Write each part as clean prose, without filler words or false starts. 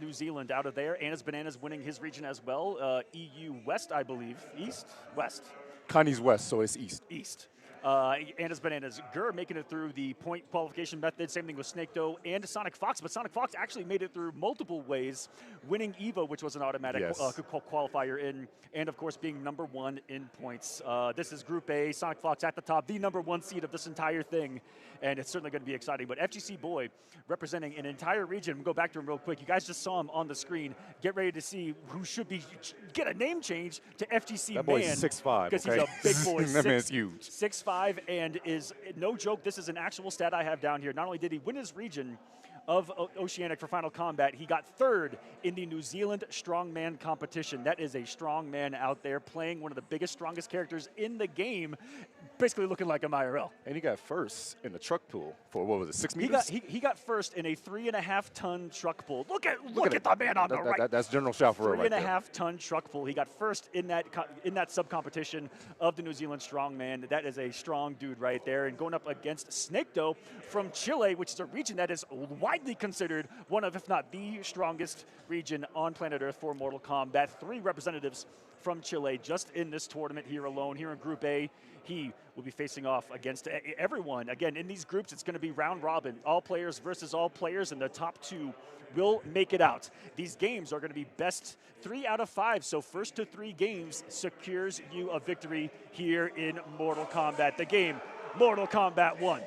New Zealand out of there. Anna's Bananas winning his region as well. EU West, I believe. East? West. Connie's West, so it's East. East. Anna's Bananas. Gurr making it through the point qualification method. Same thing with Snake Doe and Sonic Fox. But Sonic Fox actually made it through multiple ways, winning EVO, which was an automatic qualifier in, and of course being #1 in points. This is Group A. Sonic Fox at the top, the #1 seed of this entire thing. And it's certainly going to be exciting. But FGC Boy representing an entire region. We'll go back to him real quick. You guys just saw him on the screen. Get ready to see who should be get a name change to FGC That Man. boy's 6'5", because he's a big boy. That man's huge. 6'5", and is no joke. This is an actual stat I have down here. Not only did he win his region of Oceanic for Final Combat, he got 3rd in the New Zealand Strongman competition. That is a strongman out there playing one of the biggest, strongest characters in the game, basically looking like an IRL. And he got 1st in the truck pool for, what was it, 6 meters? He got 1st in a 3.5-ton truck pull. Look at the man on the right. That's General Shao for real right there. 3.5-ton truck pull. He got 1st in that sub competition of the New Zealand Strongman. That is a strong dude right there. And going up against Snake Doe from Chile, which is a region that is widely considered one of, if not the strongest region on planet Earth for Mortal Kombat. 3 representatives from Chile just in this tournament here alone. Here in Group A, he will be facing off against everyone. Again, in these groups, it's going to be round robin, all players versus all players, and the top 2 will make it out. These games are going to be best 3 out of 5, so first to 3 games secures you a victory here in Mortal Kombat. The game, Mortal Kombat 1.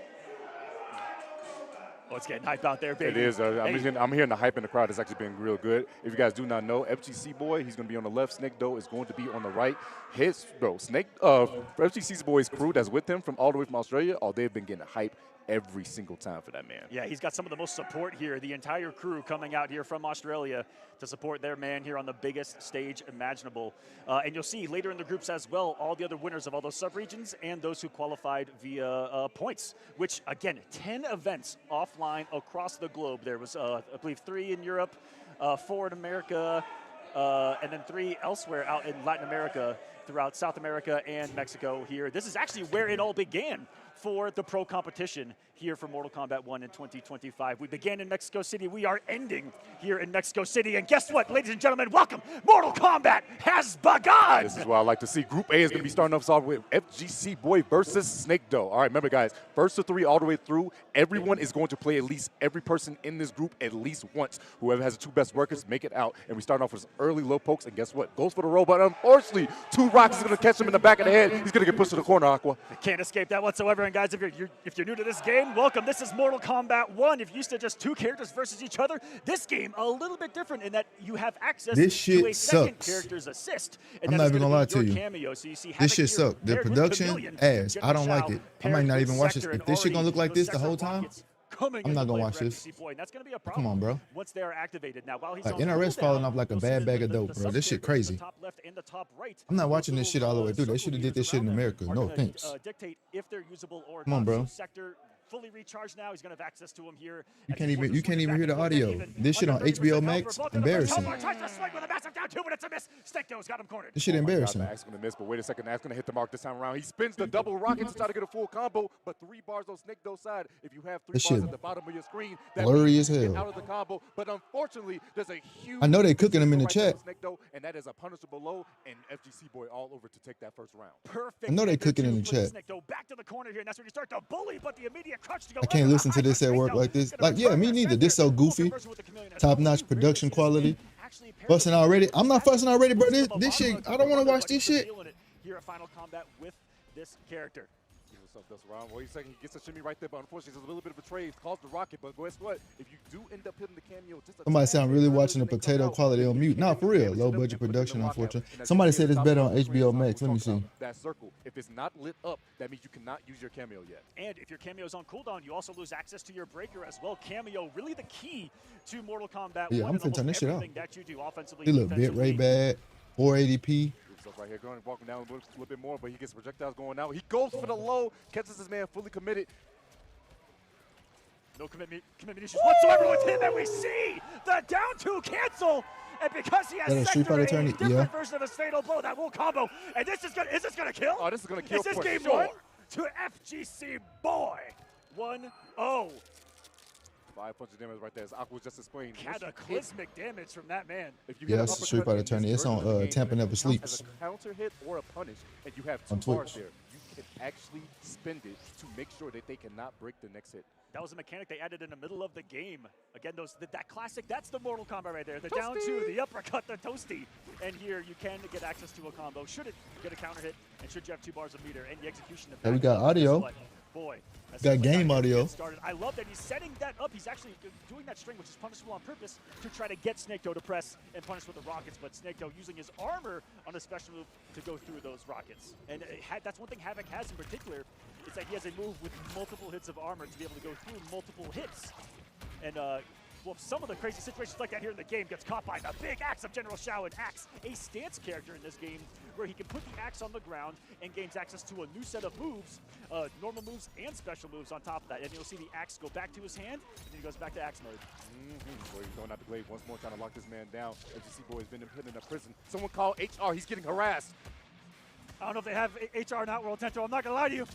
Oh, it's getting hyped out there, baby. It is. I'm hearing the hype in the crowd. It's actually been real good. If you guys do not know, FGC Boy, he's going to be on the left. Snake Doe is going to be on the right. FGC Boy's crew that's with him from all the way from Australia, they've been getting hype every single time for that man. Yeah, he's got some of the most support here. The entire crew coming out here from Australia to support their man here on the biggest stage imaginable. And you'll see later in the groups as well, all the other winners of all those sub-regions and those who qualified via points, which, again, 10 events offline across the globe. There was, I believe, 3 in Europe, 4 in America, and then 3 elsewhere out in Latin America, throughout South America and Mexico here. This is actually where it all began for the pro competition here for Mortal Kombat 1 in 2025. We began in Mexico City. We are ending here in Mexico City. And guess what, ladies and gentlemen? Welcome. Mortal Kombat has begun. This is what I like to see. Group A is going to be starting us off with FGC Boy versus Snake Doe. All right, remember, guys, first to 3 all the way through. Everyone is going to play at least every person in this group at least once. Whoever has the 2 best workers, make it out. And we start off with some early low pokes. And guess what? Goes for the roll. But unfortunately, 2 rocks is going to catch him in the back of the head. He's going to get pushed to the corner, Aqua. Can't escape that whatsoever. And guys, if you're new to this game, welcome. This is Mortal Kombat 1. If you're used to just 2 characters versus each other, this game a little bit different in that you have access to a second character's assist. And I'm not even gonna lie to you. Cameo. So you see this shit sucks. The production ass. I don't like it. I might not even watch this. If this shit gonna look like this the whole time, I'm not gonna watch this. That's gonna be a problem. Come on, bro. Once they are activated. Now, while he's like NRS falling off like a bad bag of dope, bro. This shit crazy. I'm not watching this shit all the way through. They should have did this shit in America. No offense. Dictate if they're usable or come on, bro. Sector fully recharged now. He's going to have access to him here. You can't even hear the audio. This shit on HBO Max, embarrassing. This shit embarrassing. Max going to miss, but wait a second. That's going to hit the mark this time around. He spins the double rocket to try to get a full combo, but 3 bars on Snake Doe's side. If you have 3 bars at the bottom of your screen, that blurry as hell. Out of the combo, but unfortunately, there's a huge. I know they cooking him in the chat. Snake Doe, and that is a punishable low, and FGC Boy all over to take that first round. Perfect. I know they cooking in the chat. Snake Doe back to the corner here, and that's when you start to bully, but the immediate crutch to go. I can't listen to this at work like this. Like, yeah, me neither. This so goofy. Top-notch production quality. Fussing already. I'm not fussing already, bro. This shit, I don't want to watch this shit. Here at Final Combat with this character. Well, he's saying he gets a shimmy right there, but unfortunately, there's a little bit of a trade. Calls the rocket, but guess what? If you do end up hitting the cameo, just somebody sound really watching the potato quality on mute. Nah, for real. Low budget production, unfortunately. Somebody said it's better on HBO Max. Let me see. That circle, if it's not lit up, that means you cannot use your cameo yet. And if your cameo is on cooldown, you also lose access to your breaker as well. Cameo, really the key to Mortal Kombat. Yeah, I'm finna turn this shit off. That you do offensively. He look bit Ray bad. 480p. Right here, going walking down a little bit more, but he gets projectiles going out. He goes for the low, catches his man fully committed. No commitment issues whatsoever with him, and we see the down 2 cancel. And because he has Sector A, different version of his fatal blow, that will combo. And is this gonna kill? Oh, this is gonna kill. Is this game 1 to FGC Boy? 1-0. 5 punches damage right there. As Aqua was just explained. Cataclysmic damage from that man. If you Yeah, hit an that's a Street uppercut Fighter in this tourney. It's early on in the game, Tampa it Never counts Sleeps. as a counter hit or a punish, and you have On 2 bars Twitch. there. You can actually spend it to make sure that they cannot break the next hit. That was a mechanic they added in the middle of the game. Again, that classic, that's the Mortal Kombat right there. The down two, the uppercut, the toasty. And here you can get access to a combo. Should it get a counter hit, and should you have 2 bars of meter, and the execution of that. Hey, we got audio. Boy, that's Got definitely game how you audio. get started. I love that he's setting that up. He's actually doing that string, which is punishable on purpose, to try to get SnakeDough to press and punish with the rockets. But SnakeDough using his armor on a special move to go through those rockets. And that's one thing Havoc has in particular, is that he has a move with multiple hits of armor to be able to go through multiple hits. And well, some of the crazy situations like that here in the game gets caught by the big axe of General Shao, and Axe, a stance character in this game, where he can put the axe on the ground and gains access to a new set of moves, normal moves and special moves on top of that. And you'll see the axe go back to his hand, and then he goes back to axe mode. Boy, he's throwing out the blade once more, trying to lock this man down. FGC Boy has been put in a prison. Someone call HR. He's getting harassed. I don't know if they have HR in Outworld Tento. I'm not gonna lie to you.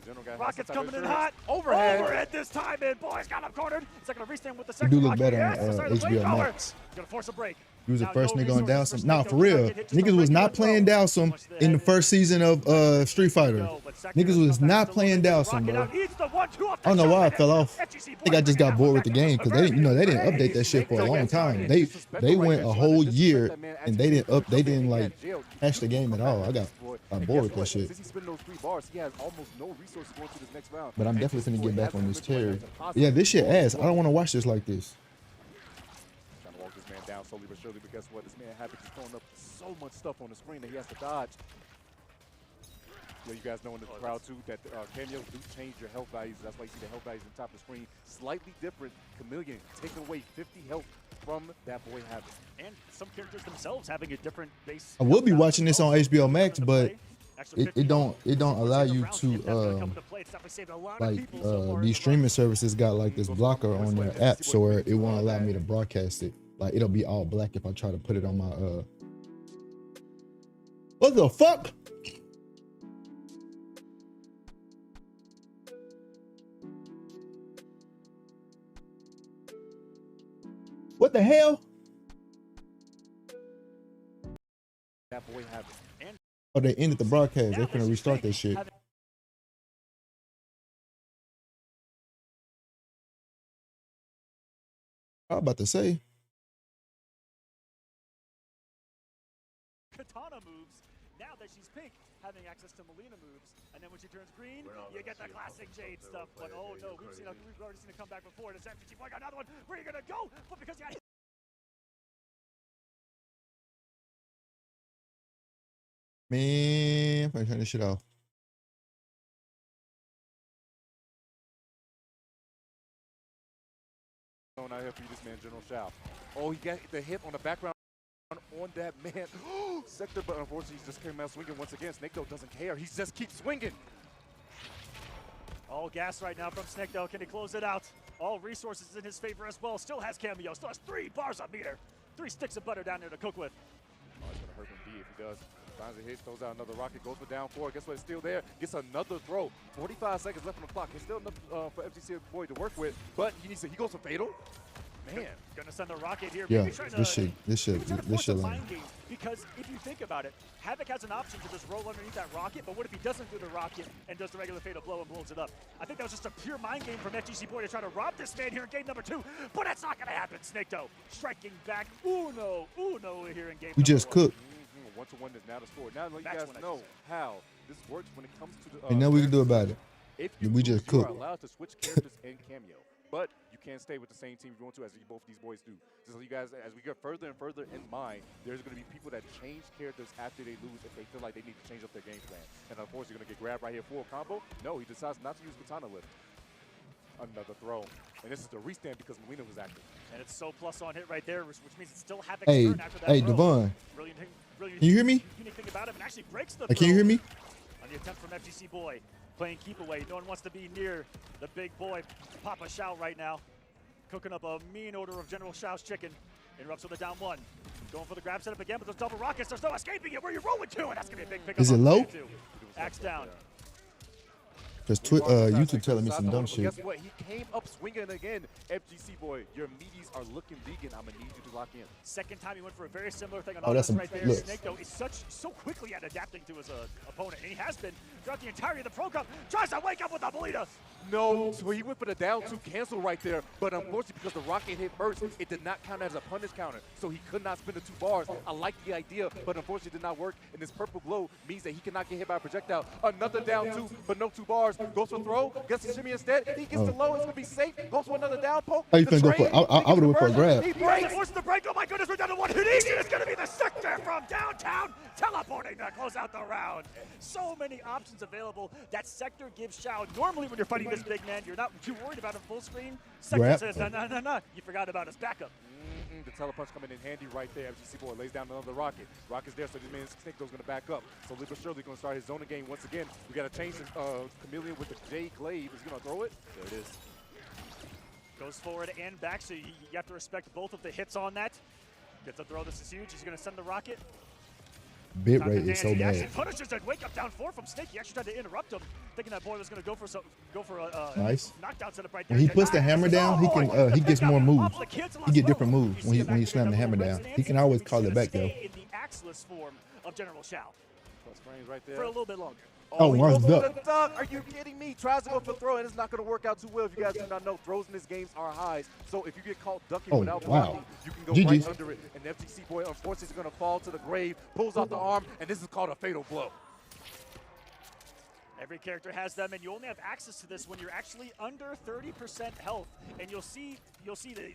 The general guy Rockets coming in hot. Overhead. Overhead this time, and boy's got him cornered. He's not gonna restand with the He second do look rocket. better Yes, on sorry, the HBO flamethrower. Max. Gonna force a break. He was the Now, first no nigga on resources Dowsum. Nah, SnakeDough. for He real. got hit just Niggas a was not regular playing throw. Dowsum Much to the in the head. first season of Street Fighter. No, but second Niggas comes was back not to playing the Dowsum, rocket bro. out. Eats the 1-2 off the I don't know why I shot. fell off. FGC I think I just got bored with the game because they didn't update that shit for a long time. They went a whole year and they didn't like patch the game at all. I got bored with that shit. Since he's spending those 3 bars, he has almost no resources going to this next round. But I'm definitely finna get back on this Terry. Yeah, this shit ass. I don't want to watch this like this. Trying to walk this man down slowly but surely, but guess what? This man Havoc is throwing up so much stuff on the screen that he has to dodge. Yeah, you guys know in the crowd too that cameos do change your health values. That's why you see the health values on top of the screen slightly different. Chameleon taking away 50 health from that boy Havoc. And some characters themselves having a different base. I will be watching this on HBO Max, but it don't allow you to these streaming services got like this blocker on their app, so it won't allow me to broadcast it. Like it'll be all black if I try to put it on my What the fuck? What the hell? That boy Havoc. Oh, they ended the broadcast. They're gonna restart that shit. I was about to say. Katana moves. Now that she's pink, having access to Melina moves, and then when she turns green, you get the classic Jade stuff. But oh no, we've already seen it come back before. It's FGC Boy got another one. Where are you gonna go? But because you got Man, I'm gonna turn this shit off. Out here for you, this man, General Shao. Oh, he got the hit on the background on that man. Sector, but unfortunately, he just came out swinging once again. SnakeDough doesn't care. He just keeps swinging. all gas right now from SnakeDough. Can he close it out? All resources in his favor as well. Still has cameo. Still has 3 bars of meter. 3 sticks of butter down there to cook with. Oh, it's gonna hurt him B if he does. Finds a hit, throws out another rocket, goes for down 4. Guess what? It's still there. Gets another throw. 45 seconds left on the clock. It's still enough for FGC Boy to work with, but he goes for fatal. Man, gonna send the rocket here. Yeah, Maybe trying this to shit. Mind game, because if you think about it, Havoc has an option to just roll underneath that rocket, but what if he doesn't do the rocket and does the regular fatal blow and blows it up? I think that was just a pure mind game from FGC Boy to try to rob this man here in game number 2, but that's not gonna happen. SnakeDough striking back. Uno here in game We just number 1. cooked. 1-1 is now the score. Now let you guys know how this works when it comes to the. And now we can do about it. If you We just lose, you are cooked. allowed to switch characters and cameo, but you can't stay with the same team if you want to, as both these boys do. So you guys, as we get further and further in mind, there's going to be people that change characters after they lose if they feel like they need to change up their game plan. And of course, you're going to get grabbed right here for a combo. No, he decides not to use Katana Lift. Another throw. And this is the restand because Melina was active. And it's so plus on hit right there, which means it's still Havoc's Hey, turn after that hey, throw. Devon. Brilliant, Can you hear me? Unique thing about him, and actually breaks the Can you hear me? on the attempt from FGC Boy. Playing keep away. No one wants to be near the big boy, Papa Shao, right now. Cooking up a mean odor of General Shao's chicken. Interrupts with a down 1. Going for the grab setup again, but those double rockets, there's no escaping it. Where are you rolling to? And that's going to be a big pickup. Is it low? Axe down. Because YouTube telling me some dumb But shit. guess what? He came up swinging again. FGC Boy, your meaties are looking vegan. I'm gonna need you to lock in. Second time he went for a very similar thing on Oh, that's offense right there. look. Snake, though, is so quickly at adapting to his opponent, and he has been throughout the entirety of the Pro Cup. Tries to wake up with a Bolita. No, so he went for the down two cancel right there, but unfortunately because the rocket hit first, it did not count as a punish counter, so he could not spin the 2 bars. I like the idea, but unfortunately it did not work, and this purple glow means that he cannot get hit by a projectile. Another down 2, but no 2 bars. Goes for throw, gets the shimmy instead. He gets the low, it's going to be safe. Goes for another down poke. How you finna go for? I would have went for a grab. He breaks. Forces the break. Oh my goodness, we're down to 1 hit each, and it's going to be the sector from downtown, teleporting to close out the round. So many options available. That sector gives Shao. Normally when you're fighting this big man, you're not too worried about him full screen. Sector Grab. says, no. You forgot about his backup. The telepunch coming in handy right there. FGC Boy lays down another rocket. Rocket's there, so this man Snakedo's going to back up. So little surely going to start his zoning game once again. We got to change Chameleon with the J Glaive. Is he going to throw it? There it is. Goes forward and back, so you have to respect both of the hits on that. Gets a throw. This is huge. He's going to send the rocket. Bit rate is so He actually bad. punishes that wake up down 4 from Snake. He actually tried to interrupt him, thinking that boy was going to go for a Nice. knockdown setup right there. When he puts the hammer down, he can he gets more moves. He get different moves when he slam the hammer down. He can always call it back though. In the axeless form of General Shao Plus frames right there. for a little bit longer. Oh, he one's goes for duck. the duck. Are you kidding me? Tries to go for the throw, and it's not going to work out too well. If you guys do not know, throws in this game are highs. So if you get caught ducking Oh, without wow. blocking, you can go GG's. right under it. And FGC Boy, unfortunately, is going to fall to the grave, pulls out the arm, and this is called a fatal blow. Every character has them, and you only have access to this when you're actually under 30% health. And you'll see the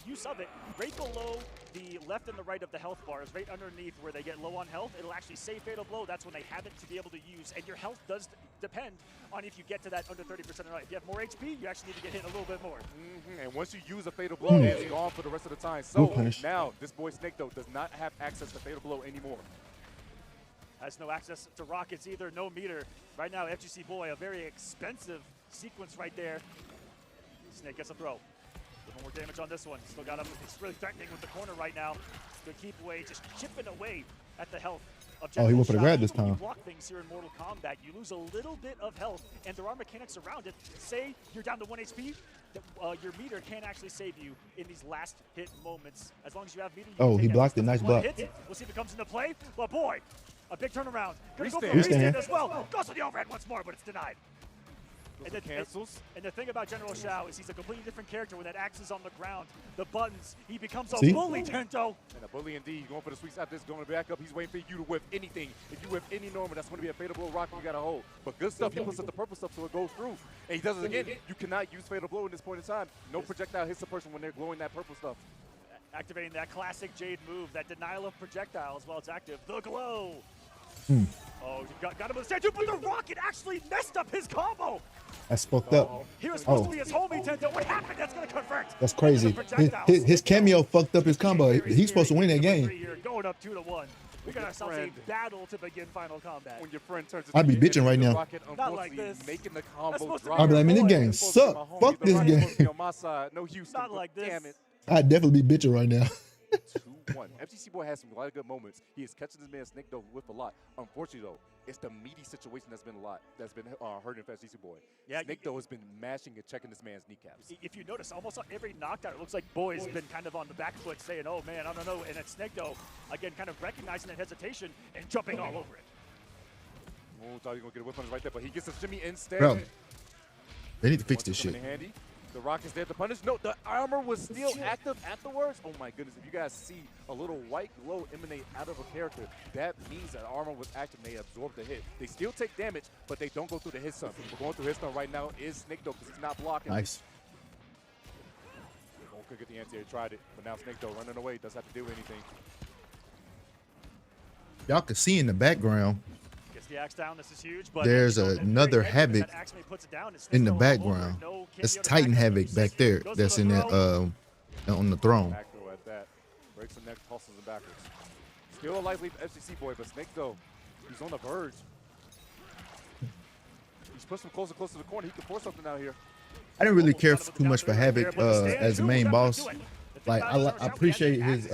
use of it right below the left and the right of the health bars, right underneath where they get low on health. It'll actually say fatal blow. That's when they have it to be able to use. And your health does depend on if you get to that under 30% or not. If you have more HP, you actually need to get hit a little bit more. And once you use a fatal blow, it's gone for the rest of the time. So punish. now this boy Snake, though, does not have access to fatal blow anymore. Has no access to rockets either, no meter. Right now, FGC Boy, a very expensive sequence right there. Snake gets a throw. A little more damage on this one. Still got him. He's really threatening with the corner right now. Good keep away, just chipping away at the health of Oh, he went for the General grab this Shao. When you time. block things here in Mortal Kombat, you lose a little bit of health, and there are mechanics around it. Say you're down to 1 HP, your meter can actually save you in these last hit moments. As long as you have meter, you Oh, can he take blocked that. it. Nice One block. hit. We'll see if it comes into play. But boy, a big turnaround. Gonna go for a Restand. restand Restand. as well. Goes for the overhead once more, but it's denied. And the cancels. And the thing about General Shao is he's a completely different character when that axe is on the ground. The buttons, he becomes a See? bully, Tento. And a bully indeed. Going for the sweet side. This going back up. He's waiting for you to whip anything. If you whip any normal, that's going to be a fatal blow rock you got to hold. But good stuff. He puts up the purple stuff so it goes through. And he does it again. You cannot use fatal blow in this point in time. No projectile hits the person when they're glowing that purple stuff. Activating that classic Jade move, that denial of projectiles while it's active. The glow. Oh, he got him with the stand too, but the rocket actually messed up his combo. That's fucked up. He was supposed to be his homie, Tento. What happened? That's going to convert. That's crazy. His cameo fucked up his combo. He's supposed to win that game. Going up 2-1. We got ourselves a battle to begin Final Combat. When your friend turns I'd be bitching right now. Rocket, Not like this. Making the That's combo supposed to drop. be I'd be like, man, this boy. game suck. Fuck this game. On my side. No Houston. Not like this. Damn it. I'd definitely be bitching right now. 2-1. FGC Boy has some a lot of good moments. He is catching this man Snake though with a lot. Unfortunately though, it's the meaty situation that's been hurting FGC Boy. Yeah, Snake though has been mashing and checking this man's kneecaps. If you notice, almost on every knockdown, it looks like Boy's been kind of on the back foot saying, oh man, I don't know. And it's Snake though, again, kind of recognizing that hesitation and jumping all over it. Oh, thought he was going to get a whip on his right there, but he gets a shimmy instead. Bro, they need to fix this Coming shit. in handy. The rock is there to punish. No, the armor was still active afterwards. Oh my goodness, if you guys see a little white glow emanate out of a character, that means that armor was active and they absorbed the hit. They still take damage, but they don't go through the hit stun. We're going through hit stun right now is Snake though, because he's not blocking. Nice. Oh, could get the anti-air, tried it, but now Snake though running away, doesn't have to do anything. Y'all can see in the background, Gets the axe down. This is huge. But there's another that Havoc axe may puts it down. It's in the Snake all over. background. No That's cameo to Titan back up. Havoc back there. Goes for That's the in that throw. on the throne. Back throw at that. Breaks the neck, tosses him backwards. Still a life lead for FGC Boy, but Snake though, he's on the verge. He's pushing him closer and closer to the corner. He can force something out here. I didn't really care too much for Havoc as the main boss. Like I appreciate his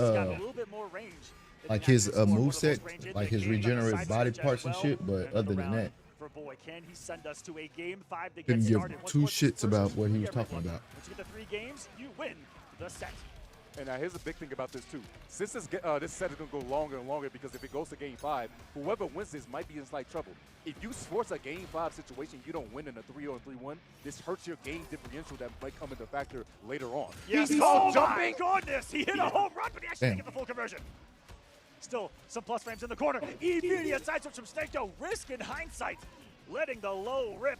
like his moveset, like his regenerative body parts and shit. But other than that, Boy. Can he send us to a game 5 that Didn't gets give started? two shits about what he was Everyone. talking about. Once you get the 3 games, you win the set. And now here's the big thing about this too. Since this set is going to go longer and longer, because if it goes to game 5, whoever wins this might be in slight trouble. If you force a game 5 situation, you don't win in a 3-0 and 3-1, this hurts your game differential that might come into factor later on. Yes. He's jumping. My goodness, he hit a home run, but he actually didn't Damn. get the full conversion. Still, some plus frames in the corner. Immediate side switch from Snakeo. Risk in hindsight, letting the low rip.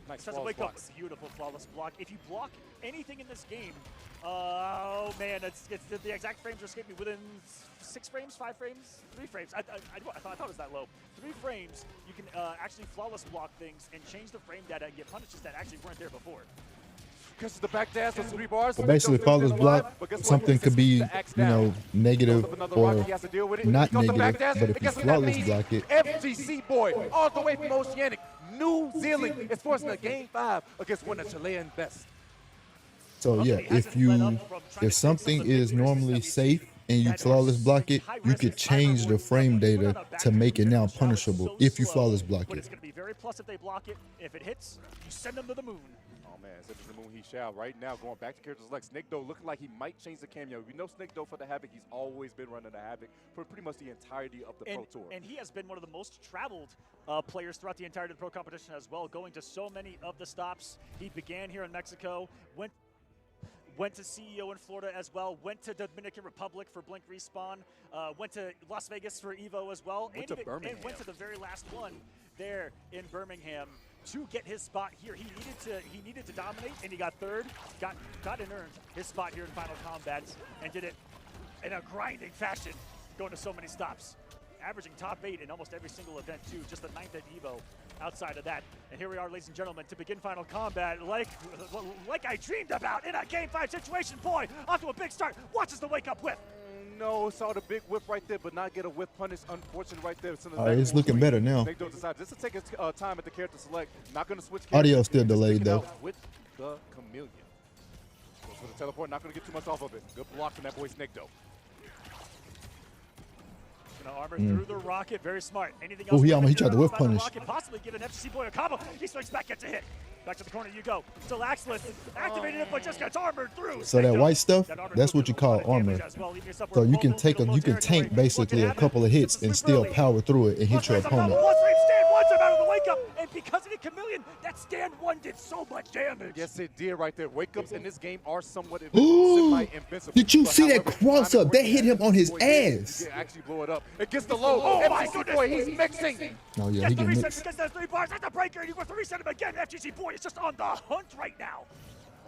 Nice Starts to wake block. up. Beautiful flawless block. If you block anything in this game, oh man, it's the exact frames are escaping me within 6 frames, 5 frames, 3 frames. I thought it was that low. 3 frames, you can actually flawless block things and change the frame data and get punishes that actually weren't there before. Catches the back dash with 3 bars. But basically, flawless block, something could be, negative or not negative, but if you flawless block it, FGC Boy, all the way from Oceanic, New Zealand, is forcing a game 5 against one of Chilean best. so yeah, if something is normally safe and you flawless block it, you could change the frame data to make it now punishable if you flawless block But it's it. going to be very plus if they block it. If it hits, you send them to the moon. Oh man, send to the moon, he shall. Right now, going back to characters like Snakeo, looking like he might change the cameo. We know Snakeo for the Havoc, he's always been running the Havoc for pretty much the entirety of the Pro Tour. And he has been one of the most traveled players throughout the entirety of the pro competition as well, going to so many of the stops. He began here in Mexico, went to CEO in Florida as well, went to Dominican Republic for Blink Respawn, went to Las Vegas for Evo as well, Went to Birmingham. And went to the very last one there in Birmingham to get his spot here. He needed to dominate, and he got 3rd, got and earned his spot here in Final Kombat, and did it in a grinding fashion, going to so many stops. Averaging top 8 in almost every single event too, just the 9th at Evo outside of that. And here we are, ladies and gentlemen, to begin Final Kombat like I dreamed about in a game 5 situation. Boy, off to a big start, watches the wake up whip. No, saw the big whip right there, but not get a whip punish. Unfortunate right there. It's looking better now. Snakeo decides just to take his time at the character select. Not going to switch. Audio still delayed, Stick it though. out with the chameleon. Goes for the teleport. Not going to get too much off of it. Good block from that boy Snakeo. Gonna armor through the rocket, very smart. Anything Oh, else? he tried to whip about the punish. Rocket, possibly give an FGC Boy a combo. He swings back, gets a hit. Back to the corner you go. Still axeless, activated it, but just gets armored through. So that Snakeo. white stuff, That armor that's through what you does a lot call of damage armor. as well, leaving yourself So with you can multiple you can territory. tank basically a What can couple of happen? hits This and is still really- power through it and hit your Plus frames opponent. plus frame, stand one out of the wake up, and because of the chameleon, that stand 1 did so much damage. Yes, it did right there. Wake ups in this game are somewhat Ooh. semi-invincible. Did you But see that however, cross timing up? That with hit him on his FGC Boy did, ass. he did actually blow it up. It gets the low. Oh my FGC goodness. Boy, he's mixing. Oh yeah, Gets he the getting reset mixed. because there's 3 bars. That's the breaker, and he wants to reset him again. FGC Boy is just on the hunt right now.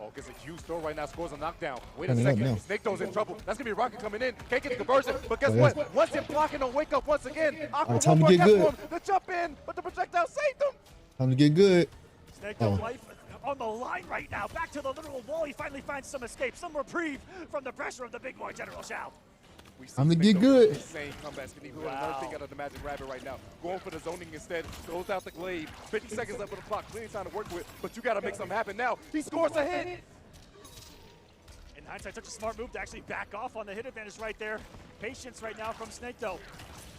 Oh, gets a huge throw right now, scores a knockdown. Wait a Coming up second, now. Snakeo's in trouble. That's gonna be Rocket coming in. Can't get the conversion, but guess Oh, yeah. what? Once it blocking on wake up once again. Aqua time to one get more good. catch for him. The jump in, but the projectile saved him. Time to get good. Snakeo Oh. life on the line right now. Back to the literal wall. He finally finds some escape, some reprieve from the pressure of the big boy, General Shao. We see Time to get Snakeo good. Insane comebacks. Can he do another thing out of the Magic Rabbit right now? Going for the zoning instead. Throws out the glaive. 50 seconds left on the clock. Plenty of time to work with, but you got to make something happen now. He scores a hit. In hindsight, such a smart move to actually back off on the hit advantage right there. Patience right now from Snakeo.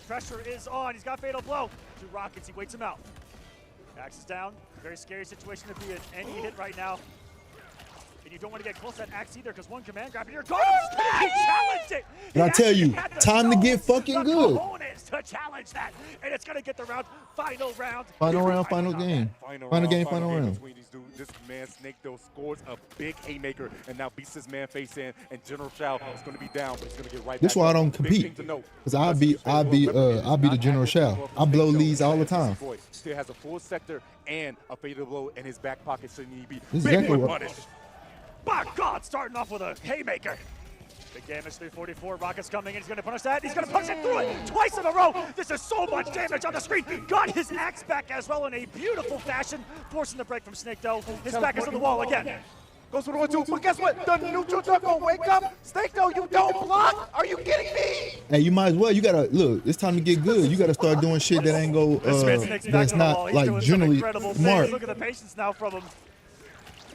Pressure is on. He's got fatal blow. 2 rockets. He waits him out. Axe is down. Very scary situation to be in. Any hit right now. And you don't want to get close to that axe either, because one command grab and you're gone. He challenged it. But I He tell you, actually had the time to get stones, fucking the good. cojones to challenge that, and it's gonna get the round. Final round. Final Here we round, final combat. game. Final game, round final round. between these dudes. This man Snakeo scores a big haymaker and now beats his man face in, and General Shao is going to be down, but he's going to get right This back why I up. don't Big compete. thing to note. Cause I'll be the General Shao. I blow leads all the time. Boy still has a full sector and a fatal blow in his back pocket, so he need to be This is big exactly one what- punish. By God, starting off with a haymaker. Big damage, 344. Rocket's coming in. He's going to punish that. He's going to punch it through it twice in a row. This is so much damage on the screen. Got his axe back as well in a beautiful fashion, forcing the break from Snakeo. His back is on the wall again. Goes for the 1-2, but guess what? The neutral duck gonna wake up. Snakeo, you don't block? Are you kidding me? Hey, you might as well. You gotta look. It's time to get good. You gotta start doing shit that ain't go. This man Snake's back That's to the wall. not He's like doing some generally incredible smart. things. Look at the patience now from him.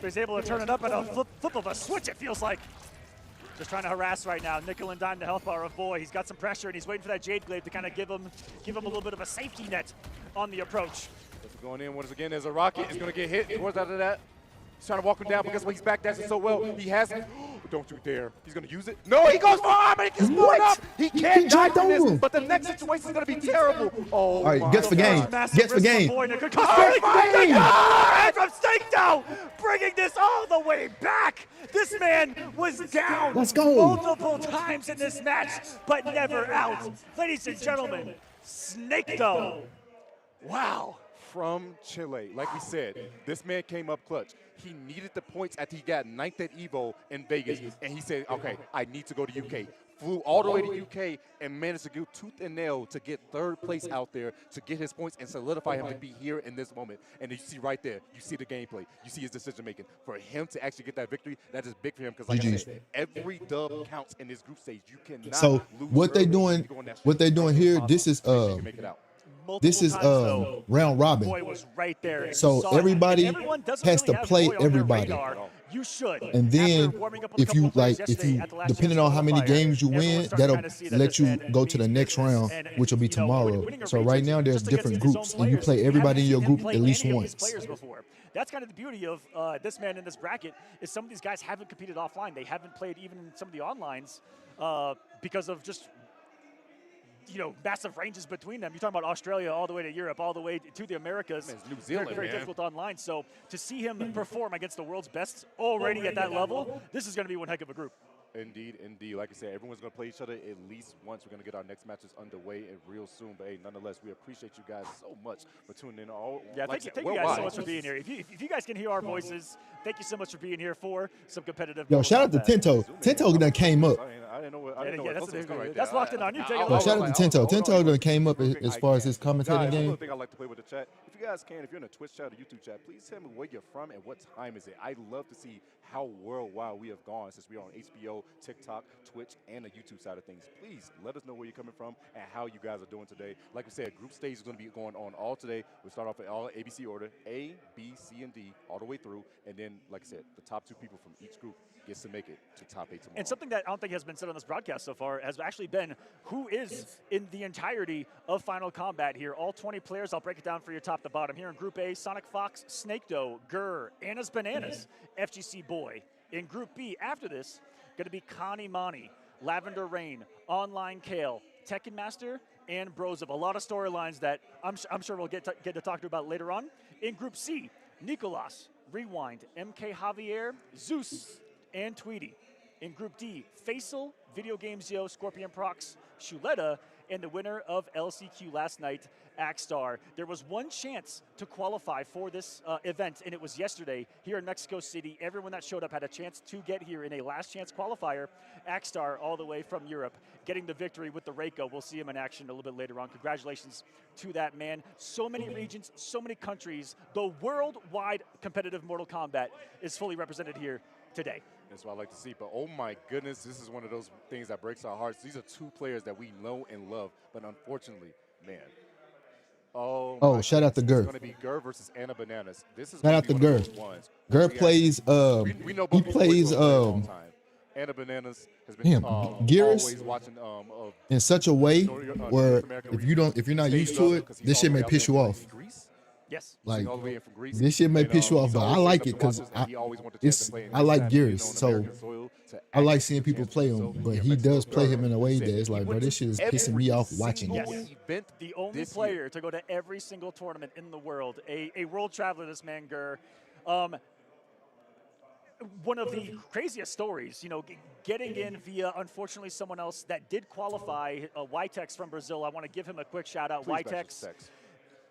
He's able to turn it up at a flip of a switch, it feels like. Just trying to harass right now. Nickel and dime the health bar of Boy. He's got some pressure and he's waiting for that Jade Glaive to kind of give him a little bit of a safety net on the approach. Going in once again. There's a rocket. It's going to get hit. Towards out of that. He's trying to walk him down, but guess what? He's back dashing so well. He has it. Don't you dare. He's going to use it. No, he goes for arm and it gets blown up. He can't die from this, but the next situation is going to be terrible. Oh, all right, gets for game. Gets for game. And from Stinko, bringing this all the way back. This man was down multiple times in this match, but never out. Ladies and gentlemen, Stinko. Wow. From Chile. Like we said, this man came up clutch. He needed the points after he got 9th at Evo in Vegas, and he said, okay, I need to go to UK. Flew all the way to UK and managed to go tooth and nail to get 3rd place out there to get his points and solidify him to be here in this moment. And you see right there, you see the gameplay, you see his decision making. For him to actually get that victory, that is big for him because like I said, every dub counts in this group stage. You cannot so lose what they doing here, this is round robin. Boy was right there. So everybody has to play everybody. You should. And then if you depending on how many games you win, that'll let you go to the next round, which will be tomorrow. So right now there's different groups, and you play everybody in your group at least once. That's kind of the beauty of this man in this bracket is some of these guys haven't competed offline. They haven't played even in some of the onlines because of just massive ranges between them. You're talking about Australia all the way to Europe, all the way to the Americas. New Zealand, very difficult online. So to see him perform against the world's best already at that level, this is going to be one heck of a group. Indeed, indeed. Like I said, everyone's going to play each other at least once. We're going to get our next matches underway real soon. But hey, nonetheless, we appreciate you guys so much for tuning in. Thank you guys so much for being here. If you guys can hear our voices, thank you so much for being here for some competitive. Yo, shout out to Tento. Tento done came up. I didn't know what that's locked in on you. Yo, shout out to Tento. Tento done came up as far as his commentating game. Another thing I like to play with the chat. If you guys can, if you're in a Twitch chat or YouTube chat, please tell me where you're from and what time is it. I love to see how worldwide we have gone since we are on HBO, TikTok, Twitch, and the YouTube side of things. Please let us know where you're coming from and how you guys are doing today. Like we said, group stage is going to be going on all today. We'll start off at all ABC order, A, B, C, and D, all the way through. And then, like I said, the top 2 people from each group gets to make it to top 8 tomorrow. And something that I don't think has been said on this broadcast so far has actually been who is in the entirety of Final Kombat here. All 20 players, I'll break it down for you top to bottom. Here in Group A, Sonic Fox, Snake Doe, Gurr, Anna's Bananas, FGC Boy. In Group B, after this, going to be Connie Mani, Lavender Rain, Online Kale, Tekken Master, and Brozov. A lot of storylines that I'm sure we'll get to talk to about later on. In Group C, Nicolas, Rewind, MK Javier, Zeus, and Tweety. In Group D, Faisal, Video Games Yo, Scorpion Prox, Shuletta, and the winner of LCQ last night, Axstar. There was one chance to qualify for this event, and it was yesterday here in Mexico City. Everyone that showed up had a chance to get here in a last chance qualifier. Axstar, all the way from Europe, getting the victory with the Reiko. We'll see him in action a little bit later on. Congratulations to that man. So many regions, so many countries. The worldwide competitive Mortal Kombat is fully represented here today. That's what I like to see. But oh my goodness, this is one of those things that breaks our hearts. These are 2 players that we know and love, but unfortunately, man. Oh, shout out to Gurr. It's going to be Gurr versus Anna Bananas. This is shout out to Gurr. Gurr plays. We know he plays. Anna Bananas has been always watching in such a way where if you're not used to it, this shit may piss you off. Yes. Like, this shit may piss you off, but I like it because I like Gears, so I like seeing people play him. But he does play him in a way that it's like, bro, this shit is pissing me off watching it. Yes. The only player to go to every single tournament in the world, a world traveler, this man Gurr. One of the craziest stories, getting in via, unfortunately, someone else that did qualify, Ytex from Brazil. I want to give him a quick shout out. Ytex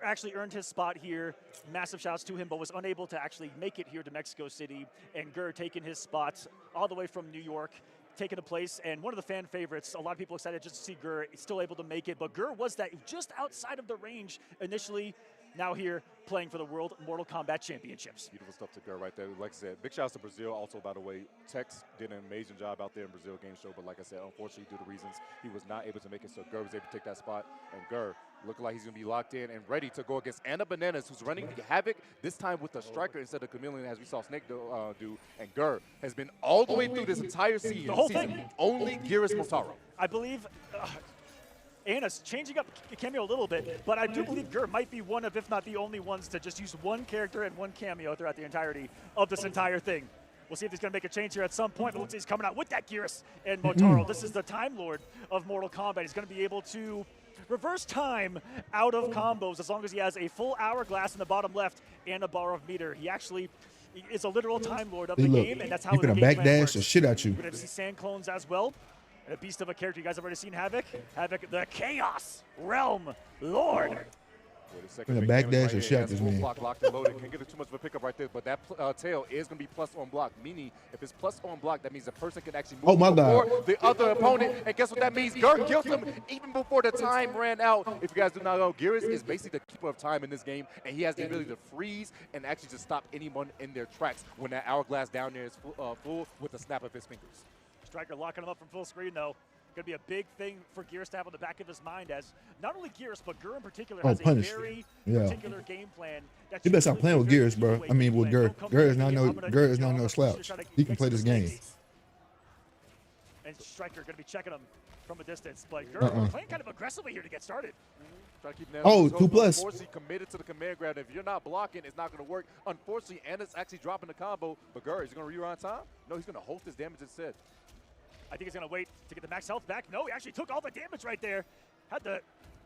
actually earned his spot here. Massive shouts to him, but was unable to actually make it here to Mexico City. And Gurr taking his spot all the way from New York, taking a place. And one of the fan favorites, a lot of people excited just to see Gurr still able to make it. But Gurr was that just outside of the range initially. Now here playing for the World Mortal Kombat Championships. Beautiful stuff to Gurr right there. Like I said, big shouts to Brazil. Also, by the way, Tex did an amazing job out there in Brazil game show. But like I said, unfortunately, due to reasons, he was not able to make it. So Gurr was able to take that spot. And Gurr looking like he's going to be locked in and ready to go against Anna Bananas, who's running havoc, this time with the striker instead of Chameleon, as we saw Snake do. And Gurr has been all the way through this entire season. The whole thing. Only Geras Motaro. I believe... Anna's changing up cameo a little bit, but I do believe Gurr might be one of, if not the only ones, to just use one character and one cameo throughout the entirety of this entire thing. We'll see if he's going to make a change here at some point, but looks like he's coming out with that Gurr and Motaro. This is the Time Lord of Mortal Kombat. He's going to be able to reverse time out of combos as long as he has a full hourglass in the bottom left and a bar of meter. He actually is a literal Time Lord of the game, and that's how he's the gonna game plan backdash works. the shit out you. We're going to see sand clones as well. And a beast of a character. You guys have already seen Havoc. Havoc, the Chaos Realm Lord. Gonna backdash or shot this man. Block locked and loaded. Can't get too much of a pickup right there, but that tail is going to be plus on block, meaning if it's plus on block, that means the person can actually move before the other opponent. And guess what that means? Gurr killed him even before the time ran out. If you guys do not know, Gurr is basically the keeper of time in this game, and he has the ability to freeze and actually just stop anyone in their tracks when that hourglass down there is full with the snap of his fingers. Striker locking him up from full screen, though. Going to be a big thing for Gears to have on the back of his mind, as not only Gears, but Gurr in particular has a very particular game plan. You better stop playing with Gears, bro. I mean, with Gurr. Gurr is not no slouch. He can play this game. And Striker going to be checking him from a distance, but Gurr playing kind of aggressively here to get started. Try to keep 2+. Unfortunately, committed to the command grab. If you're not blocking, it's not going to work. Unfortunately, Anna's actually dropping the combo, but Gurr, is he going to reround time? No, he's going to hold his damage instead. I think he's going to wait to get the max health back. No, he actually took all the damage right there. Had the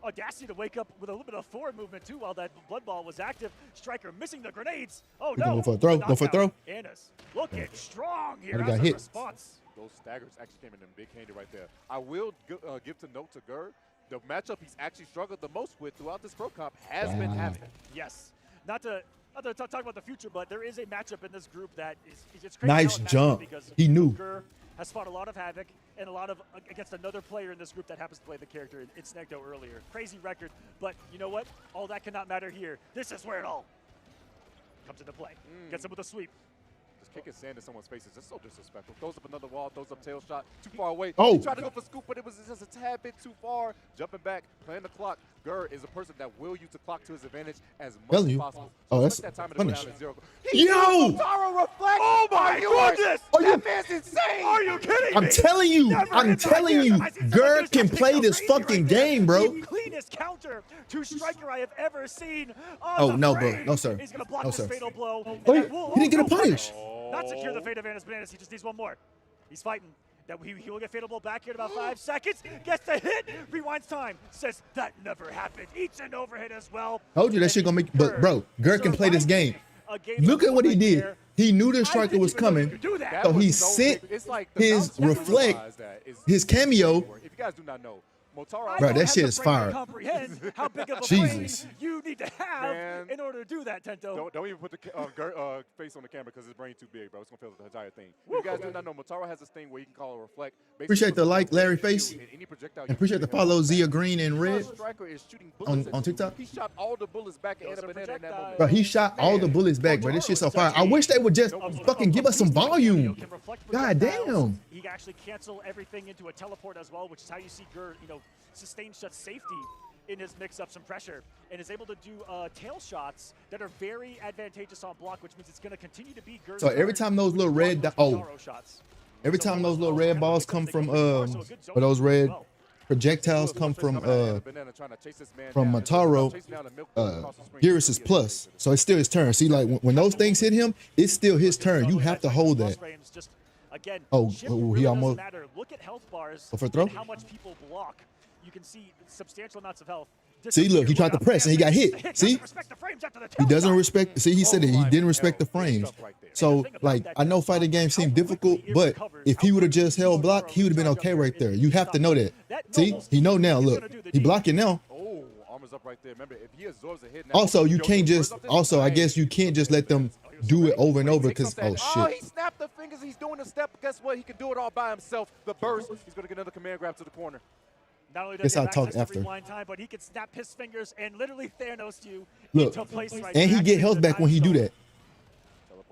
audacity to wake up with a little bit of forward movement, too, while that blood ball was active. Striker missing the grenades. Oh, no. Go for a throw. Go for a throw. Anna's looking strong here got as a hit. response. Those staggers actually came in big-handed right there. I will give to note to Gurr, the matchup he's actually struggled the most with throughout this pro comp has been Havoc. Yes. Not to talk about the future, but there is a matchup in this group that is it's crazy. Nice jump. He knew. Gurr has fought a lot of Havoc and a lot of against another player in this group that happens to play the character in Snegdo earlier. Crazy record, but you know what? All that cannot matter here. This is where it all comes into play. Gets him with a sweep. Just kicking sand in someone's face is just so disrespectful. Throws up another wall, throws up tail shot, too far away. Oh! He tried to go for scoop, but it was just a tad bit too far. Jumping back, playing the clock. Gurr is a person that will use the clock to his advantage as much as possible. Oh, that's that time punish. Yo! Oh my goodness! That man's insane! Are you kidding me? I'm telling you, Gurr can play this fucking game, bro. The cleanest counter to Striker I have ever seen. Oh, no, bro. No, sir. He's going to block No, this sir. fatal blow. Oh, he didn't get a punish. Not secure the fate of Anna's Bananas. He just needs one more. He's fighting. That he will get fatal blow back here in about 5 seconds. Gets the hit. Rewinds time. Says that never happened. Eats an overhit as well. Told you that shit gonna make. But bro, Gurr can play this game. Look at what he did. He knew the striker was coming, so he sent his reflect, his cameo. If you guys do not know, Motaro, Bro, that shit is fire. How big of a Jesus. brain you need to have in order to do that, Tento. Don't even put the face on the camera because his brain's too big, bro. It's gonna fail the entire thing. If you guys do not know, Motaro has this thing where he can call a reflect. Appreciate the like, Larry Face. And appreciate the follow, Zia Green and Red on TikTok. He shot all the bullets back at Anna Banana in that moment. Bro, he shot all the bullets back, bro. This shit's so fire. I wish they would just fucking give us some volume. God damn. He can actually cancel everything into a teleport as well, which is how you see Gurr, sustain such safety in his mix-ups and pressure, and is able to do tail shots that are very advantageous on block, which means it's going to continue to be Gurr's. So every time those little red, every time those little red balls come from, or those red projectiles come from Motaro, Gurr is plus. So it's still his turn. See, like when those things hit him, it's still his turn. You have to hold that. Again, oh, he almost. Look at health bars. For throw? How much people block. You can see substantial amounts of health. See, look, he tried to press and he got hit. See? He doesn't respect. See, he said that he didn't respect the frames. So, like, I know fighting games seem difficult, but if he would have just held block, he would have been okay right there. You have to know that. See? He know now. Look, he blocking now. Oh, armor's up right there. Remember, if he absorbs a hit now. Also, you can't just. Also, I guess you can't just let them do it over and over because oh shit. He snapped the fingers. He's doing a step. Guess what? He can do it all by himself. The burst. He's going to get another command grab to the corner. Not only does he have access to rewind time, but he can snap his fingers and literally Thanos you into place right and he get health back when he do that.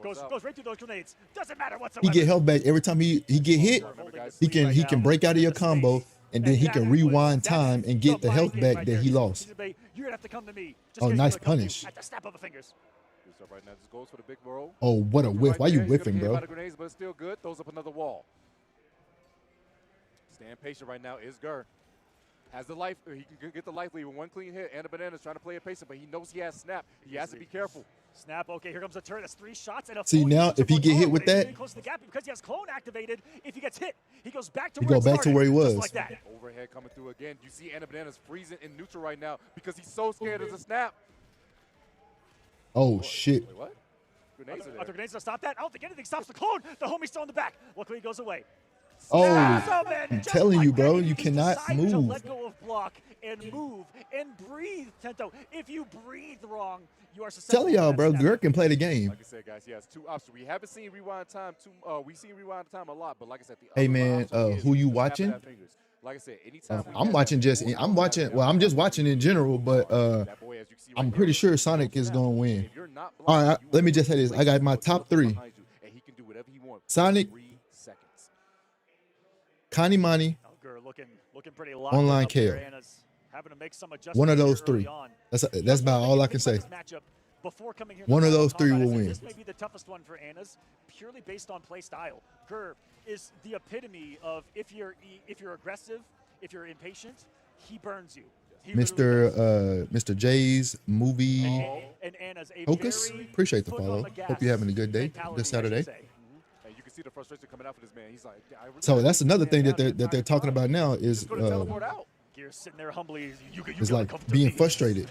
Goes right through those grenades. Doesn't matter whatsoever. He get health back every time he get hit. He can break out of your combo, and then he can rewind time and get the health back that he lost. You're gonna have to come to me. Oh, nice punish. At the snap of the fingers. Right now, just goes for the big roll. Oh, what a whiff! Why you whiffing, bro? Grenades, but it's still good. Throws up another wall. Staying patient right now is Gurr. Has the life, he can get the life lead with one clean hit, and a Banana's trying to play a patient, but he knows he has snap. He has to be careful. Snap, okay, here comes the turret. That's 3 shots and a See, full now, use if he of get hit Motaro, with but he's that, getting close to the gap because he has clone activated. If he gets hit, he goes back to He where go back to where he was. Just like that. Overhead coming through again. You see Anna Banana's freezing in neutral right now because he's so scared of the snap. Oh, shit. Wait, what? Grenades are Are there. there grenades to stop that? I don't think anything stops the clone. The homie's still in the back. Luckily, he goes away. Oh, Awesome, and I'm just telling like you, bro, that, you he cannot decided to move. let go of block and move and breathe, Tento. If you breathe wrong, you are susceptible. Telling y'all, to bro, that Gurr can play the game. Like I said, guys, he has 2 options. We haven't seen rewind time we've seen rewind time a lot, but like I said, the Hey, other man, option is who you just watching? tapping that fingers. Like I said, anytime we I'm have watching that just, full I'm watching, contact, well, I'm just watching in general, but that boy, as you can see right I'm here, pretty sure no Sonic is snap. going to win. If you're not All right, blocking, you let me will just say this. I got my top 3. behind you, and he can do whatever he wants. Sonic, 3 seconds. Connie Money, Oh, Gurr looking pretty locked Online up there. KO. Anna's having to make some adjustments one of those early 3. on. That's about all I can say. This matchup before coming here to One of Final those 3 Kombat, I will said win. This may be the toughest one for Anna's, purely based on play style. Gurr is the epitome of if you're aggressive, if you're impatient, he burns you. He literally does. Mr. J's movie And Anna's a Focus. very Appreciate the foot on follow. the gas Hope you're having a good day mentality, this I should Saturday. say. And you can see the frustration coming out for this man. He's like, I really So gotta that's get another this thing man that down. they're talking about now is Just gonna teleport out. Gear's sitting there humbly. You it's gotta like come to being me. frustrated.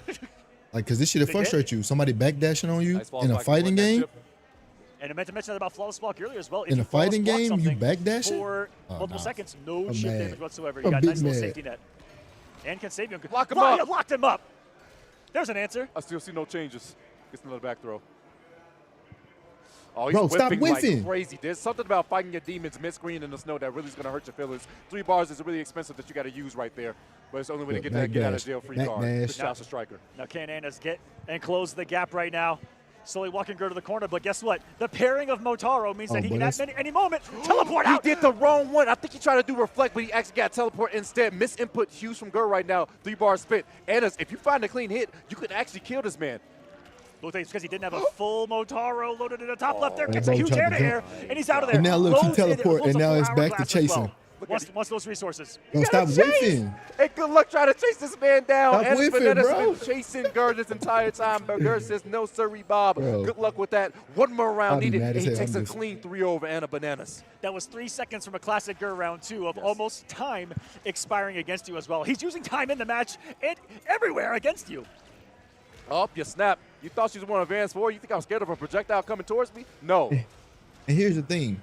Like, cause this shit will Big hit. frustrate you. Somebody backdashing on you Nice fall in a spike, fighting win that game. chip. And I meant to mention that about flawless block earlier as well. If In you a fighting flawless block game, you something backdashing? for Oh, multiple nah. seconds, no I'm chip mad. damage whatsoever. You I'm got a big nice little mad. safety net. And can save you. Lock him Wow, up. you locked him up. There's an answer. I still see no changes. Gets another back throw. Oh, he's Bro, stop whipping whiffing. like crazy. There's something about fighting your demons mid-screen in the snow that really is going to hurt your feelings. 3 bars is really expensive that you got to use right there. But it's the only way to get that get out of jail free card. Backdash. Good shot's a striker. Now can Anna's get and close the gap right now. Slowly walking Gurr to the corner, but guess what? The pairing of Motaro means that he but can at any moment teleport He out. did the wrong one. I think he tried to do reflect, but he actually got teleport instead. Misinput huge from Gurr right now. 3 bars spit. Anna's, if you find a clean hit, you could actually kill this man. Looks like it's because he didn't have a full Motaro loaded in the top left there. Oh, Gets a Bo huge tried air to to jump. air, and he's out of there. And now look, he Loads in- teleport, loads and a now full it's back to hourglass as well. chasing. Wants those resources. Don't Gotta stop chase. whiffing. Hey, good luck trying to chase this man down. Stop Anna's whiffing, Banana's bro. been chasing Gurr this entire time, but Gurr says, no, sirree, Bob. Bro. Good luck with that. One more round I'll be needed, mad and as he hell. takes I'm a just- clean 3 over Anna Bananas. That was 3 seconds from a classic Gurr round 2 of almost time expiring against you as well. He's using time in the match and everywhere against you. Up, you snap. You thought she was more advanced for? You think I'm scared of a projectile coming towards me? No. And here's the thing.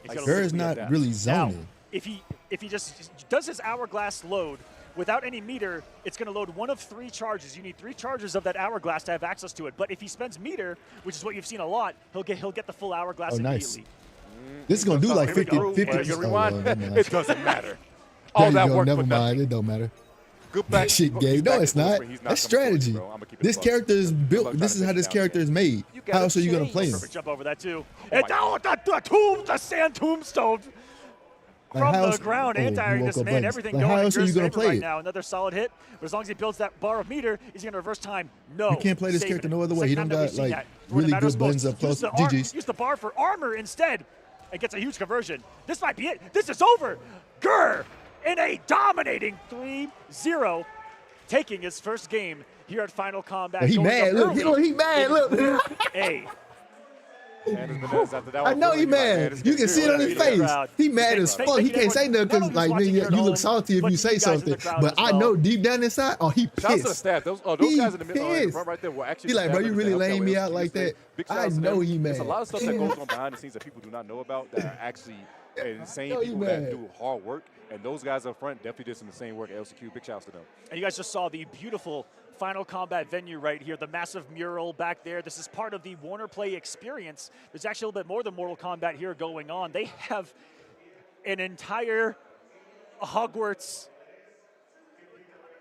He's gonna Gurr is literally not adapt. really Now, zoning. if he just does his hourglass load without any meter, it's going to load one of 3 charges. You need 3 charges of that hourglass to have access to it. But if he spends meter, which is what you've seen a lot, he'll get the full hourglass Oh, nice. immediately. This is going to do like Here we 50. go. 50 You oh, rewind? never mind. It doesn't matter. There All you that go, work never for mind. nothing. It don't matter. Good back. Shit, he's Gabe. back No, in it's full not. sprint. He's not That's coming towards strategy. you, bro. I'ma keep it This a buck. character is Good built. luck This trying is to how take this down character man. is made. You How gotta else are you going to chase. play him? Perfect jump over that too. Oh And my oh, the sand tombstone Like, from how the else- ground, oh, anti-ing you this woke up man. buttons. Everything Like, going how in else are you Gurr's gonna favor play right it? now. Another solid hit. But as long as he builds that bar of meter, he's going to reverse time. No. You can't play this saving character it. no other way. He Second don't time that got, we've seen like, that. When it really matters good buttons most. up close. GG's. Use the bar for armor instead. And gets a huge conversion. This might be it. This is over. Gurr in a dominating 3-0, taking his first game here at Final Kombat. He going mad. up Look, early he mad. in Look. Group A. Anna's Bananas after that I one, know he he's like, man, mad. this You gets can see it on his serious. face. Crowd. He mad Thank- as thank fuck. He you can't say everyone. nothing because, Not only like, watching man, here at you home, look salty if but you say you guys in the something. crowd But as I well. know deep down inside, oh, he Shouts to the pissed. staff. Those He guys in the middle, in pissed. front right there were actually He like, the bro, staff you members really that helped laying out me with out like Tuesday. that. Big I shouts to know them. he There's a mad. lot of stuff that goes on behind the scenes that people do not know about that are actually insane know he people that mad. do hard work. And those guys up front definitely did some of the same work at LCQ. Big shouts to them. And you guys just saw the beautiful Final Kombat venue right here, the massive mural back there. This is part of the Warner Play experience. There's actually a little bit more than Mortal Kombat here going on. They have an entire Hogwarts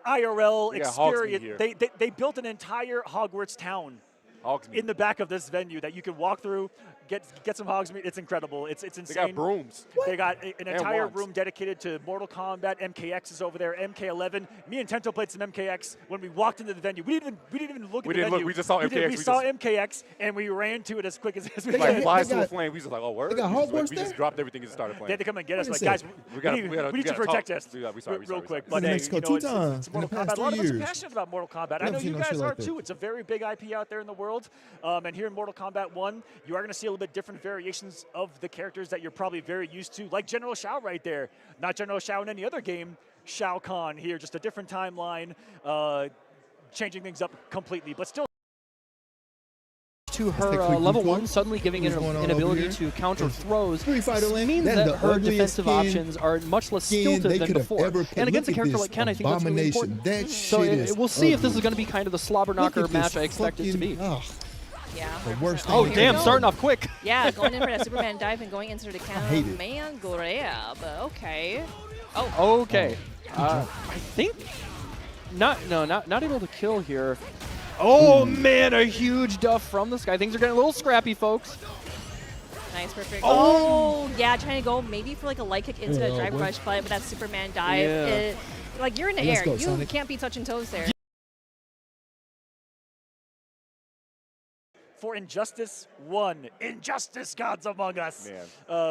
IRL We got Hogsmeade experience. here. They built an entire Hogwarts town Hogsmeade. in the back of this venue that you can walk through, get some hogs meat. It's incredible. It's insane. They got brooms. They got an entire wands. room dedicated to Mortal Kombat. MKX is over there. MK11. Me and Tento played some MKX when we walked into the venue. We didn't even look at the venue. We just saw MKX. We saw MKX and we ran to it as quick as we Like could. flies to a flame. We just like, oh, word. They got Hogwarts We there? just dropped everything and started They playing. had to come and get us. Wait Like, a guys, second. we need to protect us Sorry, real quick. This But is hey, Mexico you know, 2 it's times in Mortal the past Kombat. A lot 3 of us are years. passionate about Mortal Kombat. I Never know seen you no guys shit are like that. too. It's a very big IP out there in the world. And here in Mortal Kombat 1, you are going to see a little bit different variations of the characters that you're probably very used to, like General Shao right there. Not General Shao in any other game. Shao Kahn here, just a different timeline, changing things up completely, but still. To her level 1, suddenly giving it an ability to counter throws Street Fighter Land, means that that the her ugliest defensive skin options are much less they stilted than could have before. ever And against a look at character this like Ken, I think that's really abomination. important. That So shit is we'll see if this is ugly. going to be kind of the slobber knocker Look at match this I expect it to be. fucking- ugh, Yeah. the worst Oh, thing damn, ever. starting off quick. Yeah, going in for that Superman dive and going into the hate counter. it. Man, grab. Okay. Okay. I think not able to kill here. Oh man, a huge duff from this guy. Things are getting a little scrappy, folks. Nice, perfect. Oh, yeah, trying to go maybe for like a light kick into Yeah, a drive boy. rush play, but that Superman dive, Yeah. like you're in the Let's air. go, You Sonic. can't be touching toes there. For Injustice 1, Injustice Gods Among Us,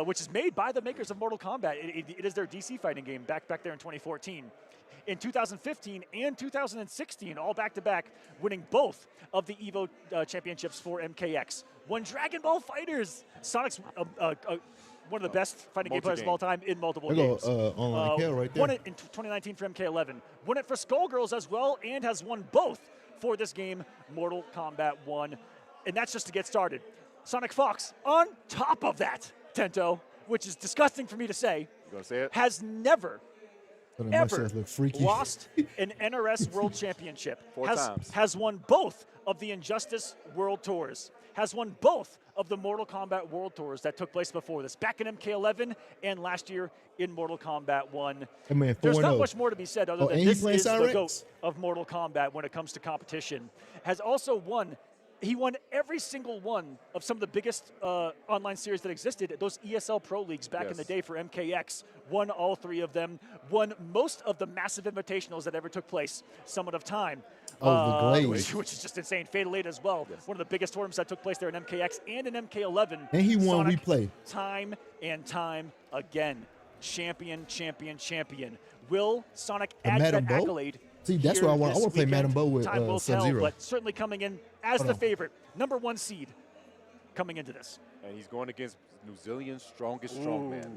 which is made by the makers of Mortal Kombat. It is their DC fighting game back there in 2014. In 2015 and 2016, all back-to-back, winning both of the EVO championships for MKX. Won Dragon Ball Fighters. Sonic's one of the best fighting game players of all time in multiple There go, games. online Kale right there. Won it in 2019 for MK11. Won it for Skullgirls as well, and has won both for this game, Mortal Kombat 1. And that's just to get started. Sonic Fox, on top of that, Tento, which is disgusting for me to say, You gonna say it? has never, So the ever mustache look freaky. lost an NRS World Championship. 4 times. Has won both of the Injustice World Tours. Has won both of the Mortal Kombat World Tours that took place before this, back in MK11 and last year in Mortal Kombat 1. That man There's 4-0. not much more to be said other Oh, than and he this playing is the Cyrex? GOAT of Mortal Kombat when it comes to competition. Has also won. He won every single one of some of the biggest online series that existed, those ESL Pro Leagues back in the day for MKX. Won all 3 of them. Won most of the massive invitationals that ever took place. Summit of Time. Oh, the Glaze. Which is just insane. Fatal 8 as well. One of the biggest tournaments that took place there in MKX and in MK11. And he won Sonic, replay. Time and time again. Champion, champion, champion. Will Sonic add Madame that Bo? accolade? See, that's here what I want. I this want to play weekend? Madame Bo with Time will tell, Sub-Zero. but certainly coming in as Hold the on. favorite, number 1 seed coming into this. And he's going against New Zealand's strongest strongman.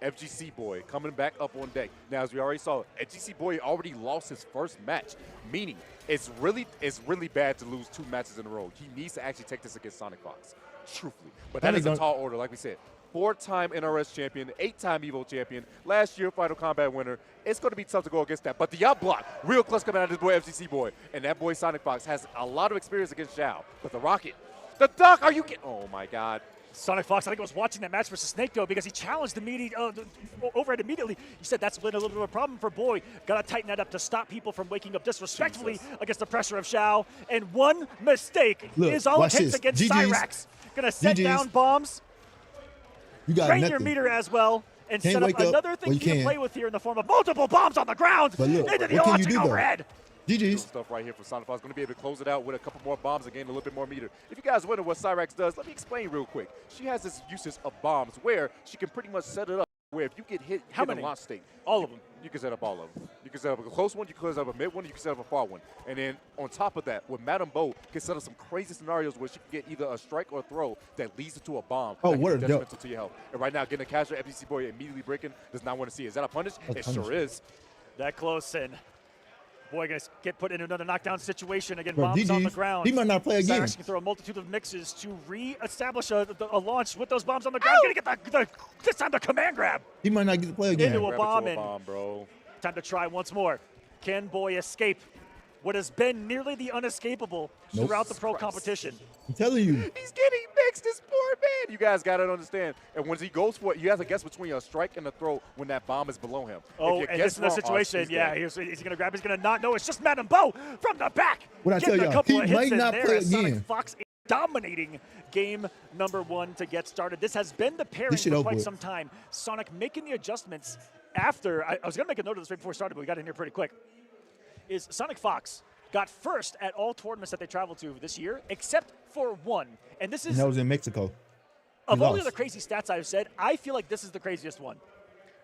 FGC Boy coming back up on deck. Now, as we already saw, FGC Boy already lost his first match, meaning it's really bad to lose 2 matches in a row. He needs to actually take this against Sonic Fox, truthfully. But that is a tall order, like we said. 4-time NRS champion, 8-time EVO champion, last year Final Kombat winner. It's going to be tough to go against that. But the up block, real clutch coming out of this boy FGC Boy. And that boy Sonic Fox has a lot of experience against Shao. But the rocket, the duck, are you kidding? Oh my God. Sonic Fox, I think, was watching that match versus Snake, though, because he challenged over it immediately. He said that's been a little bit of a problem for Boy. Got to tighten that up to stop people from waking up disrespectfully against the pressure of Shao. And one mistake is all it takes against Cyrax. Going to set down bombs, You got drain nothing. your meter as well, and Can't set up wake up. another thing Well, you for you to can. play with here in the form of multiple bombs on the ground But look, into the what can you launching do, though? overhead. GG's. Stuff right here for Sonic Fox. Going to be able to close it out with a couple more bombs and gain a little bit more meter. If you guys wonder what Cyrax does, let me explain real quick. She has this usage of bombs where she can pretty much set it up where if you get hit in a launch state, all of them. You can set up all of them. You can set up a close one, you can set up a mid one, you can set up a far one. And then on top of that, with Madame Bo can set up some crazy scenarios where she can get either a strike or a throw that leads to a bomb. Oh, that can what be a dope. detrimental to your health. And right now, getting a casual FGC Boy immediately breaking does not want to see it. Is that a punish? That's It punish. sure is. That close in. Boy, going to get put into another knockdown situation. Again, Bro, bombs on the GG's. ground. He might not play again. Cyrax can throw a multitude of mixes to re-establish a launch with those bombs on the ground. Going to get this time the command grab. He might not get to play again. Into a Grab it bomb to a and bomb, bro. time to try once more. Can Boy escape what has been nearly the unescapable throughout the pro competition. I'm telling you. He's getting mixed, this poor man. You guys got to understand. And when he goes for it, you have to guess between a strike and a throw when that bomb is below him. Oh, and this is the situation. Yeah, he's going to grab. He's going to not know. It's just Madame Bo from the back. What I tell y'all, he might not play again. Sonic Fox dominating game number 1 to get started. This has been the pairing for quite some time. Sonic making the adjustments after. I was going to make a note of this right before we started, but we got in here pretty quick. Is Sonic Fox got first at all tournaments that they traveled to this year, except for one. And this is. And that was in Mexico. Of all the other crazy stats I've said, I feel like this is the craziest one.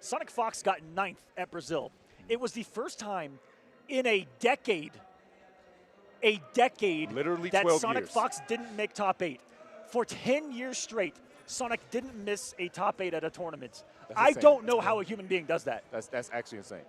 Sonic Fox got 9th at Brazil. It was the first time in a decade literally that 12 Sonic years. Fox didn't make top 8. For 10 years straight, Sonic didn't miss a top 8 at a tournament. I don't know how a human being does that. That's actually insane.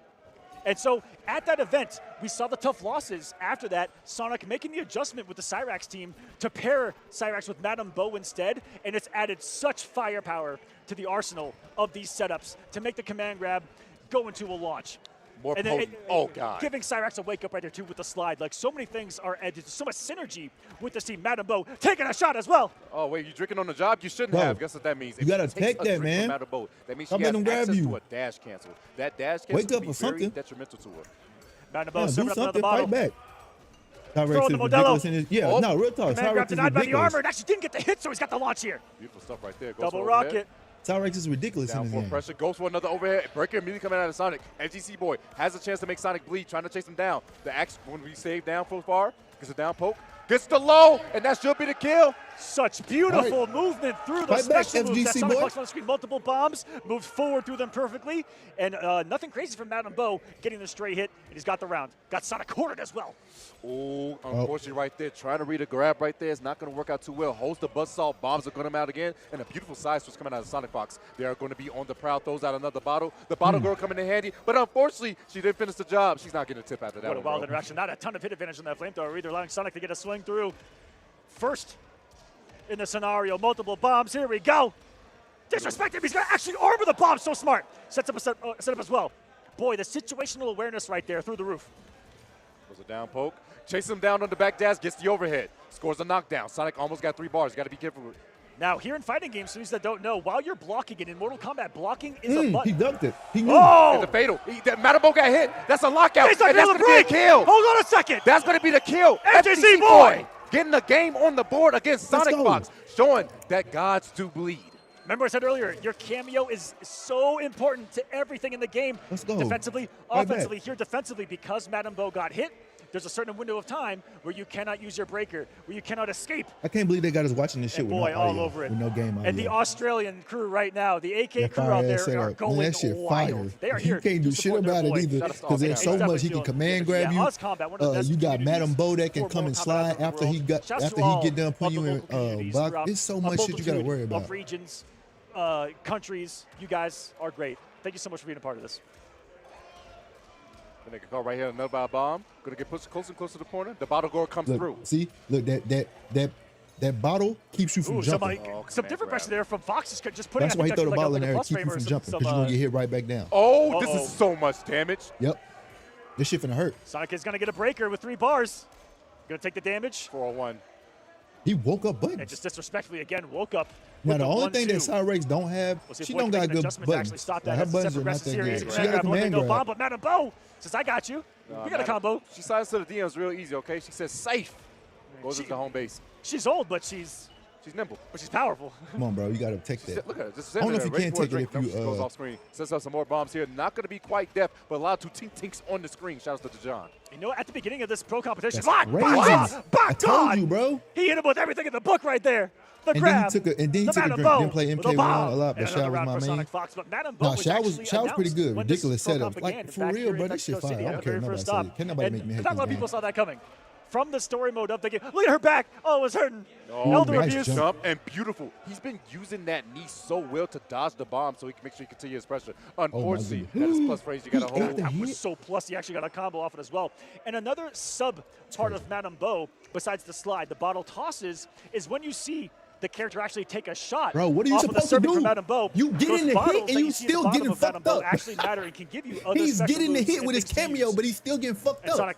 And so at that event, we saw the tough losses. After that, Sonic making the adjustment with the Cyrax team to pair Cyrax with Madame Bo instead, and it's added such firepower to the arsenal of these setups to make the command grab go into a launch. More and potent. Oh, God. Giving Cyrax a wake up right there, too, with the slide. Like, so many things are added. So much synergy with this team. Madame Bo taking a shot as well. Oh, wait, you drinking on the job? You shouldn't have. Guess what that means. You got to take that, man. Madame Bo, that means Stop she has letting them grab access you. to a dash cancel. That dash cancel Wake up can or be very something. detrimental to her. Madame Bo Yeah, do serving up another something. bottle. Fight back. Cyrax Throwing is the Modelo. ridiculous in his. Yeah, Oh. no, real talk. Command grab Cyrax is denied by the ridiculous. armor, and actually didn't get the hit, so he's got the launch here. Beautiful stuff right there. Goes Double for rocket. overhead. Cyrax is ridiculous in Down this for game. pressure, goes for another overhead. Breaker immediately coming out of Sonic. FGC Boy has a chance to make Sonic bleed, trying to chase him down. The axe, when we save down so far, gets a down poke, gets the low, and that should be the kill. Such beautiful movement through the Fight back, special moves. That FGC Sonic boy. Fox on the screen, multiple bombs, moved forward through them perfectly, and nothing crazy from Madame Bo getting the stray hit, and he's got the round. Got Sonic cornered as well. Oh, unfortunately right there, trying to read a grab right there is not going to work out too well. Holds the buzzsaw, bombs are going to come out again, and a beautiful side switch coming out of Sonic Fox. They are going to be on the prowl, throws out another bottle. The bottle girl coming in handy, but unfortunately, she didn't finish the job. She's not getting a tip after that What a one, wild bro. interaction. Not a ton of hit advantage on that flamethrower either, allowing Sonic to get a swing through. First in the scenario, multiple bombs. Here we go. Disrespect him. He's going to actually armor the bomb. So smart. Sets up a setup as well. Boy, the situational awareness right there through the roof. Goes a down poke. Chases him down on the back dash, gets the overhead. Scores a knockdown. Sonic almost got 3 bars. Got to be careful with. Now, here in fighting games, for those that don't know, while you're blocking it in Mortal Kombat, blocking is a He button. ducked it. He knew. Oh! It's a fatal. Madame Bo got hit. That's a lockout. He's not And that's going going to to be a kill. Hold on a second. That's going to be the kill. FGC Boy getting the game on the board against Sonic go. Fox, showing that gods do bleed. Remember I said earlier, your cameo is so important to everything in the game. Let's go. Defensively, Right offensively, back. here defensively, because Madame Bo got hit, there's a certain window of time where you cannot use your breaker, where you cannot escape. I can't believe they got us watching this shit And with boy, no all audio, over it. with no game audio. And the Australian crew right now, the AK That crew out fire-ass there setup. are Man, going that shit fire. wild. They are He here. can't do to shit support their about it boy. either Shout out to because there's Austin. so He's much. He definitely can command grab yeah, you. Oz Combat, one of the best You got communities Madame Bo that can for come and Mortal Kombat slide in the after he world. got Shouts after to he all get done of putting the you in local communities block. throughout There's so a much shit you got to multitude worry about. Of regions, countries, you guys are great. Thank you so much for being a part of this. And they can call right here, another by bomb. Going to get pushed closer and closer to the corner. The bottle gore comes through. Look, see, look that bottle keeps you from Ooh, jumping. some different pressure there from Fox. Just putting That's why he throw the ball in there and plus keep you frame or from jumping some, because you're gonna get hit right back down. Oh, this is so much damage. Yep, this shit finna hurt. Sonic is going to get a breaker with 3 bars. Going to take the damage. 401. He woke up And buttons. just disrespectfully again woke up. Now with the only thing that 1-2. Cyrax don't have, We'll see if she Boy don't can got make an good adjustment to actually buttons. stop Like, that. her As the buttons are not progressive that series. good. She got a One command thing, no grab. bomb, but Madame Bo says, I got you. We got a combo. She slides to the DMs real easy, okay? She says safe. Goes into home base. She's old, but she's nimble. powerful. Come on, bro, you gotta take that. Look at her. Just I don't know if you ready can for a take it drink. if you, She goes off screen. Sets up some more bombs here. Not going to be quite deft, but a lot of two tinks on the screen. Shout out to John. You know, at the beginning of this pro competition, That's crazy. I told you, bro. He hit him with everything in the book right there. The And grab. then he took a Madame drink. Bo Didn't play with a MK1 bomb. a lot, but And Shao another was round my for main. Sonic Fox, but Madame Bo Nah, was Shao actually was pretty announced good. when this Ridiculous pro setup. comp Like, began. In for fact, real, here bro, in this shit Mexico fire. City I at don't the care very what first nobody stop. say. Can't nobody And make me hate not a lot of this people game. saw that coming. From the story mode up, look at her back. Oh, it was hurting. Elder nice abuse. jump. And beautiful. He's been using that knee so well to dodge the bomb so he can make sure he continue his pressure. Unfortunately, that is plus phrase you got to He ate hold. the That was hit. so plus. He actually got a combo off it as well. And another sub part of Madame Bo, besides the slide, the bottle tosses, is when you see the character actually take a shot. Bro, what are you off of the supposed to serving do? from Madame Bo. You get Those in the hit bottles and that you see at the still bottom getting of Madame fucked Bo up. actually matter and can give you other He's special getting the moves hit and with his things to cameo, use. but he's still getting fucked And up. Sonic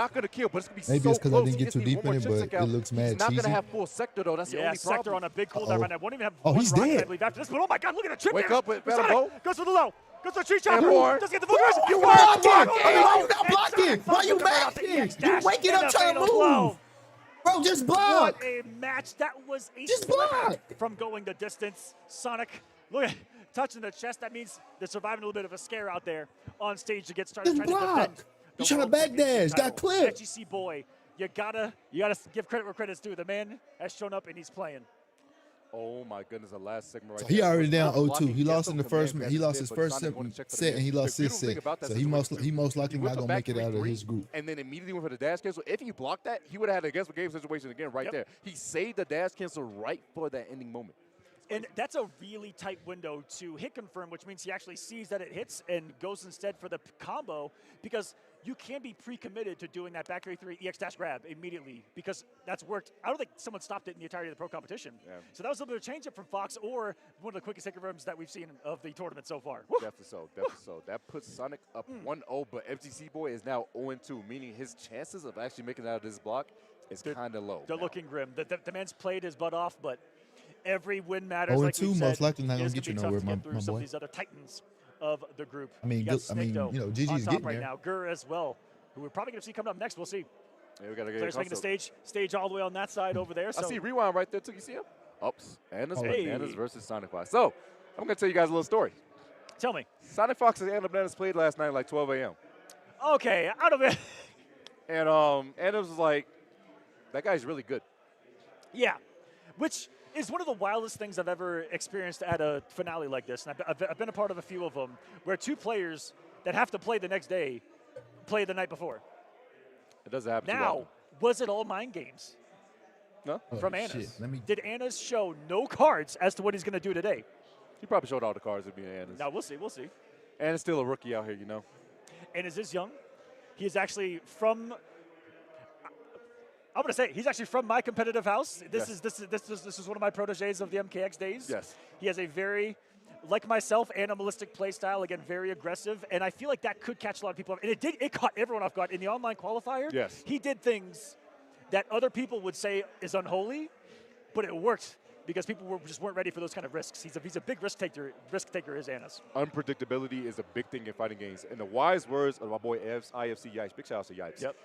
not going to kill, but it's going to be Maybe so it's because I close. didn't He get just too need deep one in more it, chip but stick it looks He's mad not going to cheesy. have full sector, though. That's the Yeah, only Sector problem. on a big cooldown right now. Won't even have Oh, one he's rocket, dead. I believe, after this. But oh my God, look at the trip Wake damage. up with Sonic Battle goes for the low. Goes for the tree chop. Airborne. Doesn't get the full conversion. You Block. blocking? Oh, Why you not and blocking? Sonic Why you follows the right mashing? off the You dash waking and up a trying to fatal blow. move. Bro, just What block. a match. That was a Just sliver block. from going the distance. Sonic, look at touching the chest. That means they're surviving a little bit of a scare out there on stage to get started. Just Trying to defend. block. You trying to backdash? Got clipped. FGC Boy, you gotta give credit where credit's due. The man has shown up and he's playing. Oh my goodness, the last segment right So there. he already down Blocking 0-2. He lost in the gets first. some He lost command his but first Sonic wanted to check for the set, and he game. lost The his beautiful thing set. about that So he situation most likely he not went gonna back make it out of 3-3, his group. And then immediately went for the dash cancel. If he blocked that, he would have had a guess game situation again right there. He saved the dash cancel right for that ending moment. And that's a really tight window to hit confirm, which means he actually sees that it hits and goes instead for the combo, because you can be pre-committed to doing that back 3 EX dash grab immediately, because that's worked. I don't think someone stopped it in the entirety of the pro competition. Yeah. So that was a little bit of change up from Fox, or one of the quickest hit confirms that we've seen of the tournament so far. Definitely so, definitely so. That puts Sonic up 1-0, but FGC Boy is now 0-2, meaning his chances of actually making it out of this block is kind of low. They're looking grim. The man's played his butt off, but every win matters. 0-2 like we said. most likely not gonna It's get you be nowhere, tough to get through my some boy. of these other titans of the group. I mean, You got Snakdo on GG's top getting right there. now. Gurr as well, who we're probably going to see coming up next. We'll see. Yeah, we gotta get Players taking the stage all the way on that side over there. So I see Rewind right there too. You see him? Ups and Hey. Bananas versus Sonic Fox. So I'm gonna tell you guys a little story. tell me. Sonic Fox and Bananas played last night at like 12 a.m. Okay, out of it. And it was like, that guy's really good. Yeah, which is one of the wildest things I've ever experienced at a finale like this. And I've been a part of a few of them where two players that have to play the next day play the night before. It doesn't happen too Now, often. was it all mind games No? from Oh, Anna's? shit. Let me- Did Anna's show no cards as to what he's going to do today? He probably showed all the cards to be Anna's. Now, we'll see. We'll see. And it's still a rookie out here, you know. And is this young? He is actually from. I'm going to say he's actually from my competitive house. This is one of my proteges of the MKX days. Yes. He has a very, like myself, animalistic play style. Again, very aggressive, and I feel like that could catch a lot of people off. And it caught everyone off guard in the online qualifier. Yes. He did things that other people would say is unholy, but it worked because people just weren't ready for those kind of risks. He's a big risk taker. Risk taker is Anna's. Unpredictability is a big thing in fighting games. In the wise words of my boy IFC Yipes, big shout out to Yipes. Yep.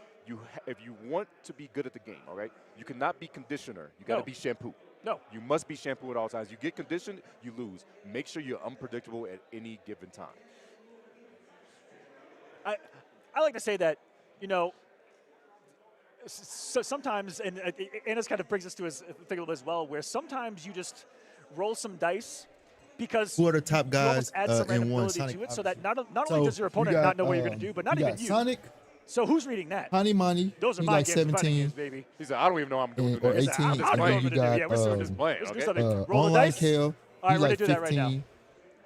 If you want to be good at the game, all right, you cannot be conditioner. You got to No. be shampoo. No. You must be shampoo at all times. You get conditioned, you lose. Make sure you're unpredictable at any given time. I like to say that, you know, so sometimes, and this kind of brings us to his thing a little bit as well, where sometimes you just roll some dice because Who are the top you almost guys add some in one? randomability Sonic, to it, so that obviously. not only does your opponent you got, not know what you're going to do, but not you even got you. Sonic, So who's reading that? Honey Money. Those are he's my like games, fighting 17. games, baby. He said, I don't even know how I'm doing Or this. 18. I'm And doing then what you to do. got Yeah, we're just playing, let's do okay? something. Roll the Online dice. Kale. All right, He's we're like going to do that right now. 15.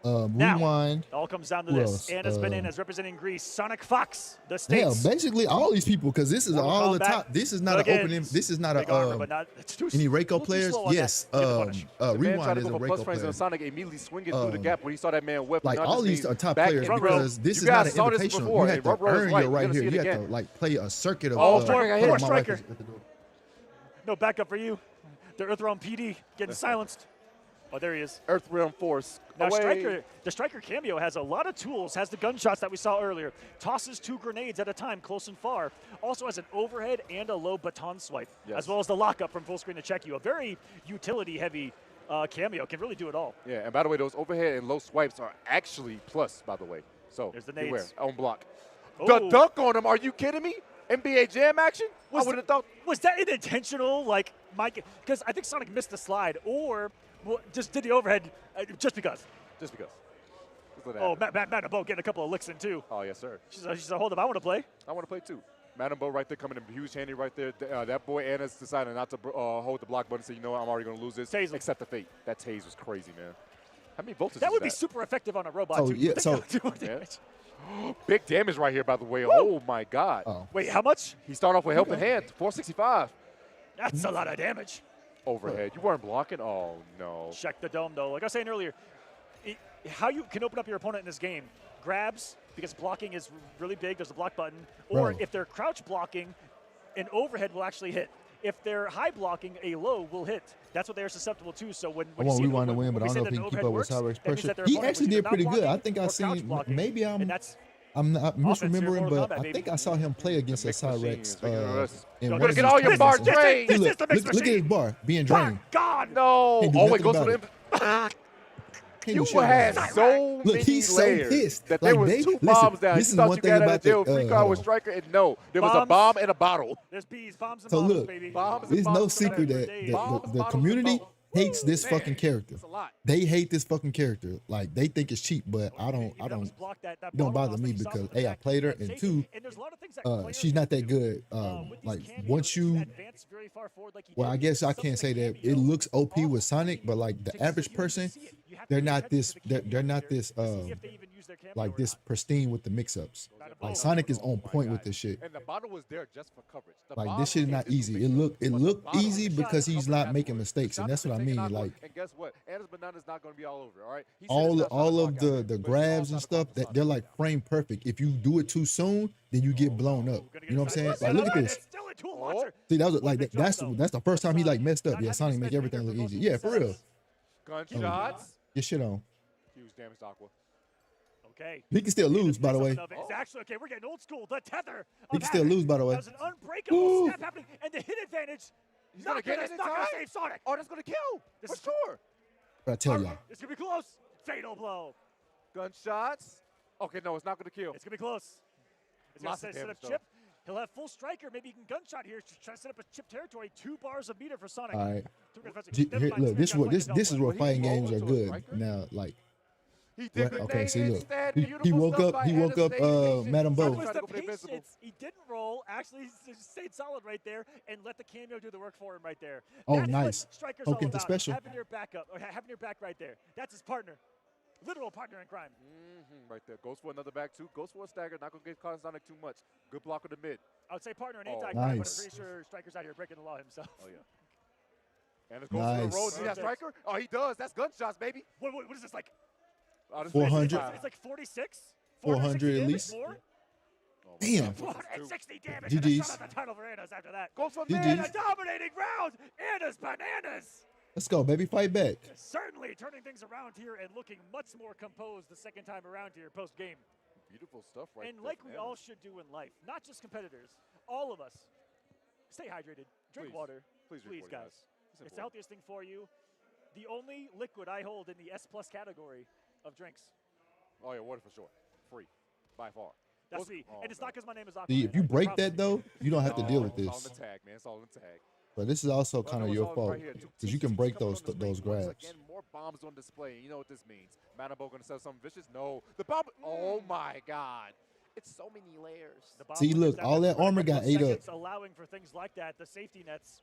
Now, Rewind. it all comes down to Who this. else? Anna's Bananas representing Greece. Sonic Fox, the Yeah, States. basically all these people, because this is Mortal all the Kombat, top. This is not an Again, opening. This is not big armor, a but not, it's too, any a little Reiko too players. slow on Yes, that. Get the punish. The man Rewind tried to is a go for plus Reiko frames player. and Sonic immediately swinging through the gap when he saw that man whip. Like all these are top players Front row. because this You is not guys an saw this invitational. before. You Hey, have to front row is earn right. your You're right gonna here. see it You have again. to like play a circuit of. Oh, striker, striker, poor hit. striker. No backup for you. The Earthrealm PD getting silenced. Oh, there he is. Earthrealm Force. Now, away. the Striker cameo has a lot of tools, has the gunshots that we saw earlier, tosses 2 grenades at a time, close and far, also has an overhead and a low baton swipe, as well as the lockup from full screen to check you. A very utility-heavy cameo, can really do it all. Yeah, and by the way, those overhead and low swipes are actually plus, by the way. So, There's the beware. nades. On block. Oh. The dunk on him, are you kidding me? NBA Jam action? I would have thought. Was that an intentional, like, Mike? Because I think Sonic missed the slide, or just did the overhead just because. Just because. Just let it Oh, happen. Matt Bo getting a couple of licks in, too. Oh, yes, sir. She said, hold up, I want to play. I want to play too. Madam Bo right there coming in huge handy right there. That boy Anna's decided not to hold the block button, so you know what, I'm already going to lose this. Tase him. Except the fate. That tase was crazy, man. How many voltages That would is be super effective on a robot, Oh, too. yeah, so- Yeah. Big damage right here, by the way. Oh, my God. Oh. Wait, how much? He started off with helping hand, 465. That's a lot of damage. Overhead. You weren't blocking? Oh, no. Check the dome, though. Like I was saying earlier, how you can open up your opponent in this game, grabs, because blocking is really big, there's a block button, or Bro. if they're crouch blocking, an overhead will actually hit. If they're high blocking, a low will hit. That's what they're susceptible to. So when I you want see Rewind to when win, but I we don't say know that if he an can keep overhead up with works, Cyrex that means pressure. that their He opponent actually was either did pretty not good. I blocking think or I crouch seen. blocking, Maybe and I'm that's misremembering, Mortal but Kombat, I baby. think I saw him play against a mix machine Cyrex is making us- in Yo, one look of at these all your bars tournaments. drained. This is Look, the mix look at his machine. bar being drained. God. No. Can't do Oh, it nothing goes for about the. Can't can't You do shit had about it. so Look, many he's so layers pissed. that Like, there was they- 2 listen, bombs down. this You is thought one you thing got out about of jail the, free card with hold on. Striker, and no, there was a Bombs. bomb and a bottle. There's bees, bombs and So bombs, look, baby. Bombs and It's no bottles secret for that days. Bombs, the bottles, community and bottles. hates this Man, fucking character. that's a lot. They hate this fucking character. Like, they think it's cheap, but I don't. If that was blocked, that It don't bottle bother loss me that you saw because from the A, I back, played her, that and safety, 2, and there's a lot of things that players she's not that can do. good. With these Like cameos, once you, advance very far forward like he well, did, I guess I something can't say that cameo it looks OP with almost Sonic, but like takes the us average if you didn't person, see it. You have to they're pay not attention this. to the They're cameo not here this. to see if they even use their cameo Like or this not. pristine with the mix-ups. Like Sonic is on point with this shit. And the bottle was there just for coverage. The Like bomb this shit is came not just to easy. make It sure, look but the look bottle easy was because he's covered not making afterwards. mistakes, and Shot that's has what I been taken mean. out, Like and guess what? Anna's banana's not going to be all over. All right. He said it's not all shot of clock out the there, but grabs you and all shot stuff clock that out they're there. like frame perfect. If you do it too soon, then you get blown up. You know what I'm saying? Like look at this. See, that was like that's the first time he like messed up. Yeah, Sonic make everything look easy. Yeah, for real. Gunshots. Get shit on. Huge damage to Aqua. Okay. He can still lose, by the way. It's actually okay. We're getting old school. The tether. He can still lose, by the way. That was an unbreakable Ooh. snap happening, and the hit advantage. He's going to get it in not gonna time. save Sonic. Oh, that's going to kill. This For is- sure. But I tell y'all, It's gonna be close. Fatal blow. Gunshots. Okay, no, it's not going to kill. It's gonna be close. It's gonna Lots of set up damage, though. chip. He'll have full striker. Maybe he can gunshot here. Try to set up a chip territory. 2 bars of meter for Sonic. all right. Never mind, Look, this is what Sonic got this is one. where But he fighting rolled games are into a good. striker? Now, like, He did what, okay, see, look, instead. he Beautiful woke stuff up, by he woke Anna. up, Stayed patient. Madam Tried Bo. It to was go the for invincible. patience. He didn't roll. Actually, he just stayed solid right there and let the cameo do the work for him right there. Oh, That's nice. What Striker's Hook all into about. special. Having your backup, or having your back right there. That's his partner. Literal partner in crime. Right there. Goes for another back, too. Goes for a stagger. Not going to get caught in Sonic too much. Good block with the mid. I would say partner in Oh, anti-crime, but I'm nice. pretty sure Striker's out here breaking the law himself. Oh, yeah. And it's going for the Nice. road. See that striker? Oh, he does. That's gunshots, baby. What is this like? Oh, this is 400. 55. It's like 46? 400 at damage least. More? Oh, my Damn. God. 460 damage. And a GG's. shot at the title for Anna's after that. Goes for GG's. mid. And a dominating round. Anna's bananas. Let's go, baby. Fight back. Certainly turning things around here and looking much more composed the second time around here post game. Beautiful stuff right And there. like from we Anna. all should do in life, not just competitors, all of us, stay hydrated, drink Please. water, Please drink water, guys. guys. It's the important. healthiest thing for you. The only liquid I hold in the S+ category of drinks. Oh, yeah, water for sure. Free. By far. That's Those- me. oh, And it's no. not because my name is Aquaman. See, if you I break promise that you. though, you don't have to deal with It's all in this. the tag, man. It's all in the tag. But this is also kind of Well, no, your it's all fault right here. Two because you teams can break coming those on display. those Once grabs. Again, more bombs on display. And you know what this means. Manabo going to set something vicious? No. The bomb. Oh, my God. It's so many layers. The bomb See, was look, just all after that armor 30 got ate up. seconds, allowing for things like that, the safety nets.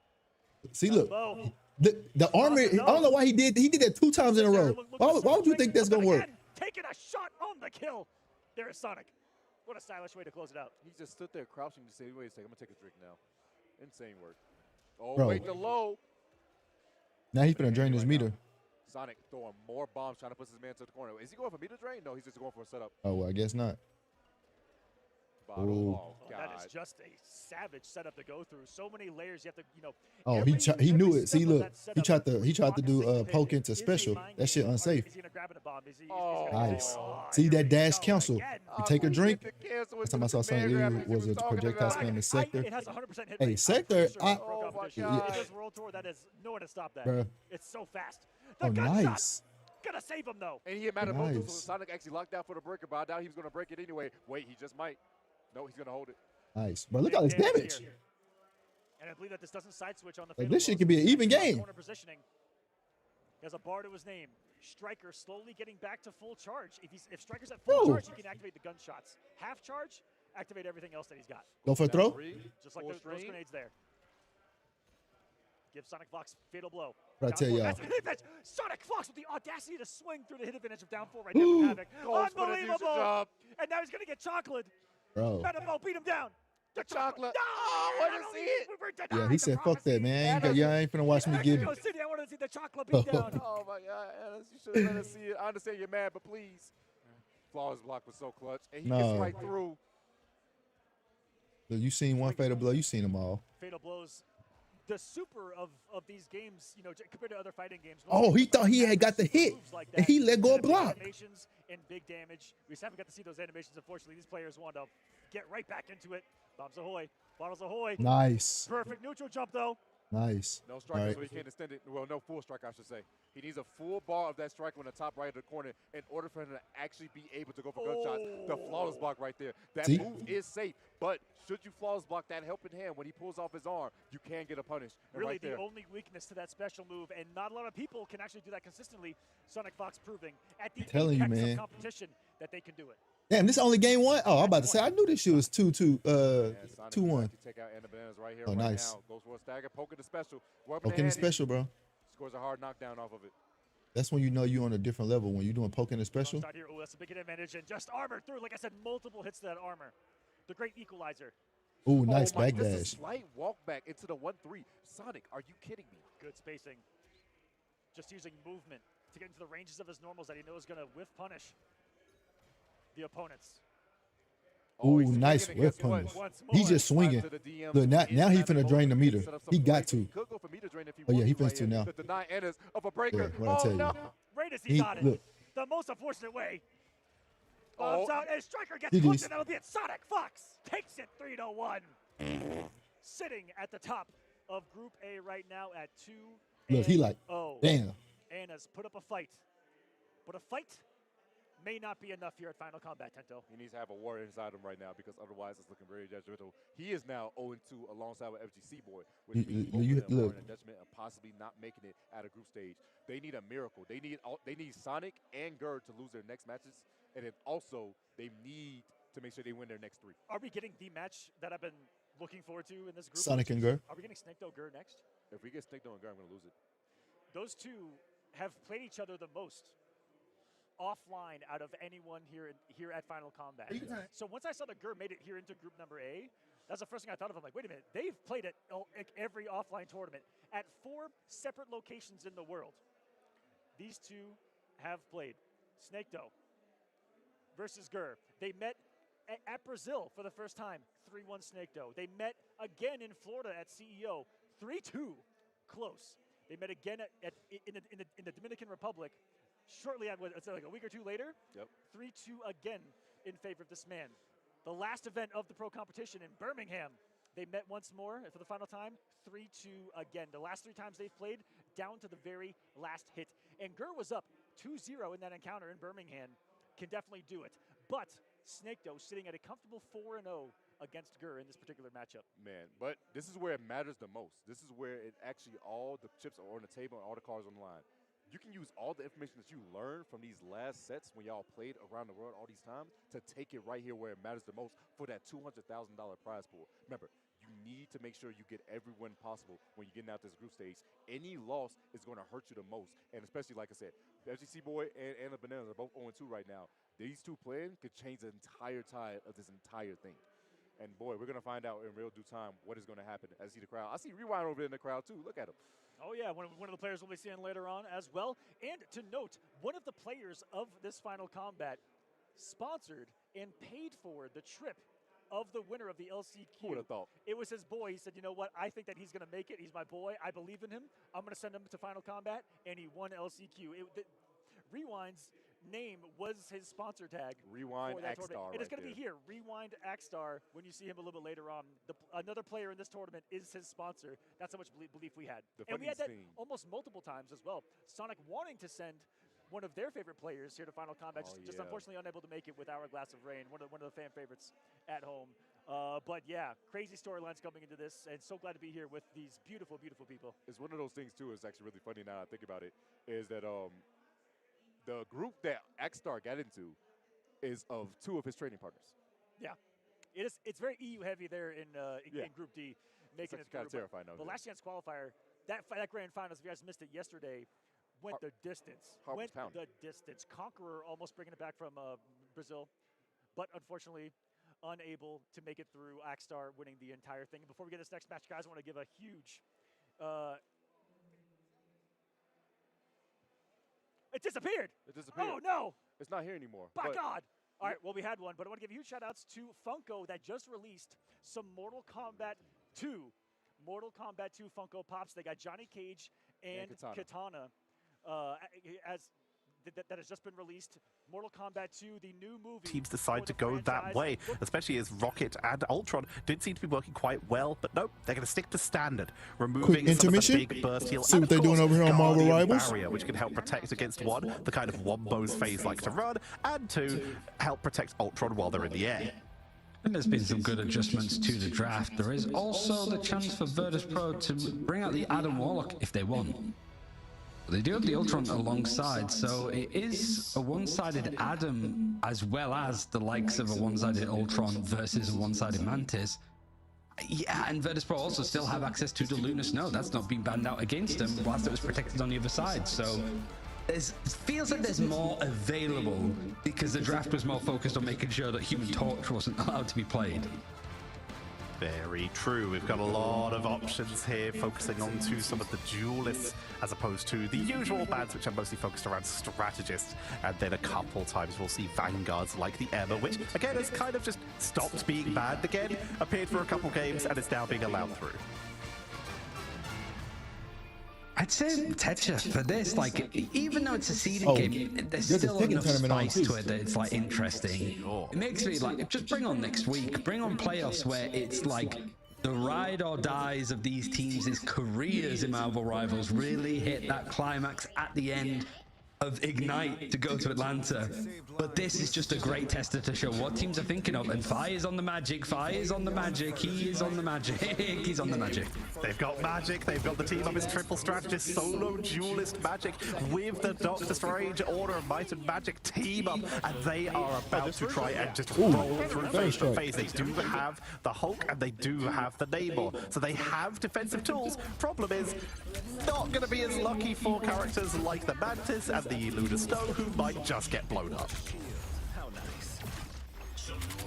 See, look, Low. the armor. I don't know why he did that 2 times in a row. Why would you think that's gonna work? Taking a shot on the kill. There is Sonic. What a stylish way to close it out. He just stood there crouching to say, wait a second, I'm going to take a drink now. Insane work. Oh, Bro. wait, the low. Now he's gonna drain his meter. Sonic throwing more bombs, trying to push his man to the corner. Is he going for meter drain? No, he's just going for a setup. Oh, well, I guess not. Bottle. Ooh. Oh, That God. is just a savage setup to go through. So many layers you have to, Oh, every he knew every it. step See, of look, that he setup tried to do promises poke pivot. into Is he special. mind That shit game, or unsafe. Is he gonna grab it a bomb? Is he Oh. gonna Nice. oh, See here that we dash go cancel? again. You take a drink. That's time I saw Sonic Lee was a projectile spam in Sector. It has 100% hit Hey, rate. I'm Sector, pretty sure I- it's pro Oh, my competition. God. It does World Tour. That is no one to stop that. Bruh. It's so fast. The Oh, gunshot. nice. Gonna save him though. And he had mad at both those. Nice. Sonic actually locked out for the breaker, but I doubt he was going to break it anyway. Wait, he just might. No, he's going to hold it. Nice. But look at all this damage. Here. And I believe that this doesn't side switch on the. Like, fatal this shit blows. could be an even Next game. Corner positioning. He has a bar to his name. Striker slowly getting back to full charge. If Striker's at full Whoa. charge, he can activate the gunshots. Half charge, activate everything else that he's got. Go for a throw. Just like Full those string. grenades there. Give Sonic Fox fatal blow. But I Down tell four. y'all. That's a hit advantage. Sonic Fox with the audacity to swing through the hit advantage of down 4 right there from Havoc. Goes for the decent Unbelievable. job. And now he's going to get chocolate. Bro. Benabo beat him down. The chocolate. No! I want to see it. We were denied Yeah, he the said, fuck prophecy. that, man. I ain't finna watch me get Mexico it. City, I want to see the chocolate beat down. Oh, my God. Anna, you should have let us see it. I understand you're mad, but please. Flawless block was so clutch. And he No. gets right through. Look, you seen one fatal blow, you seen them all. Fatal blows. The super of these games, compared to other fighting games. Oh, he thought he had got the hit, moves like and that, he let go of big block. Animations and big damage. We just haven't got to see those animations. Unfortunately, these players want to get right back into it. Bombs ahoy, bottles ahoy. Nice. Perfect neutral jump though. Nice. No All striker, right. so he can't extend it. Well, no full strike, I should say. He needs a full bar of that striker on the top right of the corner in order for him to actually be able to go for gunshots. The flawless block right there. That See? move is safe, but should you flawless block that helping hand when he pulls off his arm, you can get a punish. And Really, right the there. only weakness to that special move, and not a lot of people can actually do that consistently. Sonic Fox proving at the Telling you, apex man. of competition that they can do it. Damn, this only game 1? Oh, I'm about to say, I knew this shit was 2-2, And Sonic 2-1. can take out Anna Bananas right here, Oh, right nice. now. Goes for a stagger, poking the special. Poking the special, bro. Scores a hard knockdown off of it. That's when you know you're on a different level, when you're doing poking the special. Out here. Oh, that's a big advantage, and just armor through. Like I said, multiple hits to that armor. The great equalizer. Ooh, nice oh my, backdash. This is a slight walk back into the 1-3. Sonic, are you kidding me? Good spacing. Just using movement to get into the ranges of his normals that he knows is going to whiff punish the opponents. Ooh, he's nice swinging whip again, punish. but Once He more. just swinging. to the DMs Look, now he inside the finna drain the goal. meter. Set up some He got plays. He to. could go for meter drain if he Oh, yeah, wants he to right finna to here. now. The deny enters of a breaker. Look, what I Oh, tell you. no. Right as he He- got it. look. The most unfortunate way. Oh. Bobs out, and Striker gets Did hooked, he- and that'll be it. Sonic Fox takes it 3-1. Sitting at the top of Group A right now at 2. Look, he like, oh, damn. Anna's put up a fight. But a fight may not be enough here at Final Combat, Tento. He needs to have a war inside him right now because otherwise it's looking very judgmental. He is now 0-2 alongside with FGC Boy, which means both of them are in a judgment of possibly not making it at a group stage. They need a miracle. They need Sonic and Gurr to lose their next matches, and then also they need to make sure they win their next 3. Are we getting the match that I've been looking forward to in this group? Sonic and Gurr. Are we getting Snake Gurr next? If we get Snake and Gurr, I'm going to lose it. Those two have played each other the most offline out of anyone here at Final Combat. So once I saw that Gurr made it here into group number A, that's the first thing I thought of. I'm like, wait a minute, they've played at every offline tournament at 4 separate locations in the world. These two have played. Snake versus Gurr. They met at Brazil for the first time, 3-1 Snake. They met again in Florida at CEO, 3-2, close. They met again in the Dominican Republic. Shortly, it's like a week or two later, 3-2 again in favor of this man. The last event of the pro competition in Birmingham, they met once more for the final time, 3-2 again. The last 3 times they've played, down to the very last hit. And Gurr was up 2-0 in that encounter in Birmingham, can definitely do it. But Snake sitting at a comfortable 4-0 against Gurr in this particular matchup. Man, but this is where it matters the most. This is where it actually all the chips are on the table and all the cards on the line. You can use all the information that you learned from these last sets when y'all played around the world all these times to take it right here where it matters the most for that $200,000 prize pool. Remember, you need to make sure you get every win possible when you're getting out this group stage. Any loss is going to hurt you the most, and especially, like I said, the FGC Boy and Anna Bananas are both 0-2 right now. These two playing could change the entire tide of this entire thing. And boy, we're going to find out in real due time what is going to happen. I see the crowd. I see Rewind over there in the crowd too. Look at him. Oh yeah, one of the players we'll be seeing later on as well. And to note, one of the players of this Final Combat sponsored and paid for the trip of the winner of the LCQ. Who would have thought? It was his boy. He said, you know what, I think that he's going to make it. He's my boy. I believe in him. I'm going to send him to Final Combat. And he won LCQ. Rewind's name was his sponsor tag. Rewind Axstar. It is going to be here. Rewind Axstar when you see him a little bit later on. Another player in this tournament is his sponsor. That's how much belief we had. And we had that almost multiple times as well. Sonic wanting to send one of their favorite players here to Final Combat, just unfortunately unable to make it with Hourglass of Rain, one of the fan favorites at home. But yeah, crazy storylines coming into this, and so glad to be here with these beautiful, beautiful people. It's one of those things too. It's actually really funny now I think about it. Is that the group that Axstar got into is of 2 of his training partners. Yeah, it's very EU heavy there in Group D, making it kind of through. terrifying. The last chance qualifier, that grand finals, if you guys missed it yesterday, went the distance. Conqueror almost bringing it back from Brazil, but unfortunately unable to make it through. Axstar winning the entire thing. And before we get this next match, guys, I want to give a huge. It disappeared. Oh no! It's not here anymore. By God! All right, well, we had one, but I want to give huge shout-outs to Funko that just released some Mortal Kombat 2 Funko Pops. They got Johnny Cage and Katana. As that has just been released, Mortal Kombat 2, the new movie. Teams decide to for the go that franchise. way, especially as Rocket and Ultron did seem to be working quite well, but nope, they're going to stick to standard, removing some of the intermission. big burst heal. See and what they're of doing course, over here on Marvel Guardian Rivals. Barrier, which can help protect against one, the kind of wombos FaZe like to run, and two, help protect Ultron while they're in the air. And there's been some good adjustments to the draft. There is also the chance for Virtus Pro to bring out the Adam Warlock if they want. They do have the Ultron alongside, so it is a one-sided Adam as well as the likes of a one-sided Ultron versus a one-sided Mantis. Yeah, and Virtus Pro also still have access to the Lunar Snow. That's not been banned out against them whilst it was protected on the other side. So it feels like there's more available because the draft was more focused on making sure that Human Torch wasn't allowed to be played. Very true. We've got a lot of options here, focusing on to some of the duelists as opposed to the usual bans, which are mostly focused around strategists. And then a couple times we'll see vanguards like the Emma, which again has kind of just stopped being banned again, appeared for a couple games, and is now being allowed through. I'd say Tetra for this, like, even though it's a seeded game, there's there's a still picking enough tournament on, spice too. to it that it's like interesting. It makes me like, just bring on next week, bring on playoffs where it's like the ride or dies of these teams' careers in Marvel Rivals really hit that climax at the end of Ignite to go to Atlanta. But this is just a great tester to show what teams are thinking of. And Fi is on the magic, Fi is on the magic, he is on the magic, he's on the magic. They've got magic, they've got the team of his triple strategist, solo duelist magic with the Doctor Strange Order of Might and Magic team up, and they are about to try and just roll through phase for phase. They do have the Hulk and they do have the Namor, so they have defensive tools. Problem is, not going to be as lucky for characters like the Mantis and the Lunar Snow, who might just get blown up.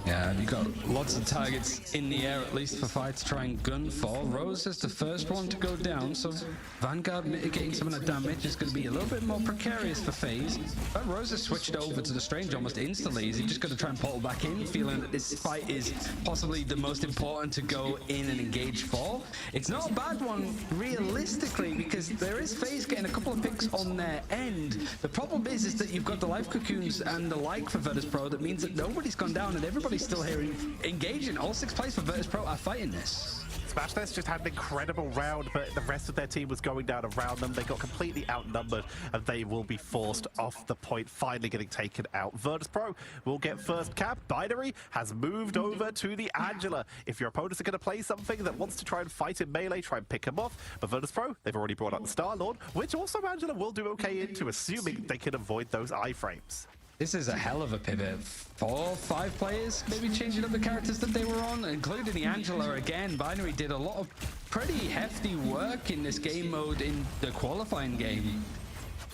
Yeah, you got lots of targets in the air, at least for Fi to try and gun for. Rose is the first one to go down, so Vanguard mitigating some of the damage is going to be a little bit more precarious for FaZe. But Rose has switched over to the Strange almost instantly. Is he just going to try and portal back in, feeling that this fight is possibly the most important to go in and engage for? It's not a bad one, realistically, because there is FaZe getting a couple of picks on their end. The problem is that you've got the life cocoons and the like for Virtus Pro. That means that nobody's gone down and everybody's still here engaging. All 6 players for Virtus Pro are fighting this. Smashness just had an incredible round, but the rest of their team was going down around them. They got completely outnumbered, and they will be forced off the point, finally getting taken out. Virtus Pro will get first cap. Binary has moved over to the Angela. If your opponents are going to play something that wants to try and fight in melee, try and pick them off. But Virtus Pro, they've already brought out the Star-Lord, which also Angela will do okay into, assuming they can avoid those iframes. This is a hell of a pivot. 4, 5 players, maybe changing up the characters that they were on, including the Angela again. Binary did a lot of pretty hefty work in this game mode in the qualifying game.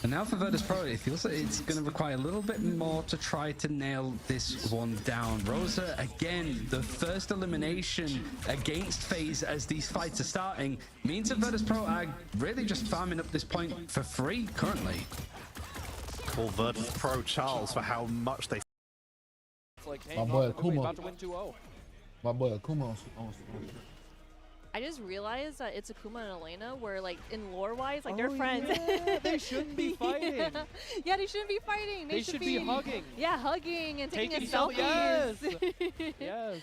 And now for Virtus Pro, it feels like it's going to require a little bit more to try to nail this one down. Rosa, again, the first elimination against FaZe as these fights are starting, means that Virtus Pro are really just farming up this point for free currently. Call Virtus Pro Charles for how much they... It's like, hey, My boy everybody Akuma. about to win 2-0. My boy Akuma on I just realized that it's Akuma and Elena, where like in lore-wise, like they're Oh, friends. yeah, they shouldn't be fighting. Yeah, they shouldn't be fighting. They should be hugging. Yeah, hugging and taking a selfies. selfies. Yes. Yes.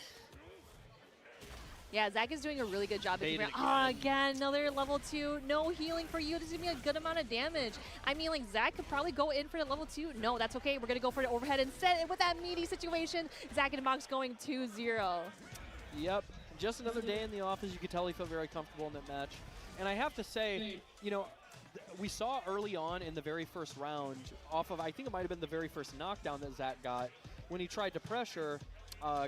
Yeah, Zach is doing a really good job. Baiting Again, another level 2. No healing for you. This is going to be a good amount of damage. I mean, like, Zach could probably go in for the level 2. No, that's okay. We're going to go for the overhead instead. And with that meaty situation, Zach and Mox going 2-0. Yep. Just another day in the office. You could tell he felt very comfortable in that match. And I have to say, you know, we saw early on in the very first round, off of, I think it might have been the very first knockdown that Zach got, when he tried to pressure,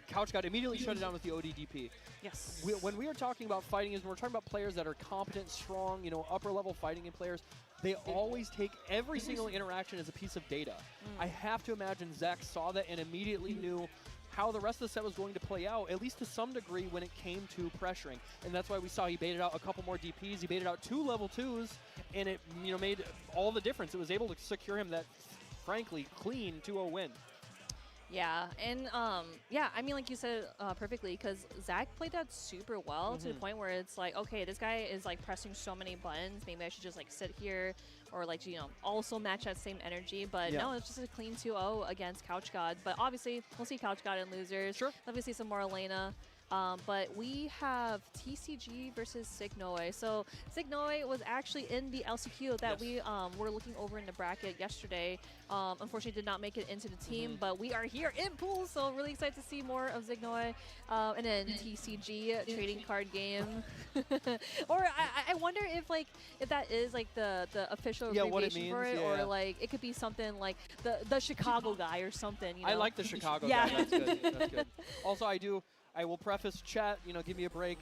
Couch got immediately shut down with the ODDP. Yes. When we are talking about fighting, we're talking about players that are competent, strong, you know, upper level fighting game players. They always take every single interaction as a piece of data. I have to imagine Zach saw that and immediately knew how the rest of the set was going to play out, at least to some degree when it came to pressuring. And that's why we saw he baited out a couple more DPs, he baited out 2 level 2s, and it, you know, made all the difference. It was able to secure him that, frankly, clean 2-0 win. Yeah, and yeah, I mean, like you said perfectly, because Zach played that super well to the point where it's like, okay, this guy is like pressing so many buttons. Maybe I should just like sit here, or like also match that same energy. But no, it's just a clean 2-0 against Couch God. But obviously, we'll see Couch God in losers. Sure. Obviously, some more Elena. But we have TCG versus Signoe. So Signoe was actually in the LCQ that we were looking over in the bracket yesterday. Unfortunately, did not make it into the team, but we are here in pool, so really excited to see more of Signoe. And then TCG trading card game. Or I wonder if that is like the official abbreviation for it, or like it could be something like the Chicago guy or something. I like the Chicago guy. That's good. That's good. Also, I will preface chat, give me a break.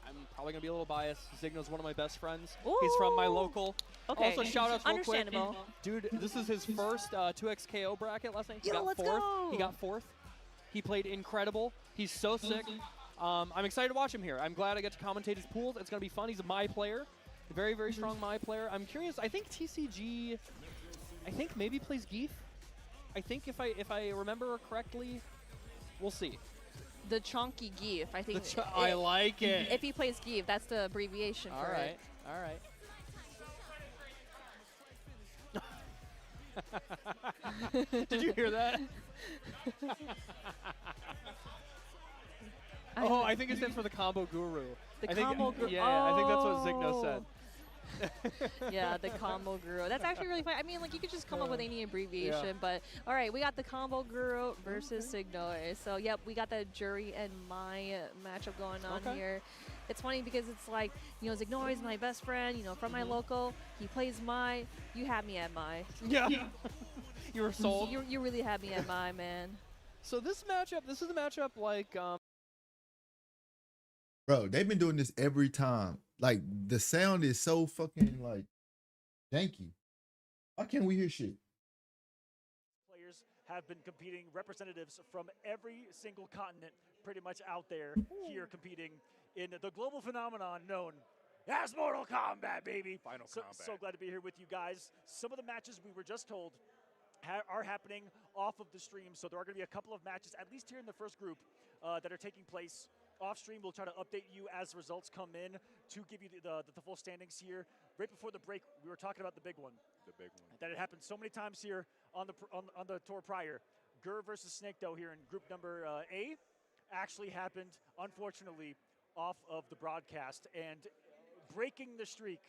I'm probably going to be a little biased. Zigno's one of my best friends. Ooh. He's from my local. Okay. Also, shout out real quick. Understandable. Dude, this is his first 2x KO bracket last night. He Yo, got let's fourth. go. He got fourth. He played incredible. He's so sick. I'm excited to watch him here. I'm glad I get to commentate his pools. It's going to be fun. He's a my player. A very, very strong my player. I'm curious. I think TCG, maybe plays Geef. I think if I remember correctly, we'll see. The chunky Geef, I think. I like it. If he plays Geef, that's the abbreviation for it. All right. Did you hear that? I think it stands for the Combo Guru. Combo Guru. Yeah, I think that's what Zigno said. Yeah, the Combo Guru. That's actually really fun. I mean, like, you could just come up with any abbreviation, but all right, we got the Combo Guru versus Signoe. So, yep, we got the jury and my matchup going on here. It's funny because it's like, Signoe is my best friend, from my local. He plays my. You had me at my. Yeah. You were sold. You really had me at my, man. So this is a matchup like Bro, they've been doing this every time. Like, the sound is so fucking, like, janky. Why can't we hear shit? Players have been competing, representatives from every single continent pretty much out there here competing in the global phenomenon known as Mortal Kombat, baby. Final Combat. So glad to be here with you guys. Some of the matches we were just told are happening off of the stream, so there are going to be a couple of matches, at least here in the first group, that are taking place off stream. We'll try to update you as results come in to give you the full standings here. Right before the break, we were talking about the big one. The big one. That had happened so many times here on the tour prior. Gurr versus Snake Doe here in group number A actually happened, unfortunately, off of the broadcast. And breaking the streak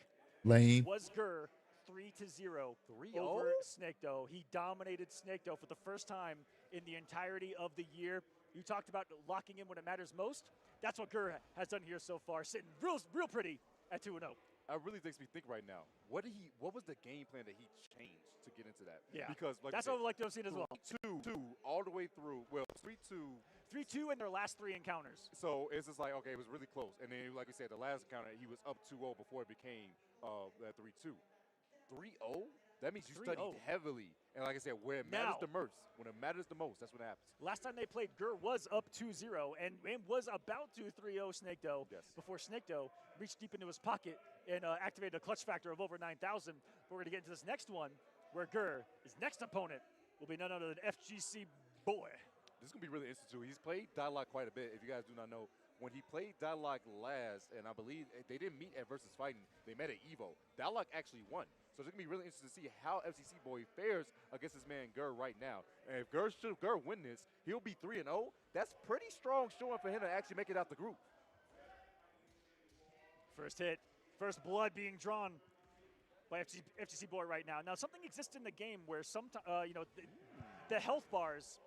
was Gurr 3-0 over Snake Doe. He dominated Snake Doe for the first time in the entirety of the year. You talked about locking in when it matters most. That's what Gurr has done here so far, sitting real pretty at 2-0. It really makes me think right now. What was the game plan that he changed to get into that? Yeah, because that's what I would like to have seen as well. 2-2 all the way through. Well, 3-2. 3-2 in their last 3 encounters. So it's just like, okay, it was really close. And then, like we said, the last encounter, he was up 2-0 before it became that 3-2. 3-0? That means you studied heavily. And like I said, where it matters the most, when it matters the most, that's what happens. Last time they played, Gurr was up 2-0 and was about to 3-0 Snake Doe before Snake Doe reached deep into his pocket and activated a clutch factor of over 9,000. We're going to get into this next one where Gurr, his next opponent, will be none other than FGC Boy. This is going to be really interesting, too. He's played Dialogue quite a bit, if you guys do not know. When he played Dialogue last, and I believe they didn't meet at Versus Fighting, they met at EVO. Dialogue actually won. So it's going to be really interesting to see how FGC Boy fares against this man Gurr right now. And if Gurr win this, he'll be 3-0. That's pretty strong showing for him to actually make it out the group. First hit, first blood being drawn by FGC Boy right now. Now, something exists in the game where sometimes, the health bars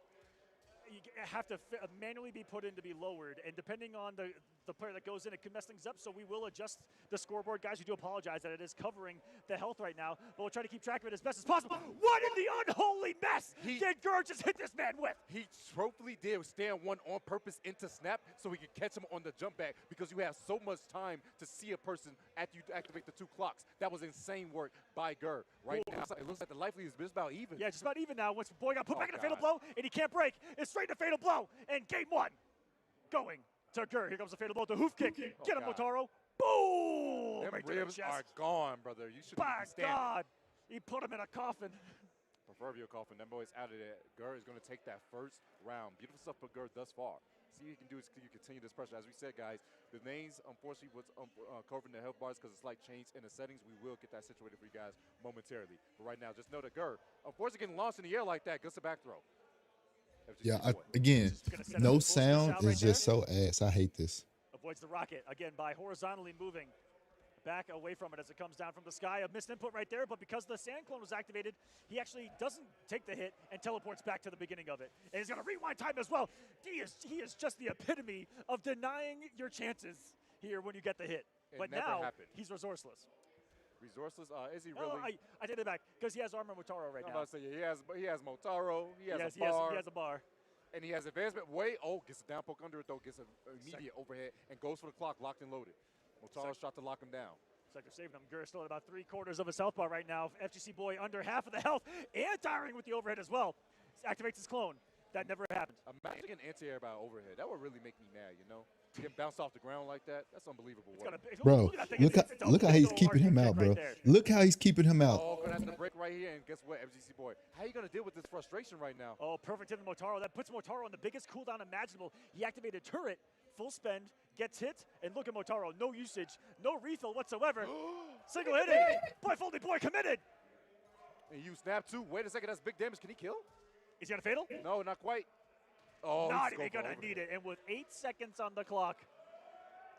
you have to manually be put in to be lowered, and depending on the player that goes in, it can mess things up, so we will adjust the scoreboard. Guys, we do apologize that it is covering the health right now, but we'll try to keep track of it as best as possible. What in the unholy mess did Gurr just hit this man with? He tropically did stand one on purpose into snap so we could catch him on the jump back because you have so much time to see a person after you activate the 2 clocks. That was insane work by Gurr. Right now, it looks like the life lead is just about even. Yeah, just about even now. Once Boy got put back in a fatal blow, and he can't break, it's straight to fatal blow, and game 1 going to Gurr. Here comes the fatal blow, the hoof kick. Get him, Motaro. Boom! Them right to the ribs chest. are gone, brother. You shouldn't By be standing. God, he put him in a coffin. proverbial coffin. That boy's out of there. Gurr is going to take that first round. Beautiful stuff for Gurr thus far. See what you can do is you continue this pressure. As we said, guys, the names, unfortunately, was covering the health bars because of slight change in the settings. We will get that situated for you guys momentarily. But right now, just know that Gurr, unfortunately, getting launched in the air like that, gets a back throw. Yeah, again, no sound is just so ass. I hate this. Avoids the rocket, again, by horizontally moving back away from it as it comes down from the sky. A missed input right there, but because the sand clone was activated, he actually doesn't take the hit and teleports back to the beginning of it. And he's going to rewind time as well. He is just the epitome of denying your chances here when you get the hit. But now, he's resourceless. Resourceless? Is he really? I take it back, because he has armor Motaro right now. I'm about to say, he has Motaro, he has a bar. And he has advancement gets a down poke under it though, gets an immediate overhead, and goes for the clock, locked and loaded. Motaro's shot to lock him down. Sector saving him. Gurr still at about 3/4 of his health bar right now. FGC Boy under half of the health and tiring with the overhead as well. Activates his clone. That never happened. Imagine getting anti-air by overhead. That would really make me mad, you know? To get bounced off the ground like that, that's unbelievable. Bro, look how he's keeping him out, bro. Look how he's keeping him out. Oh, that's the break right here, and guess what, FGC Boy? How are you going to deal with this frustration right now? Oh, perfect in the Motaro. That puts Motaro on the biggest cooldown imaginable. He activated turret, full spend, gets hit, and look at Motaro. No usage, no refill whatsoever. Single hitting. Boy, Foldy Boy committed. And you snap too. Wait a second, that's big damage. Can he kill? Is he going to fatal? No, not quite. Oh, not even going to need it. And with 8 seconds on the clock,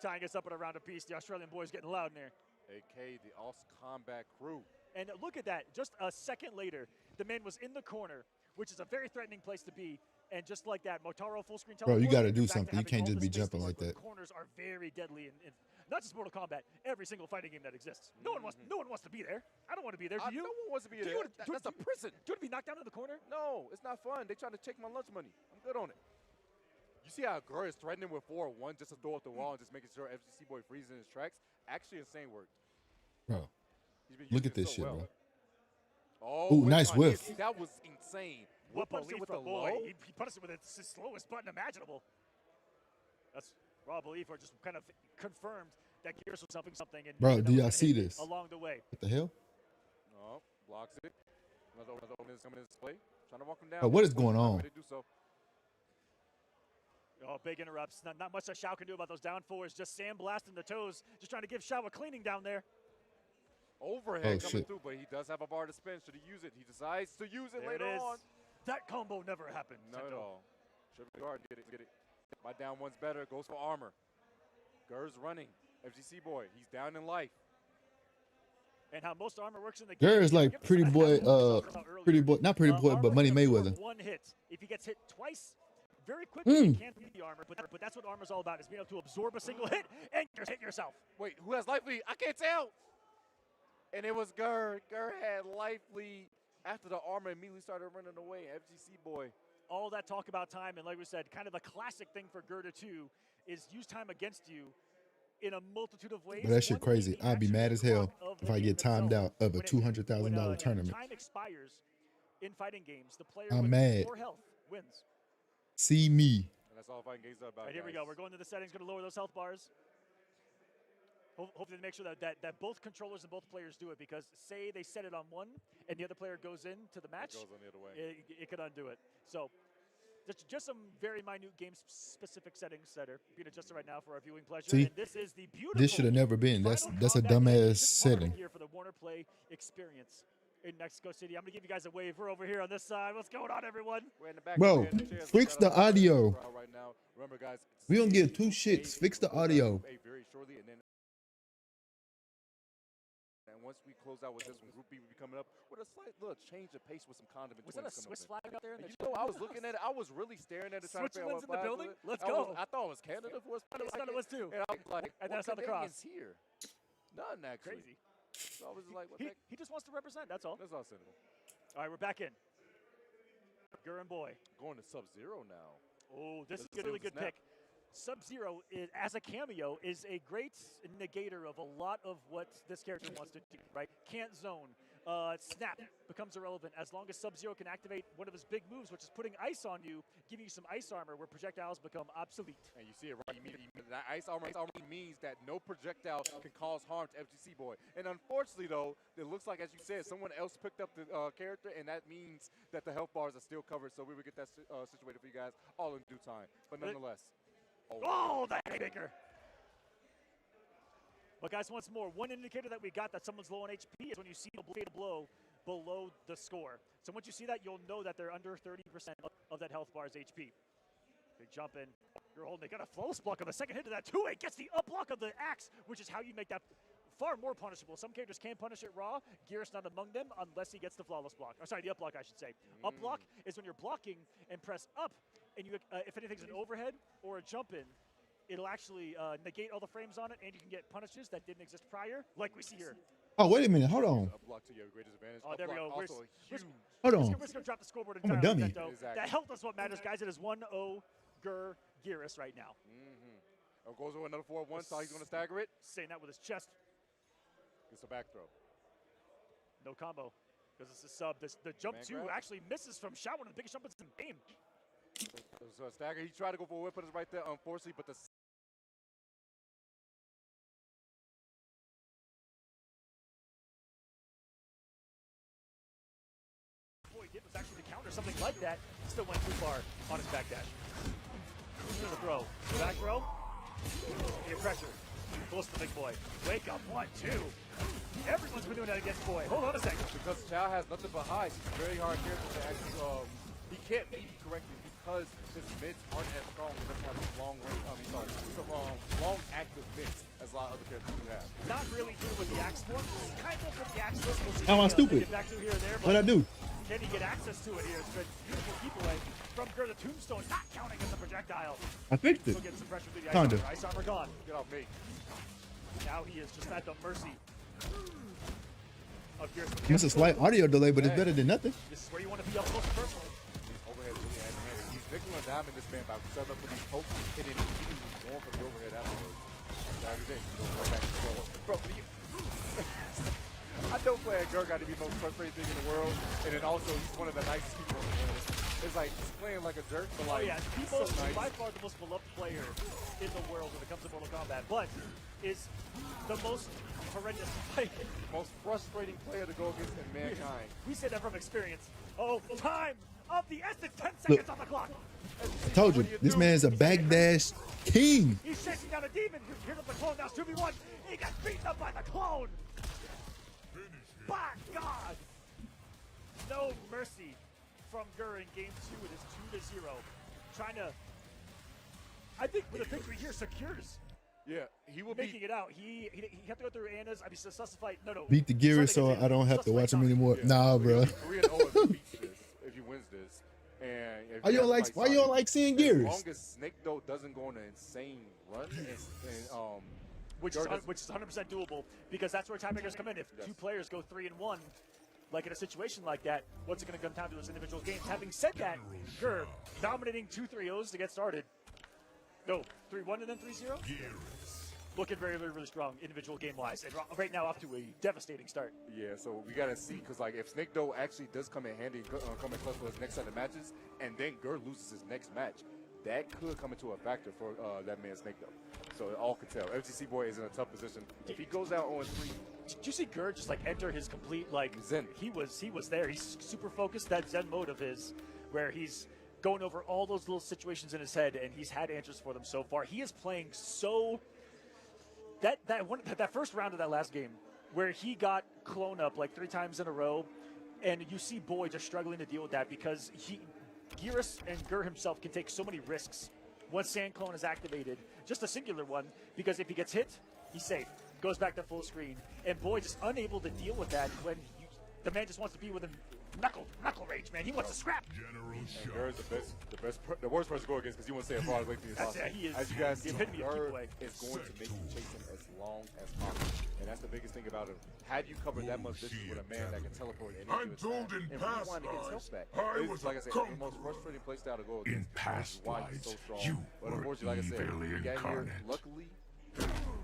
tying us up at a round apiece. The Australian boys getting loud in there. AK, the Aus Combat crew. And look at that. Just a second later, the man was in the corner, which is a very threatening place to be. And just like that, Motaro full screen teleport. Bro, you got to do something. You can't just be jumping like that. Corners are very deadly in not just Mortal Kombat, every single fighting game that exists. No one wants to be there. I don't want to be there. Do you? No one wants to be there. That's a prison. Do you want to be knocked down in the corner? No, it's not fun. They trying to take my lunch money. I'm good on it. You see how Gurr is threatening with 4-1 just to throw up the wall and just making sure FGC Boy freezes in his tracks? Actually, insane work. Bro, look at this shit, bro. Oh, nice whiff. That was insane. What belief with the low? He punished it with the slowest button imaginable. That's raw belief, or just kind of confirmed that Gears was something. And bro, do y'all see this? Along the way. What the hell? Oh, blocks it. Another opening coming in display. Trying to walk him down. Oh, what is going on? Oh, big interrupts. Not much that Shao can do about those down fours. Just sand blasting the toes. Just trying to give Shao a cleaning down there. Overhead coming through, but he does have a bar to spin. Should he use it? He decides to use it later on. That combo never happened. Not at all. Should be hard. Get it. My down one's better. Goes for armor. Gurr's running. FGC Boy, he's down in life. And how most armor works in the game. Gurr is like pretty boy, not pretty boy, but Money Mayweather. One hit. If he gets hit twice, very quickly, he can't beat the armor. But that's what armor's all about, is being able to absorb a single hit and just hit yourself. Wait, who has life lead? I can't tell. And it was Gurr. Gurr had life lead after the armor immediately started running away. FGC Boy. All that talk about time, and like we said, kind of a classic thing for Gurr to do is use time against you in a multitude of ways. But that shit crazy. I'd be mad as hell if I get timed out of a $200,000 tournament. Time expires in fighting games. The player I'm with mad. more health wins. See me. And that's all fighting games are about. Right, here we go. We're going to the settings. Going to lower those health bars. Hopefully to make sure that both controllers and both players do it, because say they set it on one and the other player goes into the match, it goes on the other way. It could undo it. So just some very minute game-specific settings that are being adjusted right now for our viewing pleasure. See, and this is the beautiful. This should have never been. That's a dumbass setting. Here for the Warner Play experience in Mexico City. I'm gonna give you guys a wave. We're over here on this side. What's going on, everyone? We're in the back. Bro, fix the audio. Right now. Remember, guys, we don't give two shits. Fix the audio. Very shortly, and then. And once we close out with this one, Group B will be coming up with a slight little change of pace with some condiment. Was that a Swiss flag out there? You know, I was looking at it. I was really staring at it, trying to figure out what flag in the building? Let's go. I thought it was Canada for a I thought it was too. And I was like, and that's not the cross. Here? None, actually. Crazy. So I was just like, what he just wants to represent, that's all. That's all simple. All right, we're back in. Gurr and Boy. Going to Sub-Zero now. Oh, this is a really good pick. Sub-Zero, as a cameo, is a great negator of a lot of what this character wants to do, right? Can't zone, Snap becomes irrelevant as long as Sub-Zero can activate one of his big moves, which is putting ice on you, giving you some ice armor where projectiles become obsolete. And you see it right. That ice armor means that no projectile can cause harm to FGC Boy. And unfortunately, though, it looks like, as you said, someone else picked up the character, and that means that the health bars are still covered. So we will get that situated for you guys all in due time. But nonetheless. Oh, the haymaker! But guys, once more, one indicator that we got that someone's low on HP is when you see a blow below the score. So once you see that, you'll know that they're under 30% of that health bar's HP. Big jump in. You're holding it. Got a flawless block on the second hit of that 2-8. Gets the up block of the axe, which is how you make that far more punishable. Some characters can punish it raw. Gear's not among them unless he gets the flawless block. Or sorry, the up block, I should say. Up block is when you're blocking and press up, and you if anything's an overhead or a jump in, it'll actually negate all the frames on it, and you can get punishes that didn't exist prior, like we see here. Oh, wait a minute. Hold on. A block to your greatest advantage. Oh, there we go. Also huge. Hold on. We're going to drop the scoreboard I'm a entirely. dummy. Exactly. That health is what matters, guys. It is 1-0 Gurr Gearus right now. Goes over another 4-1, so he's going to stagger it. Saying that with his chest. Gets a back throw. No combo. Because it's a sub. The jump 2 actually misses from Shao, one of the biggest jump-ins in the game. So a stagger. He tried to go for a whip, but it's right there, unfortunately, but the he did was actually to counter something like that. Still went too far on his back dash. Here's the throw. The back throw. Get pressure. Close to the big boy. Wake up. 1-2. Everyone's been doing that against Boy. Hold on a second. Because Shao has nothing but highs. He's a very hard character to actually. He can't beat correctly because his mids aren't as strong. He doesn't have long range. Long active mids as a lot of other characters do have. Not really good with the axe form. Kind of with the axe form. Am I stupid? Back to here or there, What'd I do? Can he get access to it here? It's good. Beautiful keep away from Gurr. The tombstone not counting as a projectile. I fixed it. He'll get some pressure through the Kinda. ice armor gone. Get off me. Now he is just at the mercy of Gear's. It's a slight audio delay, but it's better than nothing. This is where you want to be up close and personal. Overhead really hand. He's nickel and diming this man by setting up for these pokes and then he's going for the overhead afterwards. Bro, I know playing Gurr got to be the most frustrating thing in the world, and then also he's one of the nicest people in the world. It's like he's playing like a jerk, but like He's nice. by far the most beloved player in the world when it comes to Mortal Kombat, but is the most horrendous player. Most frustrating player to go against in mankind. We say that from experience. Oh, time of the essence, 10 seconds on the clock. I told you, this man's a backdash king. He's chasing down a demon. Here's the clone, now 2v1. He got beaten up by the clone. By God. No mercy from Gurr in game 2. It is 2-0. Trying to, I think with a victory here secures. Yeah, he will making it out. He had to go through Anna's. I mean, Sustify. No. Beat the Gearus so I don't have to watch him anymore. Yeah. Nah, bro. 3-0 if he beats this, if he wins this. And why you don't like seeing Gearus? As long as Snake though doesn't go on an insane run, which is 100% doable, because that's where tiebreakers come in. If two players go 3-1, like in a situation like that, what's it going to come down to is individual games. Having said that, Gurr dominating 2 3-0s to get started. No, 3-1 and then 3-0. Looking very, very, really strong individual game-wise, and right now off to a devastating start. Yeah, so we gotta see, because like if Snake Doe actually does come in handy, come in close for his next set of matches, and then Gurr loses his next match, that could come into a factor for that man Snake Doe. So all could tell. FGC Boy is in a tough position. If he goes out 0-3, did you see Gurr just like enter his complete like Zen? He was there. He's super focused. That Zen mode of his, where he's going over all those little situations in his head, and he's had answers for them so far. He is playing so. That first round of that last game, where he got clone up like 3 times in a row, and you see Boy just struggling to deal with that because Gearus and Gurr himself can take so many risks once Sand Clone is activated, just a singular one, because if he gets hit, he's safe. Goes back to full screen, and Boy just unable to deal with that when the man just wants to be with him. Knuckle rage, man. He wants to scrap. And Gurr is the worst person to go against because he wants to stay as far away from you as possible. He is. As you guys see, Gurr is going to make you chase him as long as possible, and that's the biggest thing about him. Had you covered that much distance with a man that can teleport and rewind to get his health back, it's like I said, the most frustrating playstyle to go against. In past why he's so lives, strong. you but were unfortunately, like I said, evilly he got here incarnate. luckily.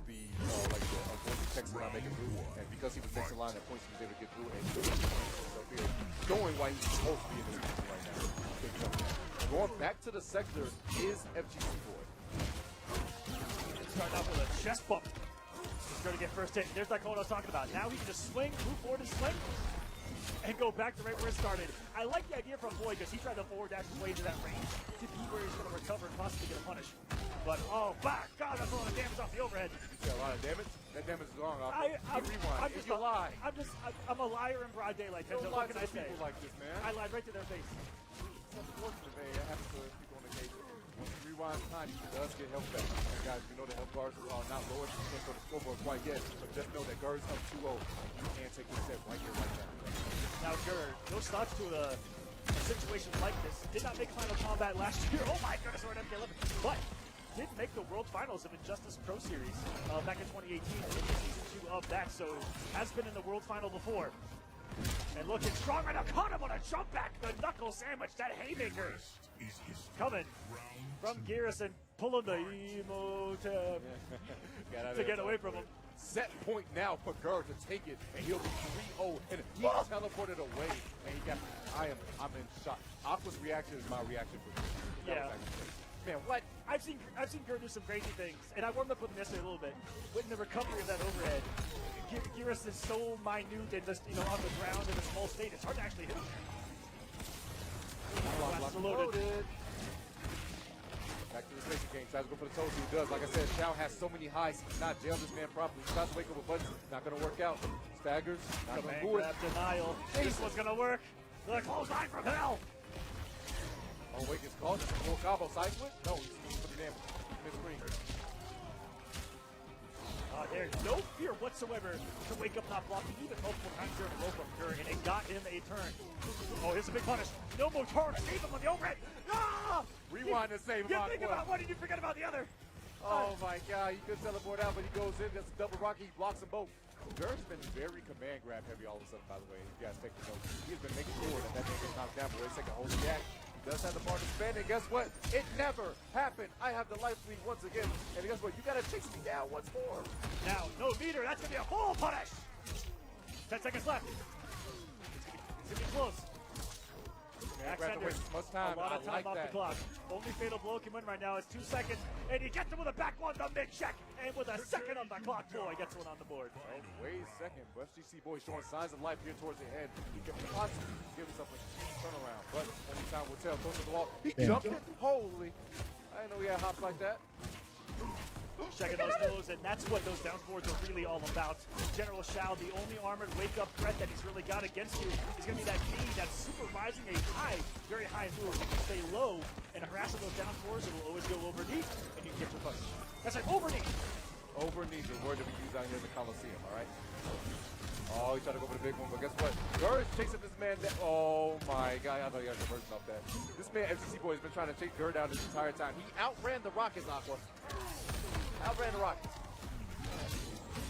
the unfortunate Texas not making through, and because he was next in line at points, he was able to get through and showing why he's supposed to be in this position right now. Going back to the sector is FGC Boy. Starting off with a chest bump. He's going to get first hit. There's that cone I was talking about. Now he can just swing, move forward and swing, and go back to right where it started. I like the idea from Boy because he tried to forward dash his way into that range to be where he's going to recover and possibly get a punish. But oh my God, that's a lot of damage off the overhead. You got a lot of damage? That damage is wrong. I'm a liar in broad daylight. Don't lie what to can I the say? people like this, man. I lied right to their face. It's unfortunate, man. It happens to people on occasion. When you rewind time, he does get health back. And guys, we know the health bars are not lower. You can't go to scoreboard quite yet, but just know that Gurr's up 2-0. You can't take this step right here, right now. Now Gurr, no slouch to a situation like this. Did not make Final Kombat last year. Oh my goodness, we're at MK11. But did make the World Finals of Injustice Pro Series back in 2018 in Season 2 of that, so has been in the World Final before. And looking strong right now, caught him on a jump back, the knuckle sandwich, that haymaker. Coming from Garrison, pulling the emote to get away from him. Set point now for Gurr to take it, and he'll be 3-0, and he teleported away, and he got, I'm in shock. Aqua's reaction is my reaction for this. Yeah. Man, what? I've seen Gurr do some crazy things, and I warmed up with him yesterday a little bit. With the recovery of that overhead, Garrus is so minute and just on the ground in a small state, it's hard to actually hit him. Block loaded. Back to the spacing game. Tries to go for the toes. He does. Like I said, Shao has so many highs. He cannot jail this man properly. He tries to wake up with buttons. Not going to work out. Staggers. Not going to do it. Denial. This one's going to work. The clothesline from hell. Oh, wait, gets caught. Just a full combo. Side switch? No, he's for the damage. Mid-screen. There's no fear whatsoever to wake up not blocking even multiple times during a roll from Gurr, and it got him a turn. Oh, here's a big punish. No more turn. Save him on the overhead. Ah! Rewind and save him. You think about one and you forget about the other. Oh my God, he could teleport out, but he goes in. That's a double rocket. He blocks them both. Gurr's been very command grab heavy all of a sudden, by the way. You guys take the notes. He's been making sure that man gets knocked down, but wait a second, hold the jack. He does have the bar to spend, and guess what? It never happened. I have the life lead once again, and guess what? You gotta chase me down once more. Now, no meter. That's gonna be a full punish. 10 seconds left. It's gonna be close. Extender, much time. A lot of time like off that. the clock. Only fatal blow can win right now is 2 seconds, and he gets him with a back one, the mid check, and with a second on the clock, Boy gets one on the board. Oh, wait a second. FGC Boy showing signs of life here towards the end. He can possibly give himself a turnaround, but only time will tell. Goes to the wall. He jumped it. Holy. I didn't know he had hops like that. Checking those moves, and that's what those down boards are really all about. General Shao, the only armored wake-up threat that he's really got against you is going to be that knee that's supervising a high, very high move. You can stay low and harassing those down fours, it will always go over knee, and you can get your punch. That's right, over knee. Over knee, the word that we use out here in the Coliseum, all right? Oh, he tried to go for the big one, but guess what? Gurr is chasing this man down. Oh my God, I thought he had a version of that. This man, FGC Boy, has been trying to chase Gurr down this entire time. He outran the Rockets, Aqua. Outran the Rockets.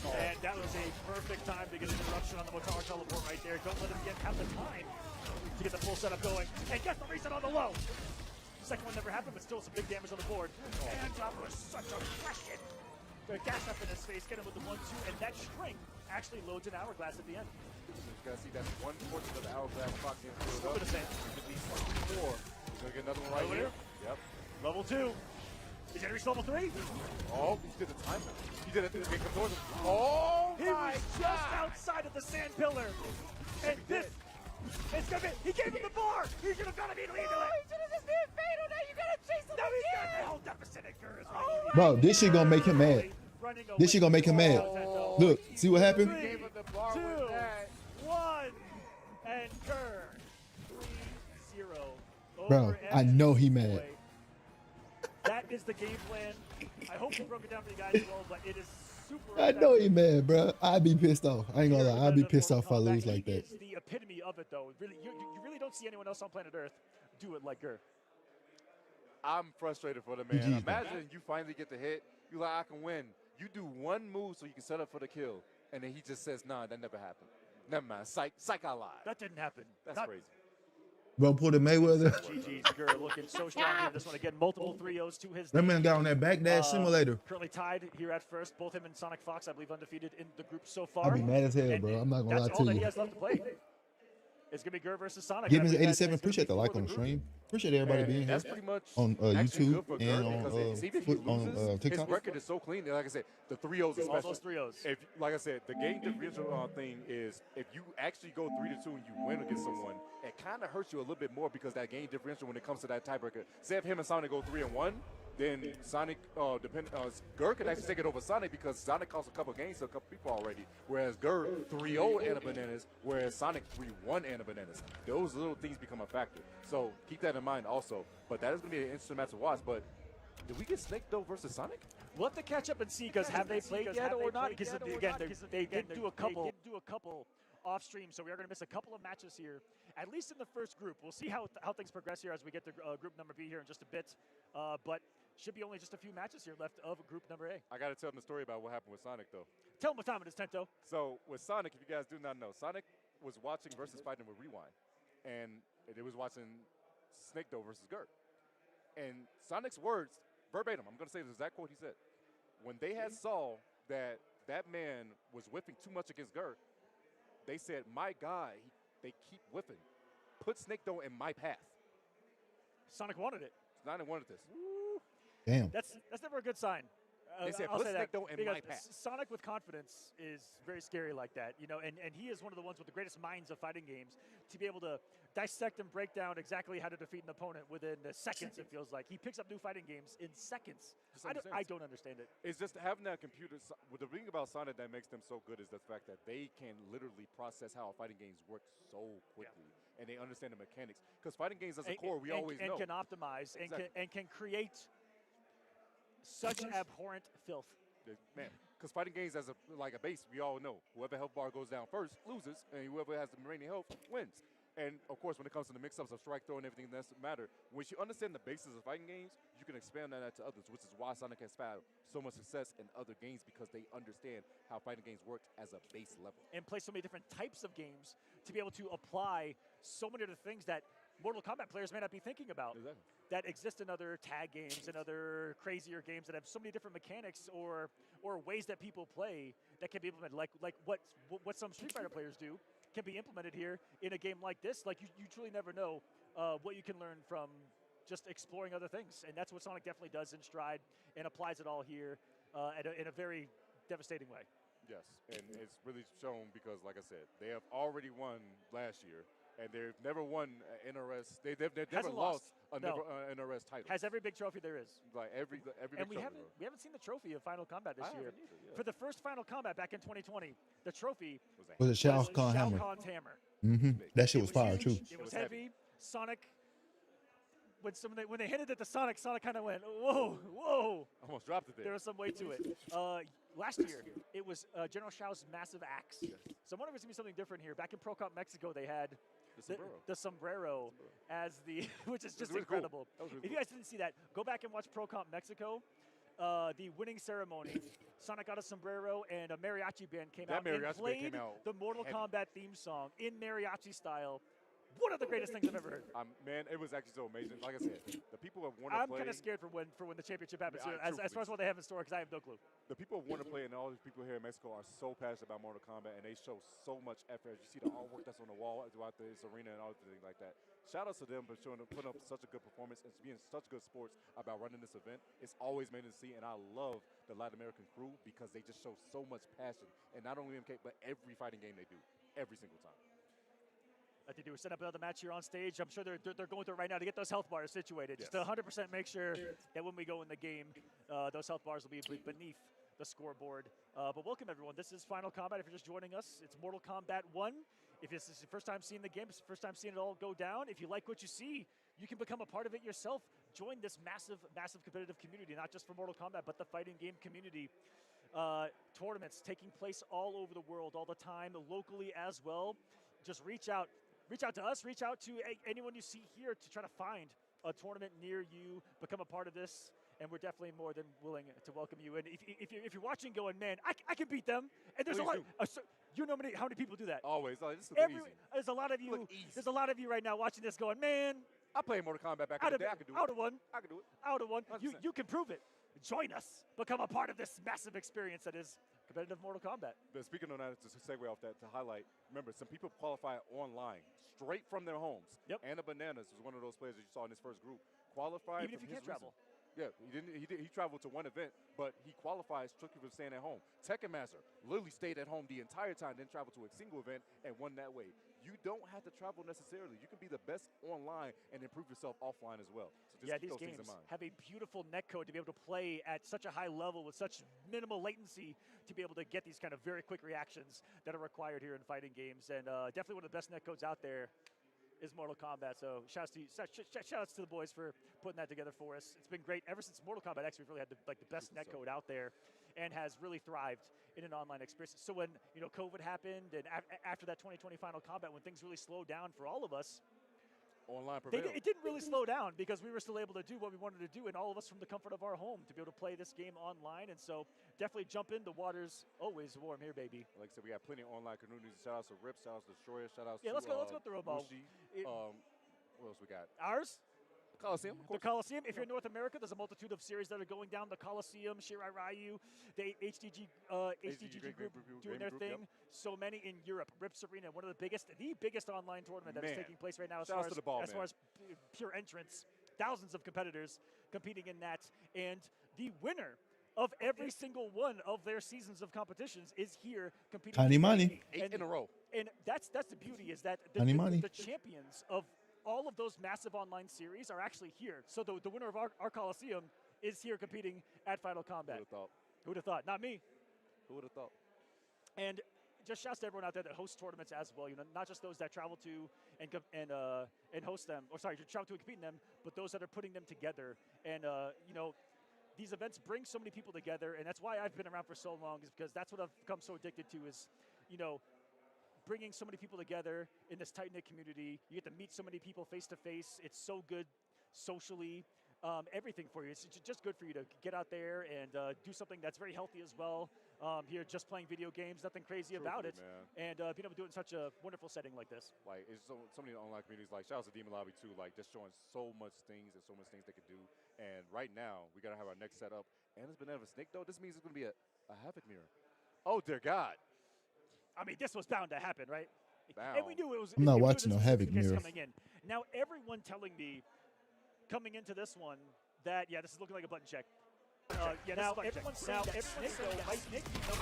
Oh. And that was a perfect time to get an interruption on the Motaro teleport right there. Don't let him have the time to get the full setup going. And get the reset on the low. The second one never happened, but still some big damage on the board. And that was such a question. The gas up in his face, get him with the 1-2, and that string actually loads an hourglass at the end. You gotta see that's one portion of the hourglass clock getting filled up. At least 4. We're gonna get another one right here. Yep. Level 2. Is he gonna reach level 3? Oh, he did the time. He did it. He came towards him. Oh he my was God. just outside of the sand pillar. And this, it's gonna be, he gave him the bar. He's gonna be leading to it. He should have just been fatal. Now you gotta chase him Now he's got again. the whole deficit at Gurr. Bro, this shit gonna make him mad. This shit gonna make him mad. Look, see what happened? 3, 2, 1, and Gurr 3-0. Bro, I know he mad. That is the game plan. I hope we broke it down for you guys as well, but it is super. I know he mad, bro. I'd be pissed off. I ain't gonna lie. I'd be pissed off if I lose like that. It's the epitome of it, though. Really, you really don't see anyone else on planet Earth do it like Gurr. I'm frustrated for the man. GG's, Imagine you finally get the hit. You like, I can win. You do one move so you can set up for the kill, and then he just says, nah, that never happened. Never mind. Psych I lied. That didn't happen. That's Not, crazy. Bro, pull the Mayweather. GG's Gurr looking so strong here. This one again, multiple 3-0s to his That name. man got on that backdash simulator. Currently tied here at first. Both him and Sonic Fox, I believe, undefeated in the group so far. I'll be mad as hell, And bro. I'm not gonna lie that's all to that you. he has left to play. It's gonna be Gurr versus Sonic. Give I me believe the that's 87. gonna Appreciate be the like for on the group. stream. Appreciate everybody being here That's pretty much on actually YouTube good for and Gurr on because even if he loses, his TikTok. record is so clean. Like I said, the 3-0s All especially. those 3-0s. If, like I said, the game differential thing is if you actually go 3-2 and you win against someone, it kind of hurts you a little bit more because that game differential when it comes to that tiebreaker. Say if him and Sonic go 3-1, then Sonic, Gurr could actually take it over Sonic because Sonic cost a couple games to a couple people already, whereas Gurr 3-0 and a bananas, whereas Sonic 3-1 and a bananas. Those little things become a factor. So keep that in mind also. But that is going to be an interesting match to watch. But did we get Snake though versus Sonic? We'll have to catch up and see because have they played yet or not? Because again, they did do a couple off stream, so we are going to miss a couple of matches here, at least in the first group. We'll see how things progress here as we get to group number B here in just a bit. But should be only just a few matches here left of group number A. I got to tell them the story about what happened with Sonic though. Tell them what time it is, Tento. So with Sonic, if you guys do not know, Sonic was watching versus fighting with Rewind, and it was watching Snake though versus Gurr. And Sonic's words, verbatim, I'm going to say the exact quote he said. When they had saw that that man was whiffing too much against Gurr, they said, my God, they keep whiffing. Put Snake though in my path. Sonic wanted it. Sonic wanted this. Damn. That's never a good sign. They said, I'll put say Snake that though in because my path. Sonic with confidence is very scary like that, you know, and he is one of the ones with the greatest minds of fighting games to be able to dissect and break down exactly how to defeat an opponent within seconds, it feels like. He picks up new fighting games in seconds. I don't understand it. It's just having that computer. The thing about Sonic that makes them so good is the fact that they can literally process how fighting games work so quickly. Yeah. And they understand the mechanics. Because fighting games as a core, we always know. And can optimize and can create such abhorrent filth. Man, because fighting games as a base, we all know whoever health bar goes down first loses, and whoever has the remaining health wins. And of course, when it comes to the mix-ups of strike throw and everything, that doesn't matter. Once you understand the basis of fighting games, you can expand on that to others, which is why Sonic has found so much success in other games because they understand how fighting games work as a base level. And play so many different types of games to be able to apply so many other things that Mortal Kombat players may not be thinking about. Exactly. That exist in other tag games and other crazier games that have so many different mechanics or ways that people play that can be implemented, like what some Street Fighter players do can be implemented here in a game like this. Like you truly never know what you can learn from just exploring other things, and that's what Sonic definitely does in stride and applies it all here in a very devastating way. Yes, and it's really shown because, like I said, they have already won last year. And they've never won an NRS. They've never lost an NRS title. Has every big trophy there is. Like every and big we haven't seen the trophy of Final Combat this year. Either, yeah. For the first Final Combat back in 2020, the trophy was a Shao Kahn's hammer. Mm-hmm. That shit was fire huge, too. It was heavy. Sonic. When they handed it to Sonic kind of went, whoa. Almost dropped it there. There was some weight to it. Last year, it was General Shao's massive axe. Yes. So I'm wondering if it's going to be something different here. Back in Pro Cup Mexico, they had the sombrero as the, which is just really incredible. Cool. Really if you guys didn't see that, go back and watch Pro Comp Mexico. The winning ceremony, Sonic got a sombrero and a mariachi band came out and played the Mortal Kombat theme song in mariachi style. One of the greatest things I've ever heard. Man, it was actually so amazing. Like I said, the people have wanted to play. I'm kind of scared for when the championship happens. As far as what they have in store, because I have no clue. The people have wanted to play, and all these people here in Mexico are so passionate about Mortal Kombat, and they show so much effort. As you see the artwork that's on the wall throughout this arena and all things like that. Shout out to them for putting up such a good performance and being such good sports about running this event. It's always made to see, and I love the Latin American crew because they just show so much passion, and not only MK, but every fighting game they do, every single time. Like they do, set up another match here on stage. I'm sure they're going through it right now to get those health bars situated. Yes. Just to 100% make sure that when we go in the game, those health bars will be beneath the scoreboard. But welcome, everyone. This is Final Combat. If you're just joining us, it's Mortal Kombat 1. If this is your first time seeing the game, it's the first time seeing it all go down. If you like what you see, you can become a part of it yourself. Join this massive competitive community, not just for Mortal Kombat, but the fighting game community. Tournaments taking place all over the world, all the time, locally as well. Just reach out to us, reach out to anyone you see here to try to find a tournament near you, become a part of this, and we're definitely more than willing to welcome you. And if you're watching, going, man, I can beat them. And there's a lot. You know how many people do that? Always. Like, this is easy. There's a lot of you. There's a lot of you right now watching this, going, man. I played Mortal Kombat back in the day. I can do it. Out of one. I can do it. Out of one. 100%. You can prove it. Join us. Become a part of this massive experience that is competitive Mortal Kombat. But speaking of that, just to segue off that, to highlight, remember, some people qualify online straight from their homes. Yep. Anna Bananas was one of those players that you saw in his first group. Qualified Even if you can't travel. Yeah, he traveled to one event, but he qualified strictly for staying at home. Tekken Master literally stayed at home the entire time, then traveled to a single event and won that way. You don't have to travel necessarily. You can be the best online and improve yourself offline as well. So just keep these those games things in mind. have a beautiful netcode to be able to play at such a high level with such minimal latency to be able to get these kind of very quick reactions that are required here in fighting games. And definitely one of the best netcodes out there is Mortal Kombat. So shout outs to the boys for putting that together for us. It's been great ever since Mortal Kombat X. We've really had the best netcode out there, and has really thrived in an online experience. So when COVID happened, and after that 2020 Final Combat, when things really slowed down for all of us, online prevailed. It didn't really slow down because we were still able to do what we wanted to do, and all of us from the comfort of our home to be able to play this game online. And so definitely jump in. The water's always warm here, baby. Like I said, we got plenty of online communities. Shout outs to Rip, shout outs to Destroyer, shout outs to let's go through them all. What else we got? Ours? Coliseum, of course. The Coliseum. If you're in North America, there's a multitude of series that are going down. The Coliseum, Shirai Ryu, the HDG group doing their thing. Yep. So many in Europe. Rips Arena, one of the biggest online tournament that is taking place right now as far as pure entrants. Thousands of competitors competing in that. And the winner of every single one of their seasons of competitions is here competing. Tiny money. 8 in a row. And that's the beauty, is that the champions of all of those massive online series are actually here. So the winner of our Coliseum is here competing at Final Combat. Who would have thought? Who would have thought? Not me. Who would have thought? And just shouts to everyone out there that hosts tournaments as well. Not just those that travel to and host them, or sorry, travel to and compete in them, but those that are putting them together. And these events bring so many people together, and that's why I've been around for so long, is because that's what I've become so addicted to, is bringing so many people together in this tight-knit community. You get to meet so many people face-to-face. It's so good socially, everything for you. It's just good for you to get out there and do something that's very healthy as well. Here, just playing video games, nothing crazy about it. Man. And being able to do it in such a wonderful setting like this. Like, it's so many online communities. Like, shout out to Demon Lobby, too. Like, just showing so much things and so much things they could do. And right now, we got to have our next setup. And it's been out of a snake, though. This means it's going to be a Havoc mirror. Oh, dear God. I mean, this was bound to happen, right? Bound. And we knew it was. I'm not watching no Havoc mirror. Coming in. Now, everyone telling me coming into this one that, this is looking like a button check. Now, everyone's saying that Snake might make the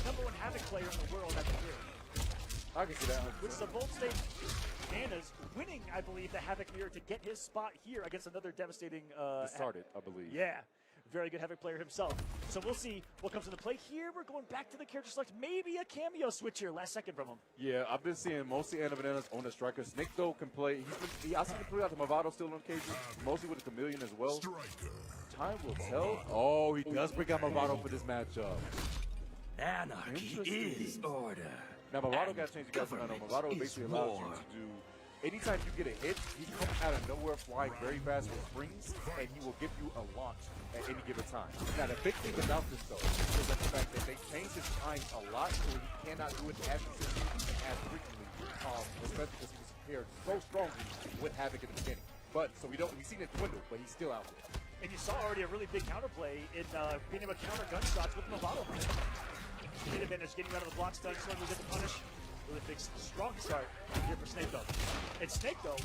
number one Havoc player in the world at the year. I can see that. Which is a bold statement. Anna's winning, I believe, the Havoc mirror to get his spot here against another devastating. Started, I believe. Yeah. Very good Havoc player himself. So we'll see what comes into play here. We're going back to the character select. Maybe a cameo switch here last second from him. Yeah, I've been seeing mostly Anna Bananas on the striker. Snake, though, can play. I see him play out the Movado still on occasion, mostly with the Chameleon as well. Time will tell. Oh, he does bring out Movado for this matchup. Anarchy is order. Now, Movado got to change the guys around. Movado basically allows you to do. Anytime you get a hit, he comes out of nowhere flying very fast with springs, and he will give you a launch at any given time. Now, the big thing about this, though, is that the fact that they changed his time a lot, so he cannot do it as consistently and as frequently, especially because he was paired so strongly with Havoc in the beginning. But, so we've seen it dwindle, but he's still out there. And you saw already a really big counterplay in being able to counter gunshots with Movado. Hit advantage, getting out of the block stun, so we get the punish. Really big, strong start here for Snake, though. And Snake, though,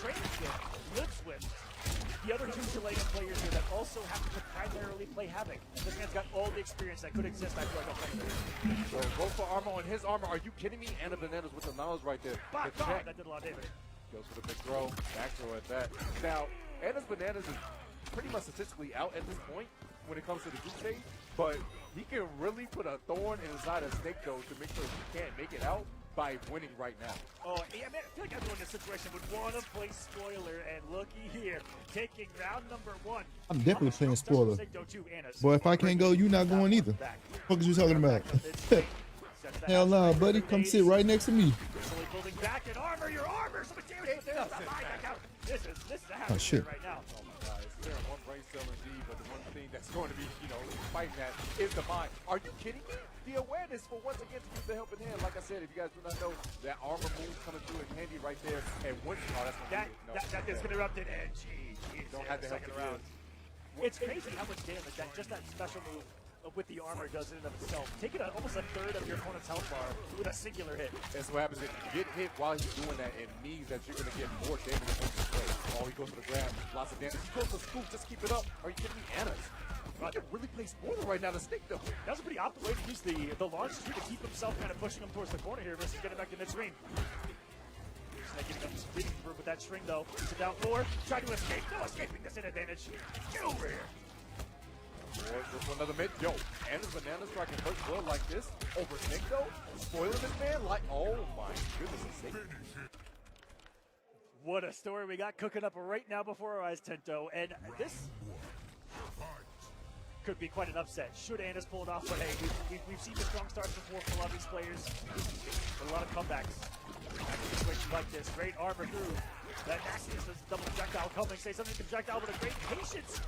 trains with, lives with the other two Chilean players here that also happen to primarily play Havoc. This man's got all the experience that could exist, I feel like, on So go for armor on his armor. Are you kidding me? Anna Bananas with the knowledge right there. By God, that did a lot of damage. Goes for the big throw, back throw at that. Now, Anna's Bananas is pretty much statistically out at this point when it comes to the group stage, but he can really put a thorn inside a Snake, though, to make sure he can't make it out by winning right now. Oh, yeah, man, I feel like everyone in this situation would want to play spoiler, and looky here, taking round number 1. I'm definitely playing spoiler. Boy, if I can't go, you not going either. What are you talking about? Hell no, buddy. Come sit right next to me. Building back and armor your armor. This is a Oh, shit. right now. Oh my God, it's there. One brain cell that's going to be, you know, fighting that is the mind. Are you kidding me? The awareness for once again to use the helping hand. Like I said, if you guys do not know, that armor move coming through in handy right there. And once that is going to erupt it, and GG. Don't have the second round. It's crazy how much damage that just that special move with the armor does in and of itself. Taking almost a third of your opponent's health bar with a singular hit. That's what happens if you get hit while he's doing that. It means that you're going to get more damage on this play. Oh, he goes for the grab, lots of damage. He goes for scoop, just keep it up. Are you kidding me? Anna's. He can really play spoiler right now to Snake though. That was a pretty optimal way to use the launch to keep himself kind of pushing him towards the corner here versus getting back to mid-screen. Snake getting up breathing room with that string though. He's down four, trying to escape. No escaping this advantage. Get over here. Just another mid. Yo, Anna's banana striking first blood like this over Snake though. Spoiling this man like, oh my goodness, Snake. What a story we got cooking up right now before our eyes, Tento. And this could be quite an upset. Should Anna's pull it off, but hey, we've seen the strong starts before for a lot of these players. A lot of comebacks. Back to the switch like this. Great armor through. That nastiness, this double projectile coming. Say something to projectile with a great patience.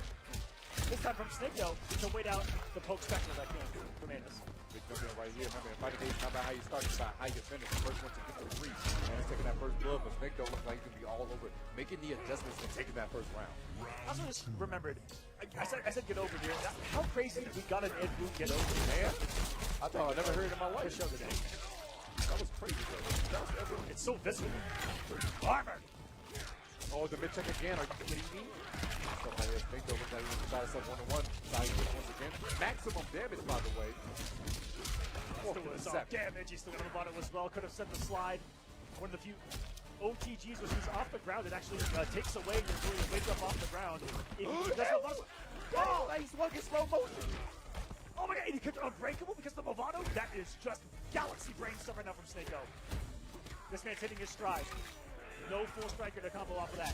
This time from Snake though, to wait out the poke spectre that came from Anna's. Big jump in right here. Remember, in fighting days, not about how you start, it's about how you finish. The first one to get to the free. And it's taking that first blood, but Snake though looks like he's going to be all over it, making the adjustments and taking that first round. I also just remembered, I said get over here. How crazy we got an Ed Boon get over, man? I thought I never heard it in my life. Show today. That was crazy, bro. It's so visceral. Armor. Oh, the mid check again. Are you kidding me? Snake though looks like he's shot himself one-on-one. Once again. Maximum damage, by the way. Still with some damage. He's still got the bottom as well. Could have sent the slide. One of the few OTGs was he's off the ground. It actually takes away your ability to wake up off the ground. Oh, he's walking slow motion. Oh my god, and he could unbreakable because of the Movado? That is just galaxy brain stuff right now from Snake-O. This man's hitting his stride. No full striker to combo off of that.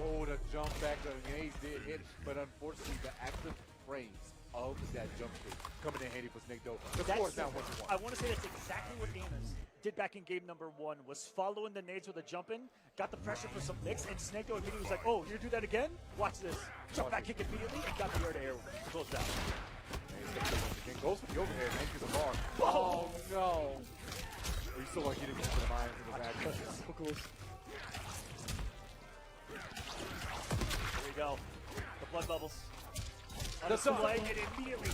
Oh, the jump back, the grenades did hit, but unfortunately the active frames of that jump kick coming in handy for Snake though. The score is down 1-1. I want to say that's exactly what Anna's did back in game number 1, was following the nades with a jump in, got the pressure for some mix, and Snake though immediately was like, oh, you're gonna do that again? Watch this. Jump back kick immediately, and got the air to air. Goes down. Goes for the overhead, and gets a bar. Oh no! Are you so lucky to get to the mines in this action? So close. There we go. The blood bubbles. On the play, and immediately,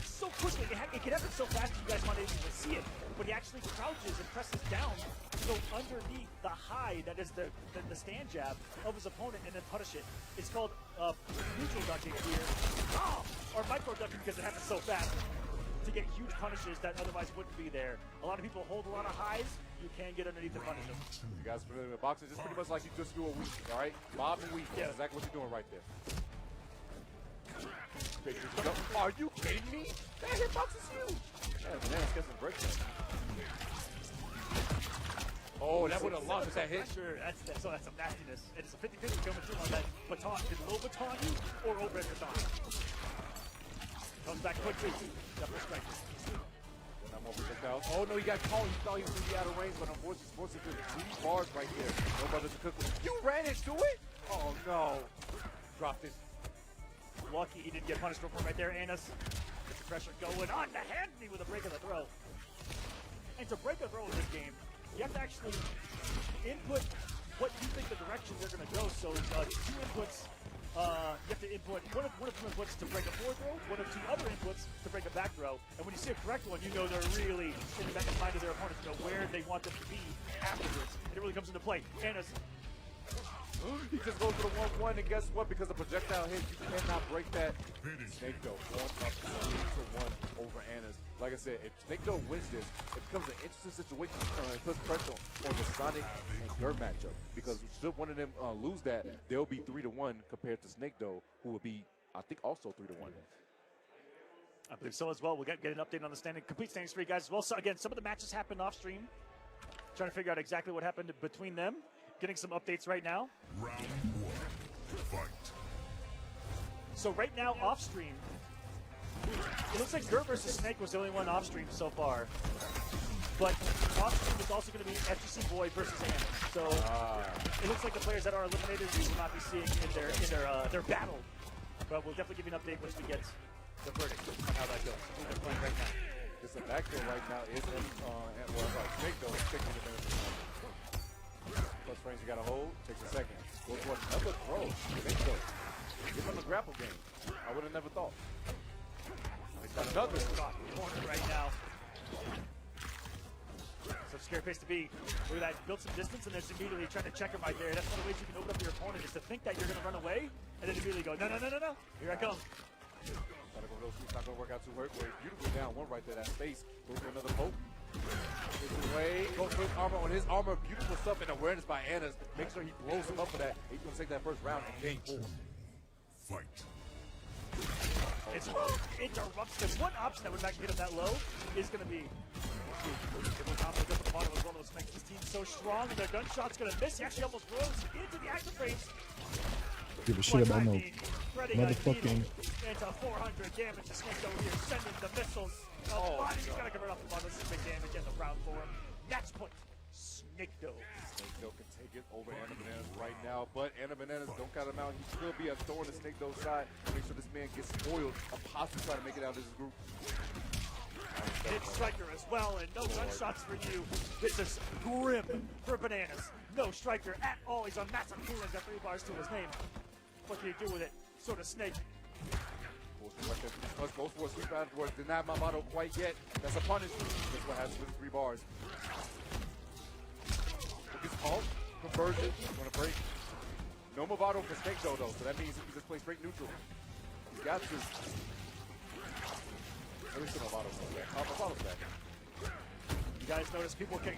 so quickly, it can happen so fast you guys might not even see it, but he actually crouches and presses down to go underneath the high that is the stand jab of his opponent and then punish it. It's called neutral ducking here, or micro ducking because it happens so fast to get huge punishes that otherwise wouldn't be there. A lot of people hold a lot of highs, you can get underneath the punish them. You guys familiar with boxing? Just pretty much like you just do a week, all right? Bob and week, that's exactly what you're doing right there. Are you kidding me? That hitbox is huge. Yeah, Banana's got some breaks. Oh, that would have launched that hit. Sure, that's some nastiness. And it's a 50-50 coming through on that baton. Did low baton you or overhead baton? Comes back quickly. Double strike. Oh no, he got caught. He thought he was going to be out of range, but unfortunately, forced it to 3 bars right there. No brother to cook with. You ran into it? Oh no. Dropped it. Lucky he didn't get punished for right there. Anna's gets the pressure going on the hand knee with a break of the throw. And to break a throw in this game, you have to actually input what you think the direction they're going to go. So 2 inputs. You have to input one of 2 inputs to break a forward throw, 1 of 2 other inputs to break a back throw. And when you see a correct one, you know they're really in the back of the mind of their opponents to know where they want them to be afterwards. And it really comes into play. Anna's. He just goes for the 1-1, and guess what? Because the projectile hit, you cannot break that. Snake though going up 3-1 over Anna's. Like I said, if Snake though wins this, it becomes an interesting situation. It puts pressure on the Sonic and Gurr matchup. Because should one of them lose that, they'll be 3-1 compared to Snake though, who will be, I think, also 3-1. I believe so as well. We'll get an update on the complete standing streak, guys, as well. So again, some of the matches happened off stream. Trying to figure out exactly what happened between them. Getting some updates right now. Round 1, fight. So right now, off stream, it looks like Gurr versus Snake was the only one off stream so far. But off stream is also going to be FGC Boy versus Anna. So it looks like the players that are eliminated we will not be seeing in their battle. But we'll definitely give you an update once we get the verdict on how that goes. Who they're playing right now. It's a backdoor right now. Is Snake though. Taking the plus frames you gotta hold. Takes a second. Goes for another throw. Snake though. Give him a grapple game. I would have never thought. He's got another shot corner right now. So scary place to be. Look at that, built some distance and then just immediately trying to check him right there. That's one of the ways you can open up your opponent is to think that you're going to run away and then immediately go, no, no, no, no, no. Here I come. Gotta go real sweet. Not gonna work out too hurt. Beautifully down one right there. That space. Goes for another poke. Takes away. Goes for his armor on his armor. Beautiful stuff and awareness by Anna's. Make sure he blows him up for that. He's gonna take that first round and game 4. Fight. It's interrupts because one option that would actually hit him that low is going to be confidence at the bottom as well. Those makes this team so strong, and their gunshot's going to miss. He actually almost rolls into the active range. Give a shit about no motherfucking. Into 400 damage to Snake over here, sending the missiles. He's got to convert off the bottom. This is big damage in the round for him. Match point, Snake Doe. Snake Doe can take it over Anna Bananas right now, but Anna Bananas don't count him out. He could be a thorn in Snake Doe's side. Make sure this man gets spoiled. A possible try to make it out of this group. Hit Striker as well, and no gunshots for you. This is grim for Bananas. No Striker at all. He's on massive coolings at 3 bars to his name. What can you do with it? Sort of Snake. Goes for a sweep afterwards. Denied my motto quite yet. That's a punishment. That's what happens with 3 bars. Gets called. Conversion. Gonna break. No Movado for Snake though, so that means he can just play straight neutral. He's got to. At least Movado's back. Movado's back. You guys notice people can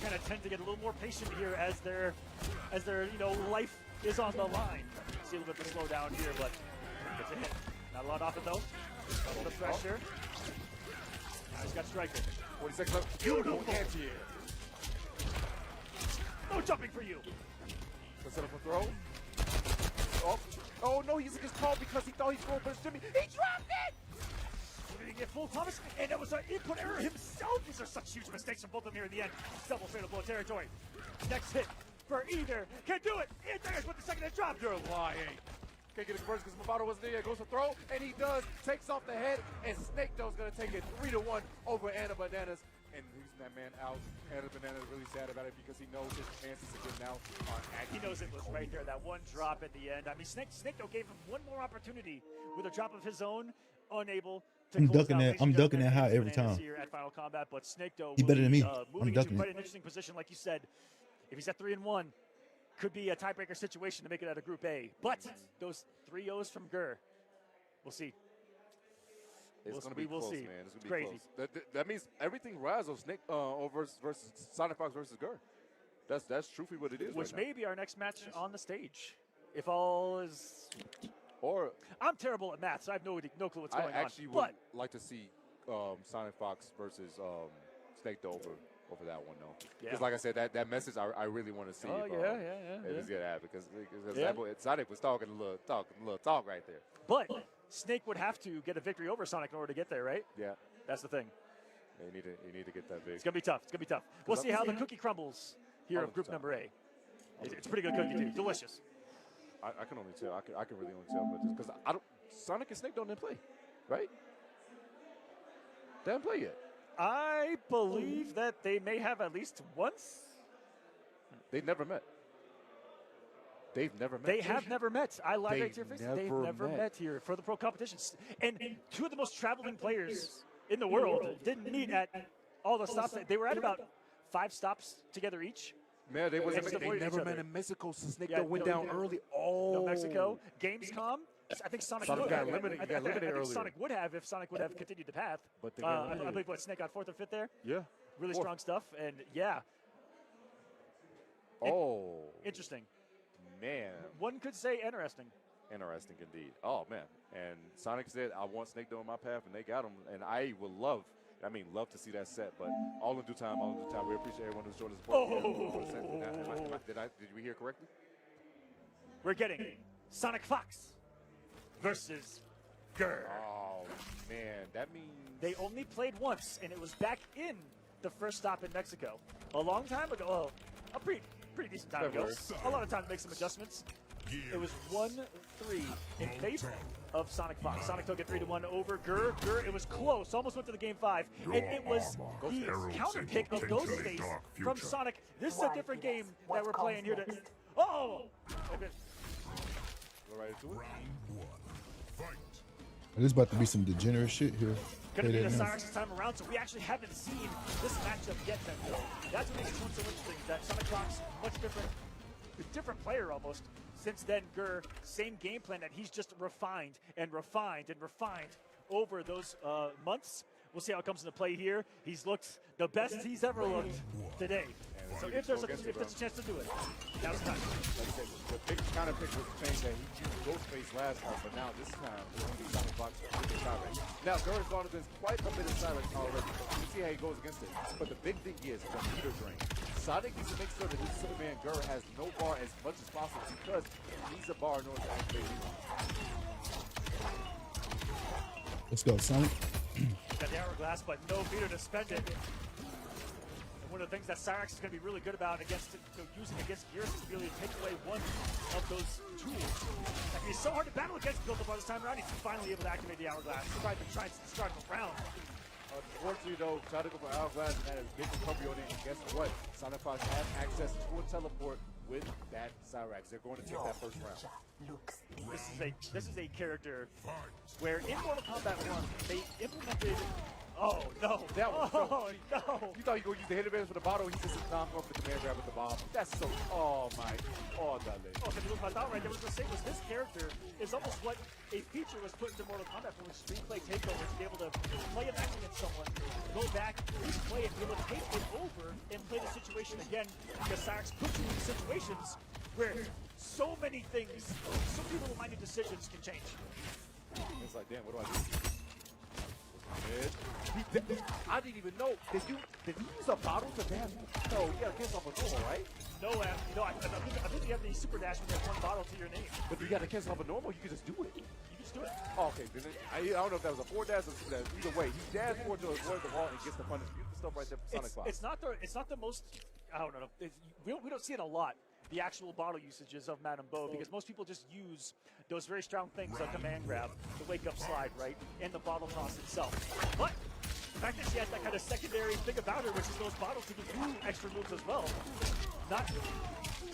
kind of tend to get a little more patient here as their life is on the line. See a little bit of a slowdown here, but gets a hit. Not a lot off it though. Double the pressure. Now he's got Striker. 40 seconds left. Beautiful anti-air. No jumping for you. Let's set up a throw. Oh no, he's just called because he thought he threw it, but it's Jimmy. He dropped it! He didn't get full Thomas, and that was an input error himself. These are such huge mistakes from both of them here in the end. Double fatal blow territory. Next hit for either. Can do it. There's with the second hit drop. You're lying. Can't get his first because Movado wasn't there yet. Goes to throw, and he does. Takes off the head, and Snake Doe's going to take it 3-1 over Anna Bananas. And losing that man out. Anna Bananas really sad about it because he knows his chances of getting out are He knows it was right there, that one drop at the end. I mean, Snake Doe gave him one more opportunity with a drop of his own, unable to I'm ducking that high every time. Here at Final Combat, but Snake Doe He's better than me. Moving I'm ducking into quite it. an interesting position, like you said. If he's at 3-1, could be a tiebreaker situation to make it out of Group A. But those 3-0s from Gurr, we'll see. It's going to be close, man. It's going to be crazy. Close. That means everything rides on Snake versus Sonic Fox versus Gurr. That's truthfully what it is. Which right may be our next match on the stage, if all is. Or I'm terrible at math, so I have no clue what's going on. I actually would like to see Sonic Fox versus Snake Doe over that one though. Because like I said, that message I really want to see. Oh If it's gonna happen, because Sonic was talking a little talk right there. But Snake would have to get a victory over Sonic in order to get there, right? Yeah. That's the thing. Yeah, you need to get that big. It's gonna be tough. It's gonna be tough. We'll see how the cookie crumbles here of Group Number A. It's a pretty good cookie too. Delicious. I can only tell. I can really only tell, but just because Sonic and Snake don't play, right? They haven't played yet. I believe that they may have at least once. They've never met. They've never met. They have never met. I lied right to your face. They've never met met here for the pro competitions. And 2 of the most traveling players in the world didn't meet at all the stops. They were at about 5 stops together each. Man, they never met in Mexico, so Snake went down early. No, Mexico. Gamescom. I think Sonic would have. I think Sonic would have if Sonic would have continued the path. But I believe Snake got 4th or 5th there. Yeah. Really strong stuff, and yeah. Interesting. Man. One could say interesting. Interesting indeed. Oh man. And Sonic said, "I want Snake Doe in my path," and they got him. And I would love to see that set. But all in due time. We appreciate everyone who's joined us. Did we hear correctly? We're getting Sonic Fox versus Gurr. Oh man, that means they only played once, and it was back in the first stop in Mexico a long time ago. Oh, a pretty decent time ago. A lot of time to make some adjustments. It was 1-3 in favor of Sonic Fox. Sonic took it 3-1 over Gurr. Gurr, it was close, almost went to the game 5. And it was the counter pick of Ghostface from Sonic. This is a different game that we're playing here. Oh! Okay. Go right into it. This is about to be some degenerate shit here. Gonna be the Cyrex this time around, so we actually haven't seen this matchup yet, Tempo. That's what makes this one so interesting, that Sonic Fox, much different player almost. Since then, Gurr, same game plan that he's just refined and refined and refined over those months. We'll see how it comes into play here. He's looked the best he's ever looked today. So if there's a chance to do it, now's the time. Like I said, the big counter pick was the thing that he used Ghostface last time, but now this time it's going to be Sonic Fox with the Cyrex. Now, Gurr has gone against quite a bit of Cyrex already. You see how he goes against it. But the big thing is the meter drain. Sonic needs to make sure that his Superman Gurr has no bar as much as possible because he needs a bar in order to activate meter. Let's go, Sonic. Got the hourglass, but no meter to spend it. And one of the things that Cyrex is going to be really good about using against Gears is to really take away one of those tools. That can be so hard to battle against Build-Up this time around. He's finally able to activate the hourglass. He's probably been trying to start the round. Unfortunately, though, tried to go for hourglass and that is big recovery on it. And guess what? Sonic Fox has access to a teleport with that Cyrex. They're going to take that first round. This is a character where in Mortal Kombat 1 they implemented. Oh no! That was no! You thought you were going to use the hit advantage for the bottle. He just said, "No, I'm going for the command grab with the bomb." That's so. Oh my. Oh, that lady. Oh, because my thought right there was going to say was this character is almost what a feature was put into Mortal Kombat for Extreme Play Takeover to be able to play a match against someone, go back, replay it, be able to take it over, and play the situation again. Because Cyrex puts you in situations where so many things, so few little-minded decisions can change. It's like, damn, what do I do? I didn't even know. Did you use a bottle to dash? No, you gotta cancel off a normal, right? No, I think you have the super dash when you have one bottle to your name. But you gotta cancel off a normal, you can just do it. You can just do it. Oh, okay. Then I don't know if that was a 4 dash or 2 dash. Either way, he dashed forward to avoid the wall and gets the punish. Beautiful stuff right there for Sonic Fox. It's not the most. I don't know. We don't see it a lot. The actual bottle usages of Madame Bo, because most people just use those very strong things like command grab, the wake up slide, right, and the bottle toss itself. But the fact that she has that kind of secondary thing about her, which is those bottles to give you extra moves as well. Not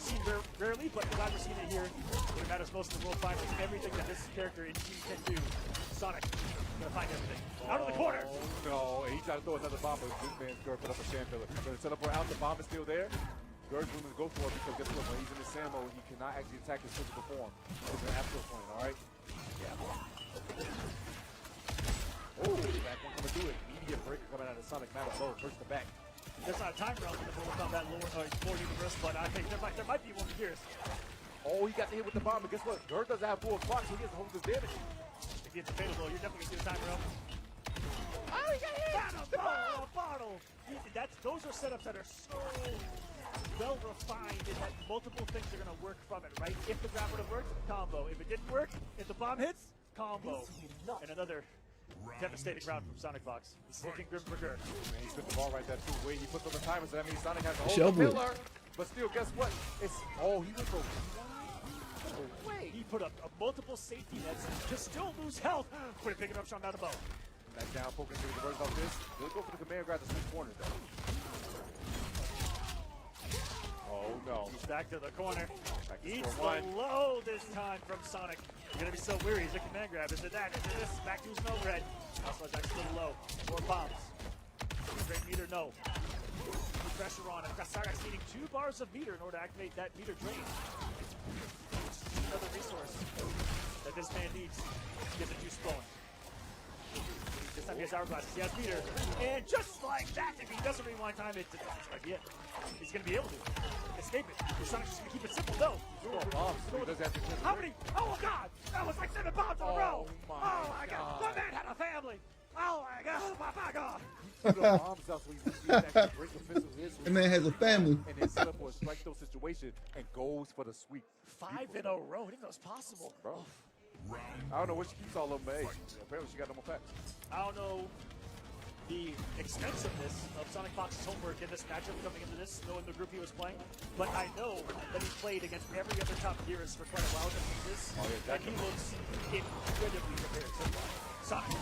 seen rarely, but glad we're seeing it here. It matters most in the World Finals. Everything that this character in team can do. Sonic gonna find everything. Out of the corner! Oh no, and he tried to throw another bomb, but this man's Gurr put up a sand pillar. Gonna teleport out, the bomb is still there. Gurr's willing to go for it because guess what? When he's in the sand mode, he cannot actually attack his physical form. It's an absolute point, alright? Yeah. Oh, back one coming through it. Immediate breaker coming out of Sonic Madame Bo. First to back. There's not a time round in the Mortal Kombat lower universe, but I think there might be one for Gears. Oh, he got the hit with the bomb, but guess what? Gurr doesn't have full clock, so he gets to hold his damage. If he gets a fatal blow, you're definitely going to see the time round. Oh, he got hit! A bottle! Those are setups that are so well refined in that multiple things are going to work from it, right? If the grab would have worked, combo. If it didn't work, if the bomb hits, combo. And another devastating round from Sonic Fox. He's looking grim for Gurr. Man, he put the ball right there too. Way he puts on the timer, so that means Sonic has to hold the pillar. But still, guess what? He went for way. He put up multiple safety nets to still lose health. But picking up Shao Madame Bo. Back down, poking through the reverse off this. He'll go for the command grab to switch corners though. Oh no. He's back to the corner. Eats one. Low this time from Sonic. You're gonna be so weary. He's a command grab. Is it that? Is it this? Back to his overhead. Also, Jack's still low. More bombs. Great meter, no. Put pressure on him. Cyrex needing 2 bars of meter in order to activate that meter drain. Another resource that this man needs to get the juice flowing. This time he has hourglass. He has meter. And just like that, if he doesn't rewind time, it's like it. He's going to be able to escape it. Sonic's just going to keep it simple, though. How many? Oh, God! That was like 7 bombs in a row! Oh, my God! My man had a family! Oh, my God! Oh, my God! That man has a family. And then set up for a strike throw situation and goes for the sweep. 5 in a row. I didn't know it was possible. Bro. I don't know where she keeps all of them, but hey, apparently she got no more packs. I don't know the extensiveness of Sonic Fox's homework in this matchup coming into this, knowing the group he was playing. But I know that he's played against every other top gearist for quite a while than this, and he looks incredibly prepared so far. Sonic.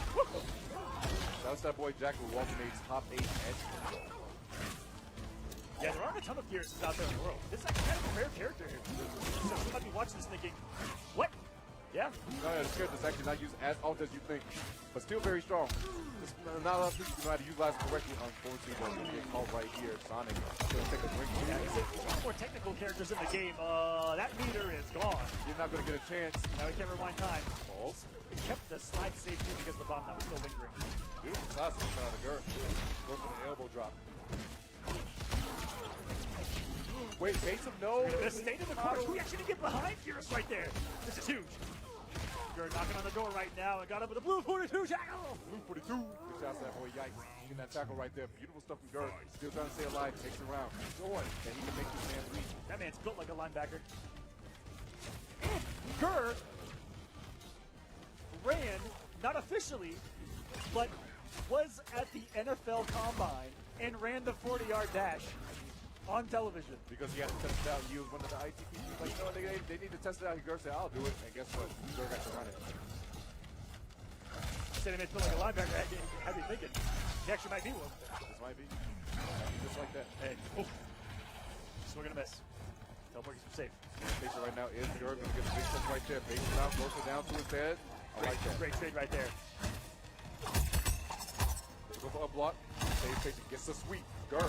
That's that boy Jack who walked in a top 8 edge. Yeah, there aren't a ton of gearists out there in the world. This is actually kind of a rare character here. So you might be watching this thinking, what? Yeah. No, yeah, this character's actually not used as often as you think, but still very strong. Just not a lot of people know how to utilize it correctly. Unfortunately, but we get called right here. Sonic going to take a drink. Yeah, there's one more technical characters in the game. That meter is gone. You're not going to get a chance. Now we can't rewind time. It kept the slide safe too because the bomb that was still lingering. Beautiful classic out of Gurr. Goes for the elbow drop. Wait, base him, no. The state of the court. We actually get behind Gurr right there. This is huge. Gurr knocking on the door right now and got up with a blue 42 tackle. Blue 42. Good shots to that boy. Yikes. Getting that tackle right there. Beautiful stuff from Gurr. Still trying to stay alive. Takes it around. Showing that he can make this man bleed. That man's built like a linebacker. Gurr ran, not officially, but was at the NFL Combine and ran the 40-yard dash on television. Because he had to test it out. He was one of the ITP. He was like, no, they need to test it out. Gurr said, I'll do it. And guess what? Gurr got to run it. Said he made feel like a linebacker. Had me thinking. He actually might be one. This might be. Just like that. Hey, oh. Swing and a miss. Teleport keeps him safe. Station right now is Gurr. Going to get the big touch right there. Base it out. Goes it down to his head. I like that. Great trade right there. Go for a block. Save station. Gets the sweep. Gurr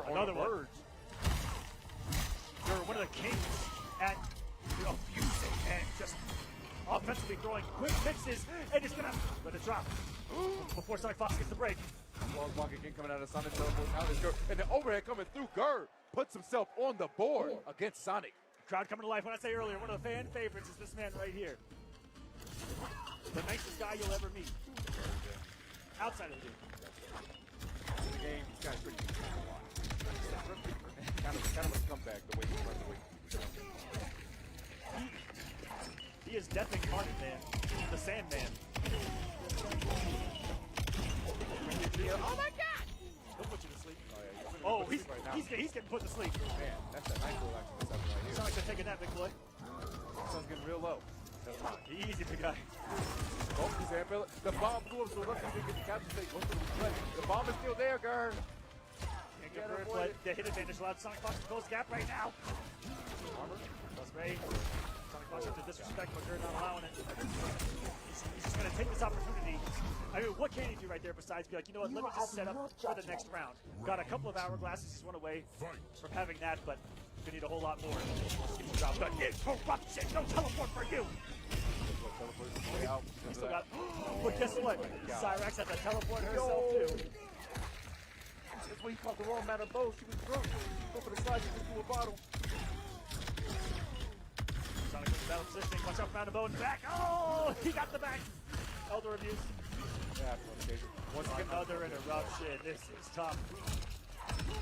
on Another the one. verge. Gurr, one of the kings at abusing and just offensively throwing quick mixes, and he's gonna let it drop before Sonic Fox gets the break. Long block again coming out of Sonic. Teleport out is Gurr. And the overhead coming through. Gurr puts himself on the board against Sonic. Crowd coming to life. When I say earlier, one of the fan favorites is this man right here. The nicest guy you'll ever meet. Outside of the game. In the game, he's kind of pretty kind of a scumbag the way he runs away. He is death incarnate, man. The Sandman. Oh my God! He'll put you to sleep. Oh, he's getting put to sleep. Man, that's a nice little action that's happening right here. Sounds like they're taking that, big boy. Sun's getting real low. Easy, big guy. Both his hand fell. The bomb blew up, so lucky he didn't get the capture state. The bomb is still there, Gurr. Can't get Gurr, but the hit advantage allowed Sonic Fox to close the gap right now. Armor, plus Ray. Sonic Fox up to disrespect, but Gurr not allowing it. He's just going to take this opportunity. I mean, what can he do right there besides be like, you know what, let me just set up for the next round. Got a couple of hourglasses, he's one away from having that, but we need a whole lot more. Get the job done. Corruption, no teleport for you! We still got, but guess what? Cyrax had to teleport herself too. That's what he caught the wrong amount of bows. She was drunk. Go for the slide, she just threw a bottle. Sonic with the battle positioning. Watch out for Mountain Bow in the back. Oh, he got the back. Elder abuse. Yeah, once again, another interruption. This is tough.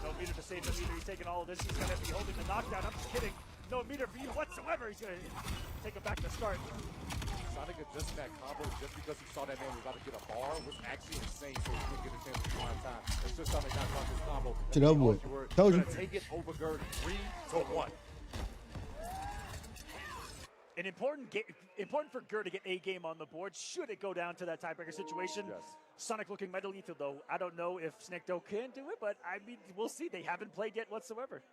No meter to save the meter. He's taking all of this. He's going to be holding the knockdown. I'm just kidding. No meter for you whatsoever. He's going to take him back to start. Sonic adjusting that combo just because he saw that man was about to get a bar was actually insane, so he couldn't get a chance to find time. It's just Sonic not about this combo. Get over it. Told you. Take it over Gurr 3-1. An important for Gurr to get a game on the board should it go down to that tiebreaker situation. Yes. Sonic looking mighty lethal though. I don't know if Snake Doe can do it, but I mean, we'll see. They haven't played yet whatsoever.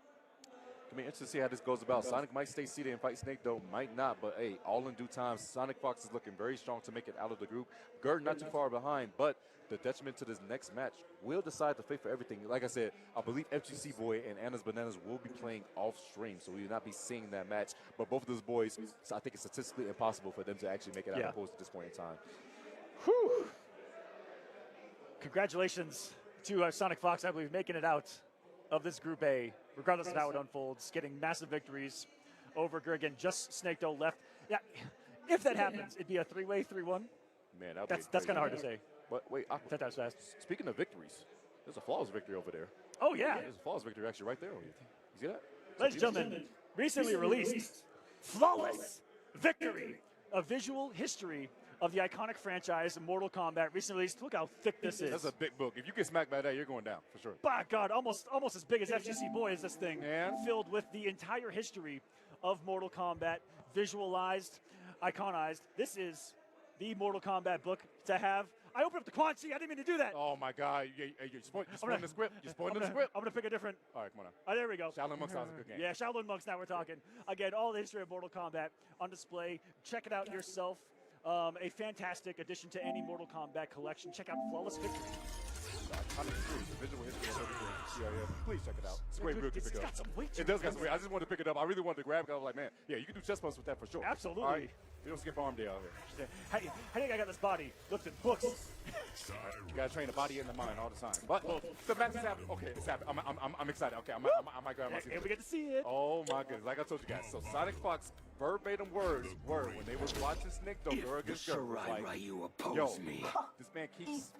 I mean, interesting to see how this goes about. Sonic might stay seated and fight Snake Doe, might not, but hey, all in due time. Sonic Fox is looking very strong to make it out of the group. Gurr not too far behind, but the detriment to this next match will decide the fate for everything. Like I said, I believe FGC Boy and Anna's Bananas will be playing off stream, so we will not be seeing that match. But both of those boys, so I think it's statistically impossible for them to actually make it out of the post at this point in time. Whew. Congratulations to Sonic Fox, I believe, making it out of this Group A, regardless of how it unfolds, getting massive victories over Gurr. Again, just Snake Doe left. Yeah, if that happens, it'd be a three-way 3-1. Man, that's kind of hard to say. But wait, that was fast. Speaking of victories, there's a flawless victory over there. Oh, yeah. There's a flawless victory actually right there. You see that? Ladies and gentlemen, recently released Flawless Victory, a visual history of the iconic franchise Mortal Kombat, recently released. Look how thick this is. That's a big book. If you get smacked by that, you're going down for sure. By God, almost as big as FGC Boy is this thing. Man. Filled with the entire history of Mortal Kombat, visualized, iconized. This is the Mortal Kombat book to have. I opened up the Quan Chi. I didn't mean to do that. Oh my God! You're spoiling the script. You're spoiling the script. I'm gonna pick a different. All right, come on. Oh, there we go. Shaolin Monks sounds a good game. Yeah, Shaolin Monks. Now we're talking. Again, all the history of Mortal Kombat on display. Check it out yourself. A fantastic addition to any Mortal Kombat collection. Check out Flawless Victory. The visual history of everything. Yeah. Please check it out. It's great. Real good It's pick got up. some weight to It does got some weight. I just wanted to pick it up. I really wanted to grab it. I was like, man, yeah, you can do chest bumps with that for sure. Absolutely. All right. You don't skip arm day out here. How do you think I got this body? Lifting books. You gotta train the body and the mind all the time. But the match is happening. Okay, it's happening. I'm excited. Okay, I might grab my seat. And we get to see it. Oh my goodness! Like I told you guys, so Sonic Fox verbatim words were when they was watching Snake Doe Gurr against Gurr, was like, yo, this man keeps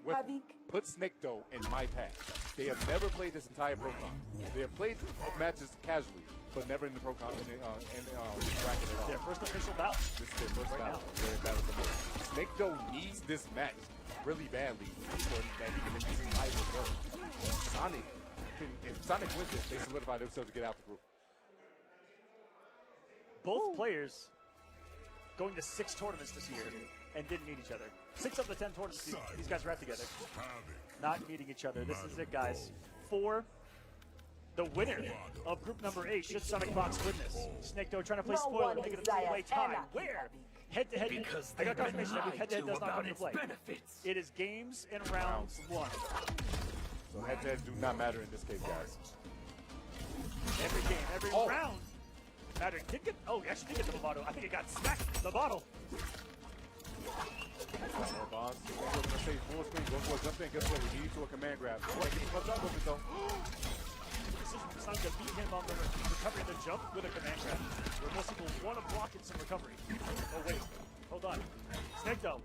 put Snake Doe in my path. They have never played this entire Pro-Con. They have played matches casually, but never in the Pro-Con in bracket at all. Their first official bout. This is their first battle. Their battle for me. Snake Doe needs this match really badly so that he can at least tie with Gurr. Sonic, if Sonic wins it, they solidify themselves to get out the group. Both players going to 6 tournaments this year and didn't meet each other. 6 of the 10 tournaments these guys were at together. Not meeting each other. This is it, guys. For the winner of group number 8, should Sonic Fox win this. Snake Doe trying to play spoiler, making it a 3-way tie. Where? Head-to-head. I got confirmation that head-to-head does not come into play. It is games and rounds 1. So head-to-head do not matter in this case, guys. Every game, every round. Matter. Did get, he actually did get the bottle. I think it got smacked. The bottle. More bombs. We're going to say full screen. Go for a jump in. Guess what? We need to a command grab. Boy, get the jump with it though. Decision for Sonic to beat him on the recovery of the jump with a command grab. Where most people want to block in some recovery. Oh wait, hold on. Snake Doe.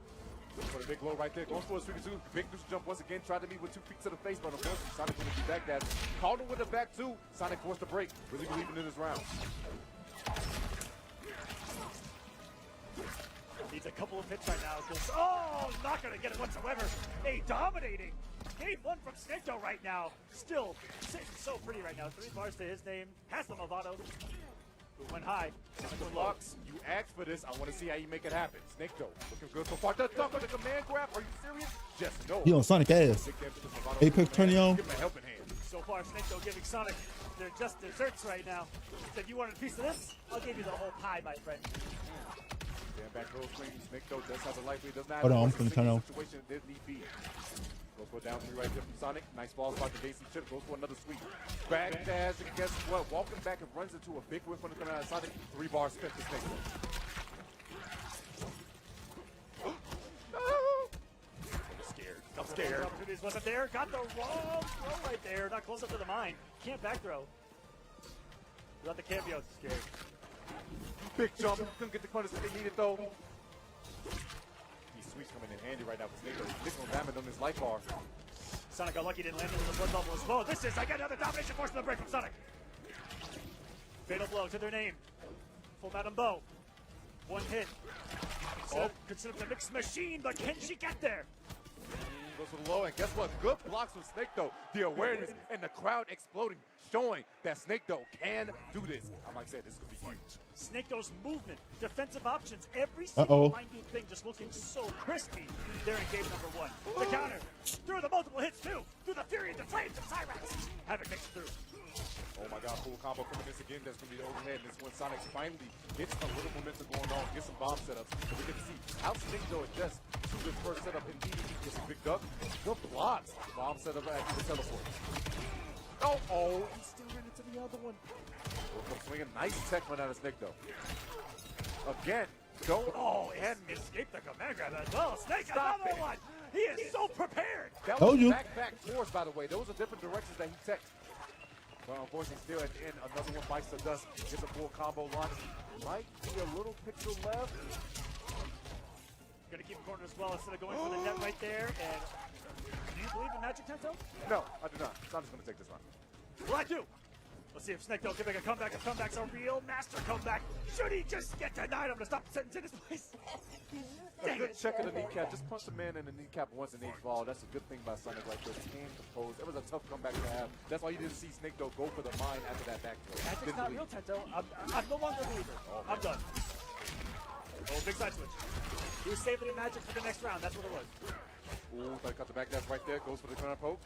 For the big blow right there. Goes for a sweep two. Big neutral jump once again. Tried to meet with 2 feet to the face, but unfortunately Sonic couldn't be back that. Called him with the back two. Sonic forced a break. Really believing in this round. Needs a couple of hits right now. Not going to get it whatsoever. A dominating game 1 from Snake Doe right now. Still sitting so pretty right now. 3 bars to his name. Has the Movado. Went high. Locks, you asked for this. I want to see how you make it happen. Snake Doe looking good so far. The dunk with the command grab. Are you serious? Just no. He on Sonic ass. Apex turning on. Give him a helping hand. So far, Snake Doe giving Sonic their just desserts right now. Said, you wanted a piece of this? I'll give you the whole pie, my friend. Back roll swing. Snake Doe does have a life lead. Does not. Hold on, I'm finna turn on. Situation did need be. Goes for a down 3 right there from Sonic. Nice ball spot to Daisy Chip. Goes for another sweep. Back dash, and guess what? Walking back and runs into a big whiff when it comes out of Sonic. 3 bars spent to Snake Doe. I'm scared. Opportunities wasn't there. Got the wrong throw right there. Not close up to the mine. Can't back throw. Without the cameo, scared. Big jump. Couldn't get the punish that they needed though. These sweeps coming in handy right now for Snake Doe. He's going damage on his life bar. Sonic got lucky, didn't land into the blood bubble as well. This is, I got another domination force from the break from Sonic. Fatal blow to their name. Full Madam Bow. 1 hit. Considered the mixed machine, but can she get there? Goes for the low, and guess what? Good blocks from Snake Doe. The awareness and the crowd exploding, showing that Snake Doe can do this. I'm like I said, this could be huge. Snake Doe's movement, defensive options, every single minding thing just looking so crispy there in game number 1. The counter, through the multiple hits too, through the fury of the flames of Cyrax. Havoc makes it through. Oh my God, cool combo coming this again. That's going to be the overhead. And this one Sonic finally gets a little momentum going on, get some bomb setups. So we get to see how Snake Doe adjusts to this first setup. Indeed, he gets a big duck. Good blocks. Bomb setup after the teleport. He still ran into the other one. Swinging nice tech one out of Snake Doe. Again, and escape the command grab as well. Snake, another one. He is so prepared. That was back force, by the way. Those are different directions that he teched. But unfortunately, still at the end, another one bites the dust. Gets a full combo launch. Might be a little pixel left. Gonna keep a corner as well instead of going for the net right there. And do you believe in Magic Tento? No, I do not. Sonic's gonna take this one. Well, I do. Let's see if Snake can make a comeback. If comeback's a real master comeback. Should he just get denied? I'm gonna stop the sentence in his place. A good check of the kneecap. Just punch the man in the kneecap once and he fall. That's a good thing by Sonic like this. He came composed. It was a tough comeback to have. That's why you didn't see Snake go for the mine after that back throw. Magic's not real, Tento. I'm no longer a believer. I'm done. Oh, big side switch. He was saving the Magic for the next round. That's what it was. Ooh, thought he cut the back dash right there. Goes for the corner poke.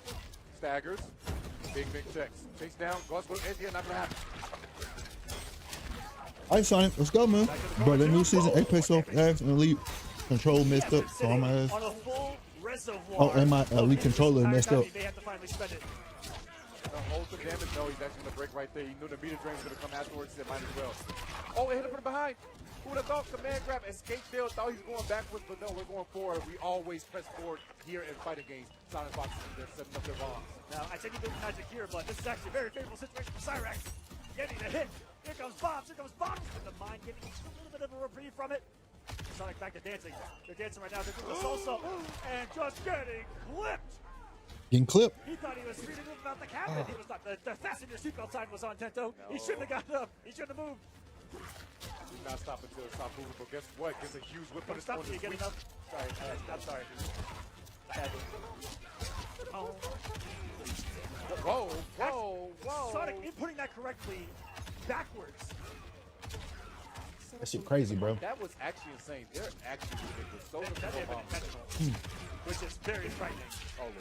Staggers. Big checks. Chase down. Goes for the edge here. Not gonna happen. All right, Sonic, let's go, man. Bro, that new season, Apex off ass and Elite control messed up, so I'm ass. On a full reservoir. Oh, and my Elite controller messed up. They have to finally spend it. Hold the damage. No, he's actually gonna break right there. He knew the meter drain was gonna come afterwards. He said, might as well. Oh, it hit him from behind. Who would have thought? Command grab, escape field. Thought he was going backwards, but no, we're going forward. We always press forward here in fighting games. Sonic Fox, they're setting up their bombs. Now, I said you did Magic here, but this is actually a very favorable situation for Cyrax. Getting the hit. Here comes bombs. Here comes bombs. But the mind getting just a little bit of a reprieve from it. Sonic back to dancing. They're dancing right now. They're doing the salsa and just getting clipped. Getting clipped. He thought he was free to move about the cabin. He was not. The fasten your seatbelt sign was on, Tento. No. He shouldn't have got up. He shouldn't have moved. Do not stop until it stops moving, but guess what? Gets a huge whip on his Stop till you get enough. Sorry, I'm sorry. Oh. Whoa. Sonic inputting that correctly backwards. That shit crazy, bro. That was actually insane. They're actually ridiculous. So That may have been intentional, which is very frightening. Oh, Lord.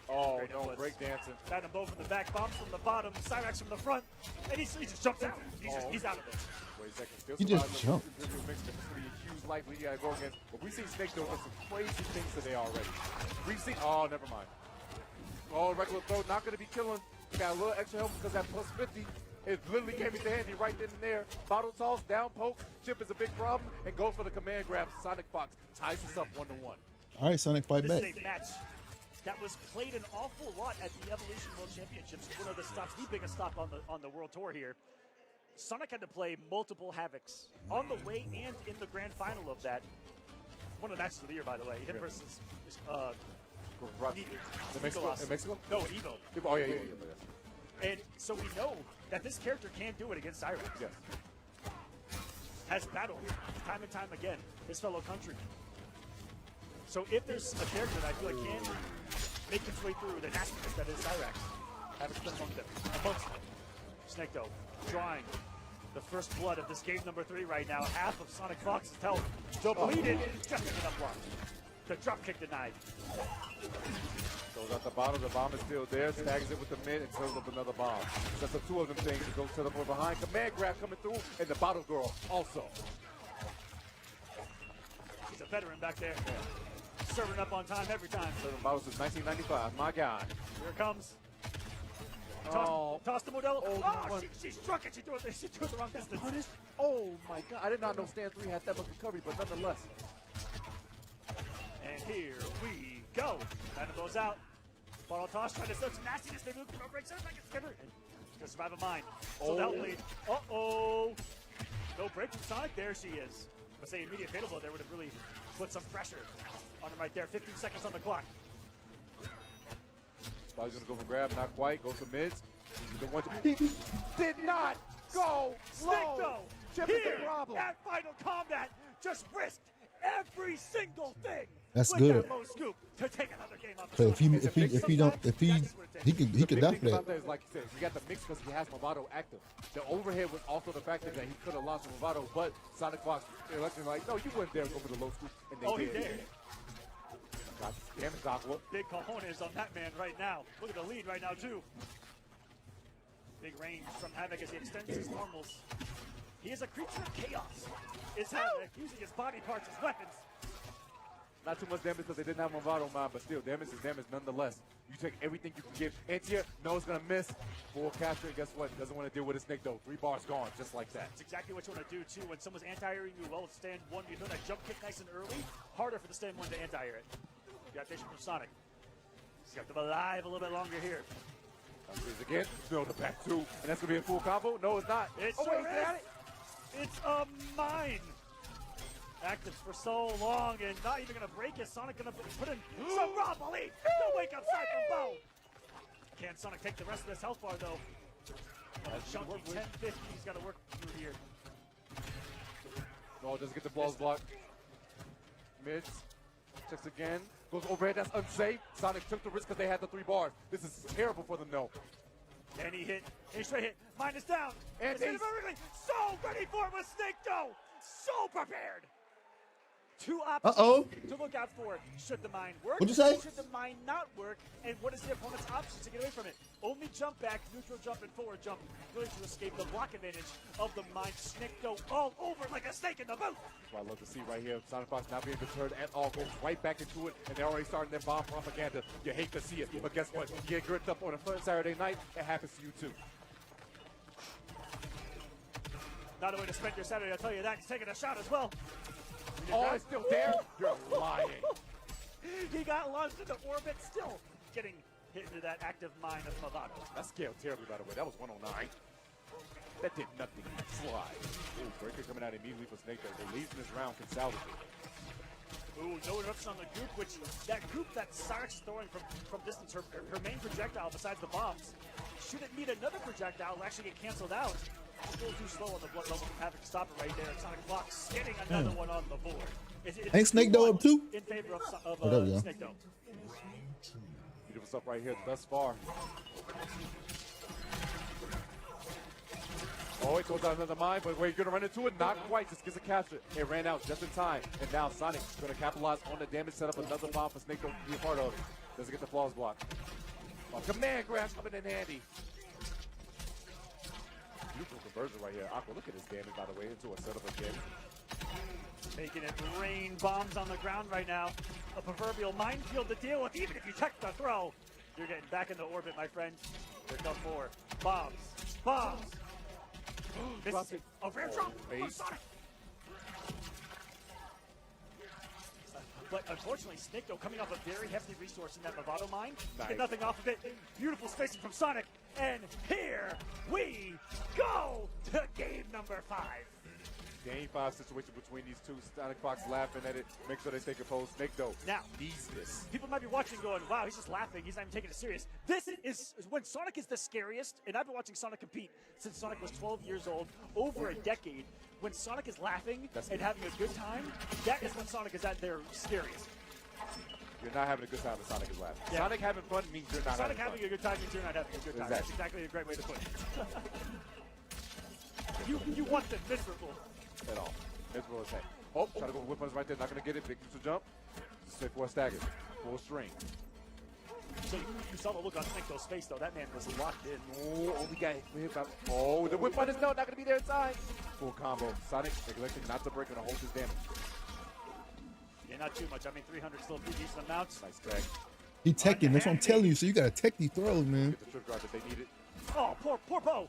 Oh, no, break dancing. Got them both from the back, bombs from the bottom, Cyrax from the front, and he just jumps out. He's out of it. Wait a second. Still He just jumped. This is going to be a huge life we got to go against. But we've seen Snake doing some crazy things today already. We've seen, oh, never mind. Oh, regular throw, not going to be killing. Got a little extra help because that plus 50. It literally came into handy right then and there. Bottle toss, down poke, chip is a big problem, and goes for the command grab. Sonic Fox ties us up 1-1. All right, Sonic, fight back. This is a match that was played an awful lot at the Evolution World Championships. One of the stops, the biggest stop on the World Tour here. Sonic had to play multiple Havocs on the way and in the grand final of that. One of the matches of the year, by the way. Him versus In Mexico? No, Evo. Oh, yeah. And so we know that this character can do it against Cyrax. Yes. Has battled time and time again his fellow countrymen. So if there's a character that I feel like can make its way through the nastiness that is Cyrax, have it split amongst them. Snake though, drawing the first blood of this game number 3 right now. Half of Sonic Fox's health depleted, just enough block. The drop kick denied. Goes at the bottom, the bomb is still there, staggers it with the mid and throws up another bomb. That's the two of them things. It goes to the more behind. Command grab coming through, and the bottle girl also. He's a veteran back there. Serving up on time every time. Serving bottles since 1995, my God. Here it comes. Toss the Modelo. She struck it. She threw it the wrong distance. Punished? Oh my God. I did not know Stand 3 had that much recovery, but nonetheless. And here we go. Phantom goes out. Bottle toss trying to start some nastiness. They move to no break. Back at Skipper. To survive a mine. So the lead. Uh-oh. No break from Sonic. There she is. Let's say immediate fatal blow there would have really put some pressure on him right there. 15 seconds on the clock. Body's gonna go for grab, not quite. Goes for mids. He did not go slow. Snake though, here at Final Combat, just risked every single thing. That's with good. That low scoop to take another game up. So he could die for that. Like you said, he got the mix because he has Movado active. The overhead was also the factor that he could have launched Movado, but Sonic Fox elected like, no, you went there and go for the low scoop, and they did. He did. God damn it, Aqua. Big cojones on that man right now. Look at the lead right now, too. Big range from Havoc as he extends his normals. He is a creature of chaos. Is Havoc using his body parts as weapons. Not too much damage because they didn't have Movado on, but still, damage is damage nonetheless. You take everything you can give. Anti-air, no, it's going to miss. Full capture, and guess what? Doesn't want to deal with his Snake, though. 3 bars gone, just like that. That's exactly what you want to do, too. When someone's anti-airing you well with stand 1, you throw that jump kick nice and early. Harder for the stand 1 to anti-air it. Adaptation from Sonic. He's got them alive a little bit longer here. Again, still the back 2, and that's going to be a full combo? No, it's not. It's It's a mine. Active for so long and not even going to break it. Sonic going to put in some raw belief. The wake up side from Bow. Can Sonic take the rest of this health bar, though? Chunky 1050, he's got to work through here. Oh, doesn't get the balls blocked. Mids. Checks again. Goes overhead. That's unsafe. Sonic took the risk because they had the 3 bars. This is terrible for them, though. And he hit. And he straight hit. Minus down. And he's so ready for it with Snake Dough. So prepared. 2 options to look out for. Should the mine work? What'd you say? Should the mine not work? And what is the opponent's options to get away from it? Only jump back, neutral jump, and forward jump. Really to escape the block advantage of the mine. Snake Dough all over like a snake in the boot. That's what I love to see right here. Sonic Fox not being deterred at all. Goes right back into it, and they're already starting their bomb propaganda. You hate to see it, but guess what? You get gripped up on a first Saturday night, it happens to you too. Not a way to spend your Saturday, I'll tell you that. He's taking a shot as well. Oh, it's still there? You're lying. He got launched into orbit, still getting hit into that active mine of Movado. That scaled terribly, by the way. That was 109. That did nothing. Slide. Ooh, breaker coming out immediately for Snake Dough. The leads in this round can salvage it. Ooh, no interruption on the group, which that group that Sonic's throwing from distance, her main projectile besides the bombs, should it need another projectile will actually get canceled out. It's a little too slow on the blood level from having to stop it right there. Sonic Fox getting another one on the board. Ain't Snake Dough up too? In favor of there we go. Snake Dough. Beautiful stuff right here thus far. Oh, it goes out another mine, but we're going to run into it. Not quite. Just gets a capture. It ran out just in time. And now Sonic's going to capitalize on the damage, set up another bomb for Snake Dough to be a part of. Doesn't get the flaws blocked. Oh, command grab coming in handy. Beautiful conversion right here. Aqua, look at his damage, by the way, into a setup again. Making it rain bombs on the ground right now. A proverbial minefield to deal with. Even if you tech the throw, you're getting back into orbit, my friend. There come more. Bombs. Bombs. This is a rare drop from Sonic. But unfortunately, Snake Dough coming off a very hefty resource in that Movado mine. Nice. Get nothing off of it. Beautiful spacing from Sonic. And here we go to game number 5. Game 5 situation between these two. Sonic Fox laughing at it. Make sure they stay composed. Snake Dough Now, needs this. people might be watching going, wow, he's just laughing. He's not even taking it serious. This is when Sonic is the scariest, and I've been watching Sonic compete since Sonic was 12 years old, over a decade. When Sonic is laughing and having a good time, that is when Sonic is at their scariest. You're not having a good time when Sonic is laughing. Yeah. Sonic having fun means you're not Sonic having having a good time means you're not having a good time. Exactly. That's exactly a great way to put it. you want them miserable. At all. Miserable as heck. Oh, trying to go whip us right there. Not going to get it. Big to jump. Straight for a stagger. Full string. So you saw the look on Snake Dough's face, though. That man was locked in. Oh, only guy. Oh, the whip on is not going to be there in time. Full combo. Sonic neglecting not to break and hold his damage. Yeah, not too much. I mean, 300 still a pretty decent amount. Nice tag. He teching. That's what I'm telling you. So you got to tech these throws, man. Get the trip guard that they needed. Oh, poor Bo.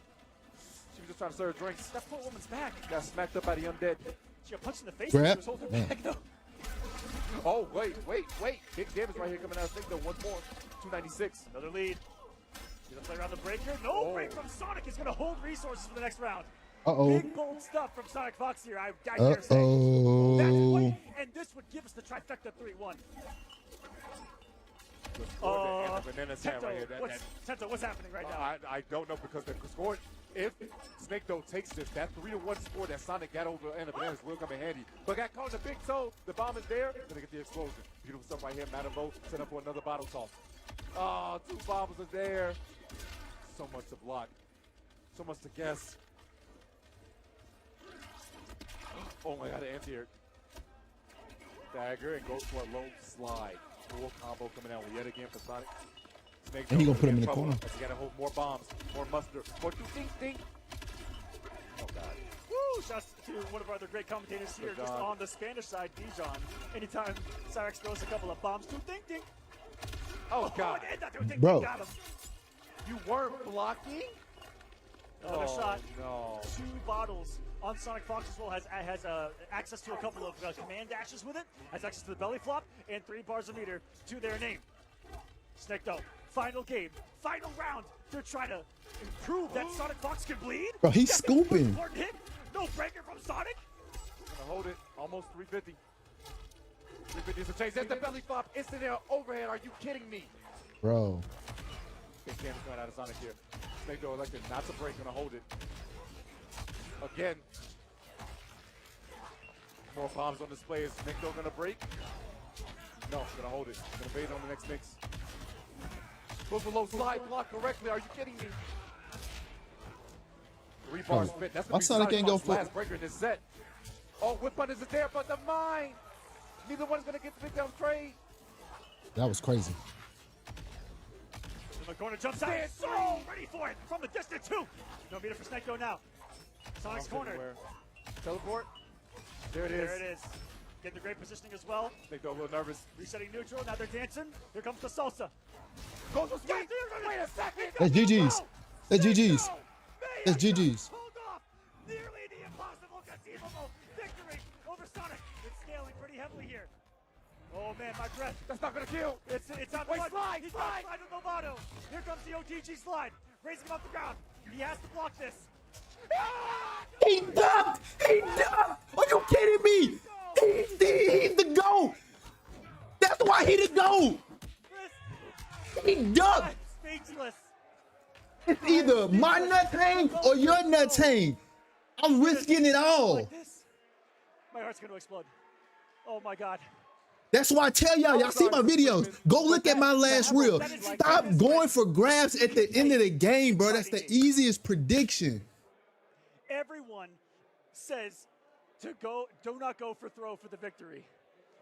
She was just trying to serve drinks. That poor woman's back. Got smacked up by the undead. She got punched in the face. Grab. She was holding her back, though. Oh, wait. Big damage right here coming out of Snake Dough. 1 more. 296. Another lead. Gonna play around the breaker. No break from Sonic is gonna hold resources for the next round. Big bold stuff from Sonic Fox here. I dare say. That's what, and this would give us the trifecta 3-1. Tento, what's happening right now? I don't know because the score, if Snake Dough takes this, that 3-1 score that Sonic got over and the bananas will come in handy. But got caught in the big toe. The bomb is there. Gonna get the explosion. Beautiful stuff right here. Madamo set up for another bottle toss. Oh, 2 bombs are there. So much to block. So much to guess. Oh my god, the anti-air. Dagger and goes for a low slide. Full combo coming out yet again for Sonic. Snake And he Dough gonna put him in the trouble corner. as he gotta hold more bombs, more mustard, more ding. Oh god. Woo! Shouts to one of our other great commentators here, just on the Spanish side, Dijon. Anytime Cyrix throws a couple of bombs, ding. Oh god. Bro. Got him. You weren't blocking? Another shot. No. 2 bottles on Sonic Fox as well. Has access to a couple of command dashes with it. Has access to the belly flop and 3 bars of meter to their name. Snake Dough. Final game. Final round. They're trying to prove that Sonic Fox can bleed. Bro, he's scooping. Important hit. No breaker from Sonic. Gonna hold it. Almost 350. 350 is a chase. There's the belly flop. Instant air overhead. Are you kidding me? Bro. Big damage going out of Sonic here. Snake Doe elected not to break, gonna hold it. Again. More bombs on display. Is Snake Doe gonna break? No, gonna hold it. Gonna bait on the next mix. Goes below slide, block correctly. Are you kidding me? 3 bars fit. That's My gonna be Sonic ain't go Fox's for- last breaker in this set. Oh, whip punish is there, but the mine. Neither one's gonna get the big down trade. That was crazy. In the corner, jumps out. So ready for it from the distance too. No meter for Snake Doe now. Sonic's corner. Teleport. There it is. There it is. Getting the great positioning as well. Snake Doe a little nervous. Resetting neutral. Now they're dancing. Here comes the salsa. Goes for sweet. Wait a second. That's GG's. That's GG's. That's GG's. Pulled off nearly the impossible conceivable victory over Sonic. It's scaling pretty heavily here. Oh man, my breath. That's not gonna kill. It's on Wait, one. slide, He's slide. got slide with Lovato. Here comes the OTG slide. Raising him off the ground. He has to block this. He ducked! He ducked! Are you kidding me? He's the GOAT! That's why he the GOAT! He ducked! I'm speechless. It's either my nuts hang or your nuts hang. I'm risking it all. Like this. My heart's gonna explode. Oh my god. That's why I tell y'all see my videos. Go look at my last reel. Stop going for grabs at the end of the game, bro. That's the easiest prediction. Everyone says to go, do not go for throw for the victory.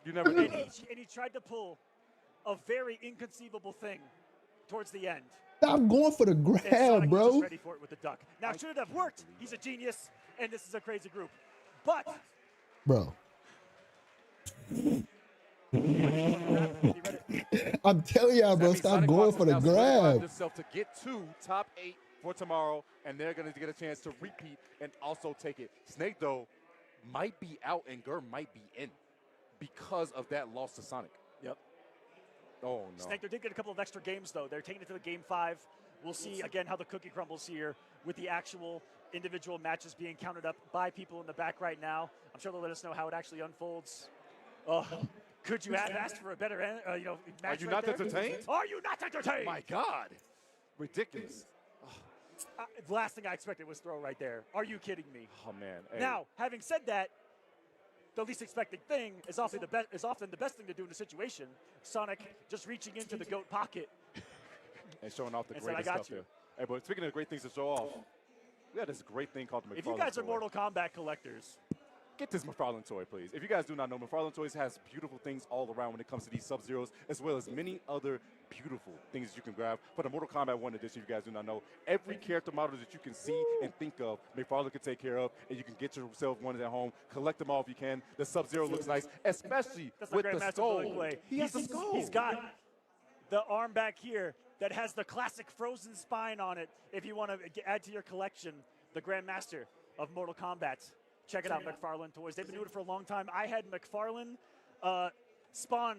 You never And know. he tried to pull a very inconceivable thing towards the end. Stop going for the And grab, Sonic was bro. just ready for it with the duck. Now, should it have worked? He's a genius, and this is a crazy group. But Bro. he read it. I'm telling y'all, bro, stop going for the grab. Themselves to get to top 8 for tomorrow, and they're going to get a chance to repeat and also take it. Snake, though, might be out, and Gurr might be in because of that loss to Sonic. Yep. Oh, no. Snake, they did get a couple of extra games, though. They're taking it to the game 5. We'll see, again, how the cookie crumbles here with the actual individual matches being counted up by people in the back right now. I'm sure they'll let us know how it actually unfolds. Oh, could you have asked for a better match? Are you right not there? entertained? Are you not entertained? My God. Ridiculous. The last thing I expected was throw right there. Are you kidding me? Oh, man. Hey. Now, having said that, the least expected thing is often the best thing to do in a situation. Sonic just reaching into the GOAT pocket. And showing off the And said, greatest "I got stuff you." there. Hey, but speaking of great things to show off, we got this great thing called the McFarlane If you guys are toy. Mortal Kombat collectors, Get this McFarlane toy, please. If you guys do not know, McFarlane Toys has beautiful things all around when it comes to these Sub-Zeros, as well as many other beautiful things that you can grab. For the Mortal Kombat 1 edition, if you guys do not know, every character model that you can see and think of, McFarlane can take care of, and you can get yourself one at home. Collect them all if you can. The Sub-Zero looks nice, especially that's with the the Grandmaster skull. play. He has the skull. He's got the arm back here that has the classic frozen spine on it. If you want to add to your collection, the Grandmaster of Mortal Kombat. Check it out, McFarlane Toys. They've been doing it for a long time. I had McFarlane Spawn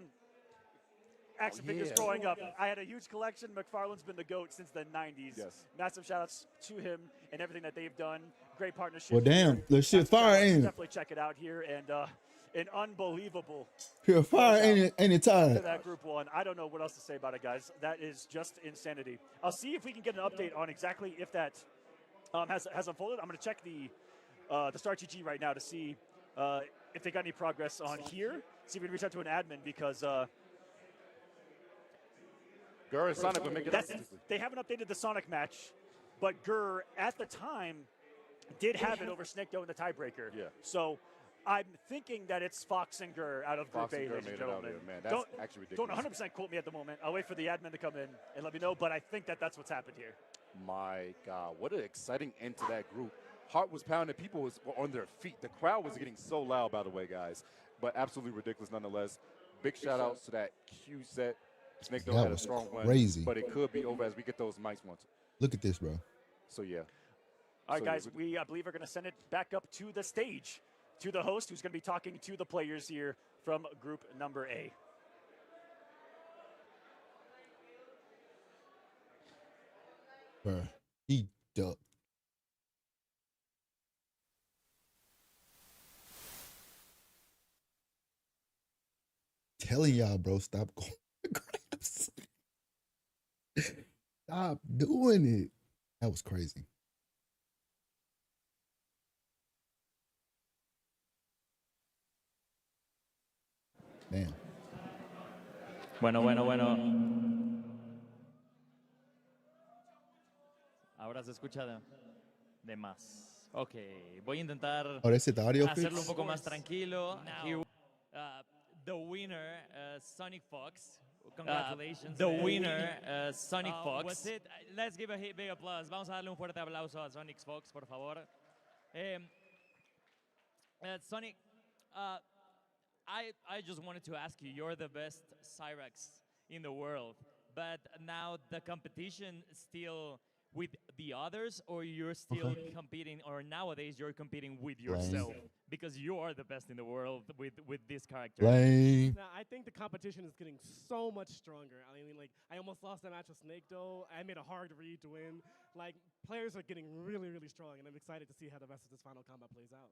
action figures growing up. I had a huge collection. McFarlane's been the GOAT since the 90s. Yes. Massive shout-outs to him and everything that they've done. Great partnership. Well, damn, the shit fire, ain't it? Definitely check it out here. And an unbelievable Pure fire, ain't it to tired? that group 1. I don't know what else to say about it, guys. That is just insanity. I'll see if we can get an update on exactly if that has unfolded. I'm going to check the Star GG right now to see if they got any progress on here. See if we can reach out to an admin because Gurr and Sonic would make it up. they haven't updated the Sonic match, but Gurr at the time did have it over Snake Doe in the tiebreaker. Yeah. So I'm thinking that it's Fox and Gurr out of Group Fox and A, Gurr ladies and made it out gentlemen. here, man. That's actually ridiculous. Don't 100% quote me at the moment. I'll wait for the admin to come in and let me know, but I think that that's what's happened here. My God, what an exciting end to that group. Heart was pounding. People were on their feet. The crowd was getting so loud, by the way, guys. But absolutely ridiculous nonetheless. Big shout-outs to that Q set. Snake Doe That had a was strong one. crazy. But it could be over as we get those mics once. Look at this, bro. So, yeah. All right, So, guys, we, I believe, are going to send it back up to the stage, to the host, who's going to be talking to the players here from Group Number A. Bro, he ducked. Telling y'all, bro, stop going for grabs. Stop doing it. That was crazy. Damn. Bueno. Ahora se escucha de más. Ok, voy a intentar Oh, that's it, the audio hacerlo fix? un poco más tranquilo. Here, the winner, Sonic Fox. Congratulations. The winner, Sonic Fox. Was it? Let's give a big applause. Vamos a darle un fuerte aplauso a Sonic Fox, por favor. Sonic, I just wanted to ask you, you're the best Cyrax in the world, but now the competition still with the others, or you're still competing, or nowadays you're competing with yourself because you are the best in the world with this character. Lame. Nah, I think the competition is getting so much stronger. I mean, like, I almost lost that match with Snake, though. I made a hard read to win. Like, players are getting really, really strong, and I'm excited to see how the rest of this final combat plays out.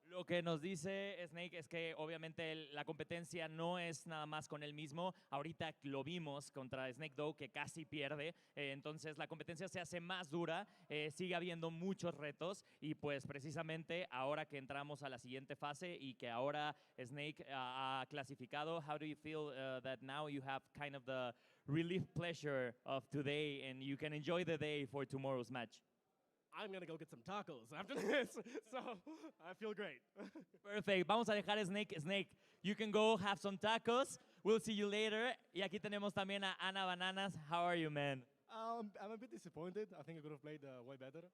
Lo que nos dice Snake es que obviamente la competencia no es nada más con él mismo. Ahorita lo vimos contra Snake Dog que casi pierde. Entonces la competencia se hace más dura. Sigue habiendo muchos retos. Y pues precisamente ahora que entramos a la siguiente fase y que ahora Snake ha clasificado, how do you feel that now you have kind of the relief pleasure of today and you can enjoy the day for tomorrow's match? I'm going to go get some tacos after this, so I feel great. Perfect. Vamos a dejar Snake. Snake, you can go have some tacos. We'll see you later. Y aquí tenemos también a Ana Bananas. How are you, man? I'm a bit disappointed. I think I could have played way better,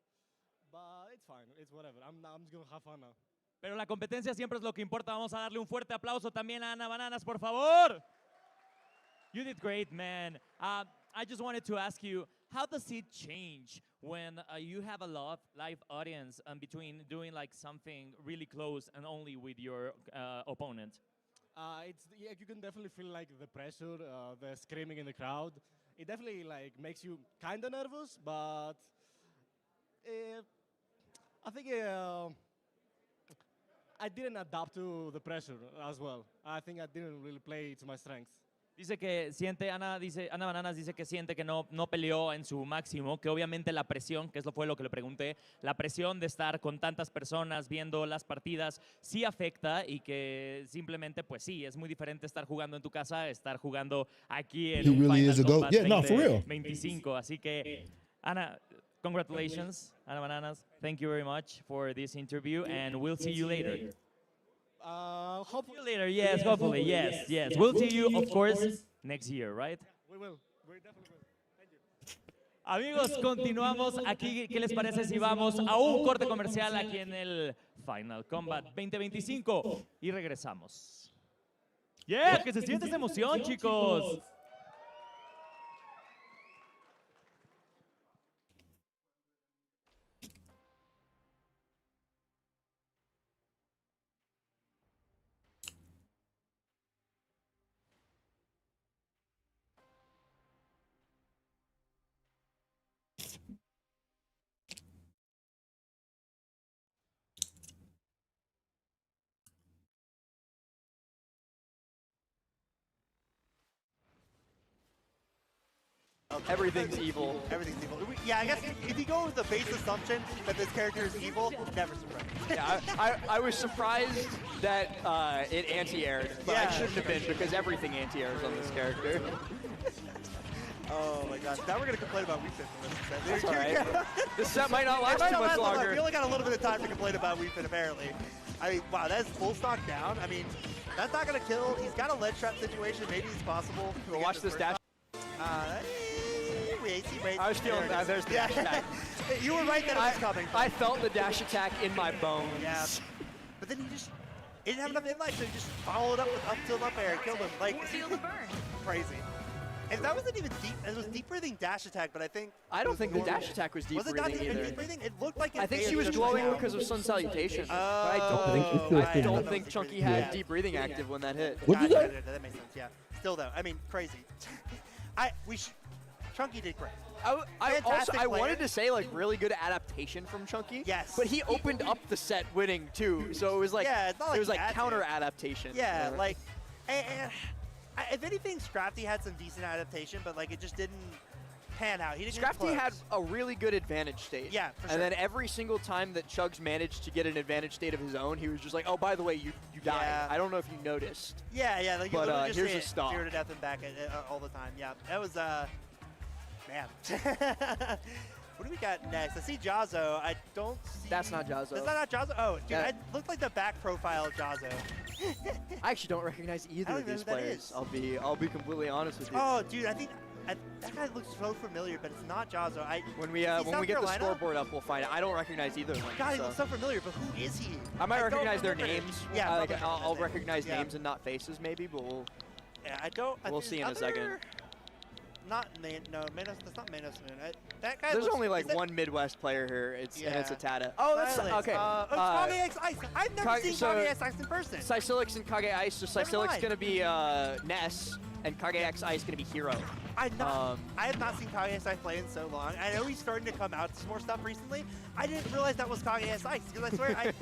but it's fine. It's whatever. I'm just going to have fun now. Pero la competencia siempre es lo que importa. Vamos a darle un fuerte aplauso también a Ana Bananas, por favor. You did great, man. I just wanted to ask you, how does it change when you have a live audience between doing like something really close and only with your opponent? You can definitely feel like the pressure, the screaming in the crowd. It definitely like makes you kind of nervous, but I think I didn't adapt to the pressure as well. I think I didn't really play to my strengths. Dice que siente, Ana Bananas dice que siente que no peleó en su máximo, que obviamente la presión, que eso fue lo que le pregunté, la presión de estar con tantas personas viendo las partidas sí afecta y que simplemente, pues sí, es muy diferente estar jugando en tu casa, estar jugando aquí en un Final Combat 2025. Así que, Ana, congratulations, Ana Bananas. Thank you very much for this interview and we'll see you later. Hopefully Later, yes, hopefully, yes. We'll see you, of course, next year, right? We will. We definitely will. Thank you. Amigos, continuamos aquí. ¿Qué les parece si vamos a un corte comercial aquí en el Final Combat 2025 y regresamos? Yeah, que se siente esa emoción, chicos. Everything's evil. Everything's evil. Yeah, I guess if you go with the base assumption that this character is evil, never surprised. Yeah, I was surprised that it anti-aired, but I shouldn't have been because everything anti-airs on this character. Oh my gosh, now we're going to complain about Wii Fit for the rest of the set. That's all right. This set might not last too much longer. We only got a little bit of time to complain about Wii Fit, apparently. I mean, wow, that is full stock down. I mean, that's not going to kill. He's got a ledge trap situation. Maybe it's possible. We'll watch this dash. I was feeling that. There's the dash attack. You were right that it was coming. I felt the dash attack in my bones. Yeah. But then he didn't have enough inlight, so he just followed up with up tilt up air, killed him. Like, Feel the burn. Crazy. And that wasn't even deep. It was deep breathing dash attack, but I think I don't think the dash attack was deep breathing either. Was it not even deep breathing? It looked like it. I think she was glowing because of Sun Salutation. But I don't think Chunky had deep breathing active when that hit. What did you say? That makes sense. Yeah. Still though, I mean, crazy. Chunky did great. I wanted to say like really good adaptation from Chunky. Yes. But he opened up the set winning too, so it was like it's not like it was like counter adaptation. Yeah, like if anything, Scrafty had some decent adaptation, but like it just didn't pan out. He didn't Scrafty had a really good advantage state. Yeah, for sure. And then every single time that Chugs managed to get an advantage state of his own, he was just like, oh, by the way, you died. Yeah. I don't know if you noticed. Yeah, like you But literally just here's say a stop. 0 to death and back all the time. Yeah, that was, man. What do we got next? I see Jazzo. I don't see... That's not Jazzo. Is that not Jazzo? Oh, dude, That- I looked like the back profile of Jazzo. I actually don't recognize either of these players. I'll be completely honest with you. Oh, dude, I think that guy looks so familiar, but it's not Jazzo. When we get the scoreboard up, we'll find it. I don't recognize either of them. God, he looks so familiar, but who is he? I might recognize their remember him. names. Yeah, I'll recognize names and not faces, maybe, but we'll. Yeah, I don't. We'll see in a second. Not Manos. That's not Manos Moon. That guy. There's looks, only like one Midwest player here. And it's a Tata. Oh, that's okay. Kage X Ice. I've never seen Kage X Ice in person. Sysilix and Kage Ice. So Sysilix gonna be Ness, and Kage X Ice gonna be Hero. I have not seen Kage X Ice play in so long. I know he's starting to come out to some more stuff recently. I didn't realize that was Kage X Ice because I swear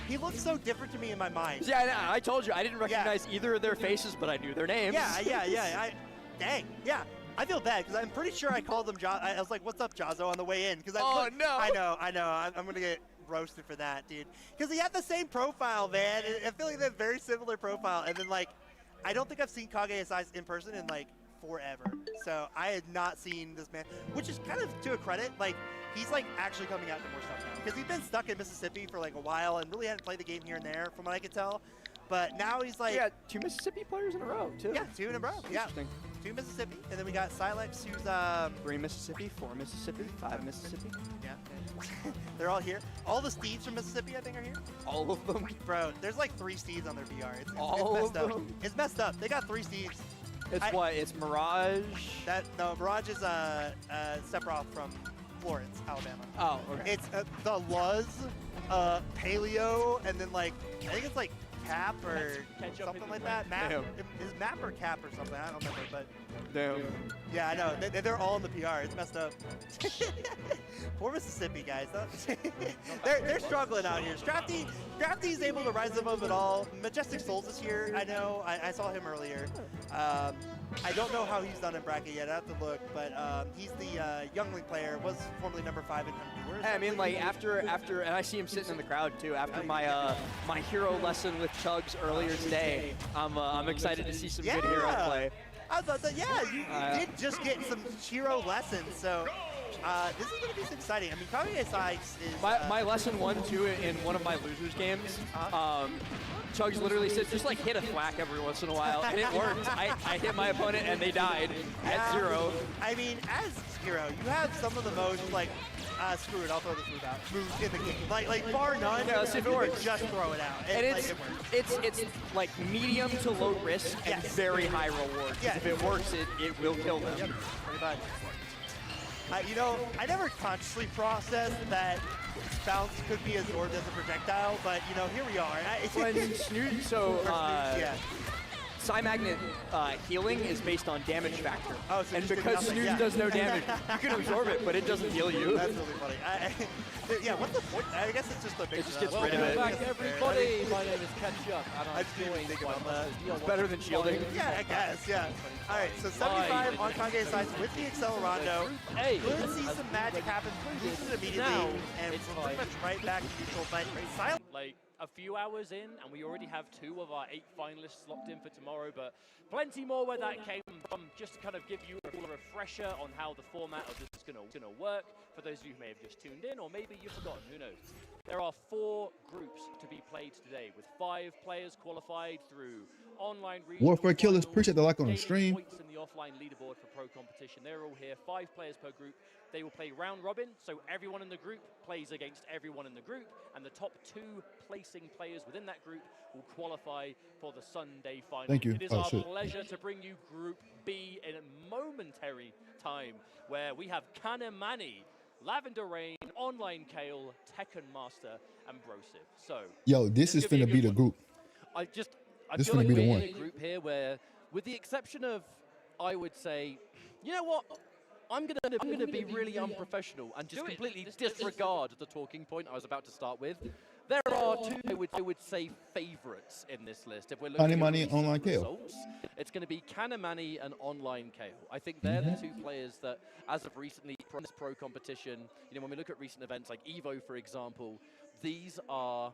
he looks so different to me in my mind. Yeah, I told you I didn't recognize either of their faces, but I knew their names. Yeah. Dang. Yeah. I feel bad because I'm pretty sure I called him Jazzo. I was like, "What's up, Jazzo?" on the way in. Oh no! I know. I'm gonna get roasted for that, dude. Because he had the same profile, man. I feel like they have very similar profile. And then like, I don't think I've seen Kage X in person in like forever. So I had not seen this man, which is kind of to a credit. Like he's like actually coming out to more stuff now because he's been stuck in Mississippi for like a while and really hadn't played the game here and there, from what I could tell. But now he's like, yeah, 2 Mississippi players in a row too. Yeah, 2 in a row. Yeah. Interesting. 2 Mississippi, and then we got Silex, who's 3 Mississippi, 4 Mississippi, 5 Mississippi. Yeah, they're all here. All the Steeds from Mississippi, I think, are here. All of them, bro. There's like 3 Steeds on their VR. It's all messed of up. them. It's messed up. They got 3 Steeds. What? It's Mirage. No, Mirage is Sephiroth from Florence, Alabama. Oh, okay. It's the Luz, Paleo, and then like I think it's like Cap or something like that. Map is Map or Cap or something. I don't remember, but yeah, I know. They're all in the PR. It's messed up. Poor Mississippi guys. They're struggling out here. Scrafty's able to rise above it all. Majestic Souls is here. I know. I saw him earlier. I don't know how he's done in bracket yet. I have to look, but he's the youngling player. Was formerly number 5 in Honduras. I mean, like after, and I see him sitting in the crowd too. After my my hero lesson with Chugs earlier today, I'm excited to see some good hero play. I was about to say, you did just get some hero lessons, so this is going to be exciting. I mean, Kage X is... My lesson 1, too, in one of my losers games, Chugs literally said, just like hit a thwack every once in a while, and it worked. I hit my opponent and they died at 0. I mean, as hero, you have some of the most, like, screw it, I'll throw this move out. Moves in the game. Like bar none. Yeah, let's see if it works. Just throw it out. And like, it's like medium to low risk and very high reward. Yeah. If it works, it will kill them. Yep, pretty much. You know, I never consciously processed that bounce could be absorbed as a projectile, but you know, here we are. Psy Magnet healing is based on damage factor. Oh, so and because Snooze does no damage, you can absorb it, but it doesn't heal you. That's really funny. Yeah, what's the point? I guess it's just a big. It just gets rid of it. Welcome back, everybody. My name is Ketchup, and I'm joined by It's better than shielding. Yeah, I guess. Yeah. All right, so 75 on Kage sides with the Accelerando. Hey, could see some magic happen. Loses immediately, and we're pretty much right back to neutral. But silent. Like a few hours in, and we already have 2 of our 8 finalists locked in for tomorrow, but plenty more where that came from. Just to kind of give you a refresher on how the format of this is going to work for those of you who may have just tuned in, or maybe you've forgotten, who knows. There are 4 groups to be played today, with 5 players qualified through online Warfare Killers, appreciate the like on the stream. Points in the offline leaderboard for pro competition. They're all here, 5 players per group. They will play round robin, so everyone in the group plays against everyone in the group, and the top 2 placing players within that group will qualify for the Sunday final. Thank you. It is our pleasure to bring you Group B in a momentary time, where we have Kanemani, Lavender Rain, Online Kale, Tekken Master, and Brosiv. So, yo, this is finna be the group. I This feel like finna be the we're one. in a group here where, with the exception of, I would say, you know what? I'm gonna be really unprofessional and just completely disregard the talking point I was about to start with. There are two, I would say, favorites in this list. If we're looking at Money, recent online KO. results, it's going to be Kanamani and online KO. I think they're the two players that, as of recently, from this pro competition, when we look at recent events like Evo, for example, these are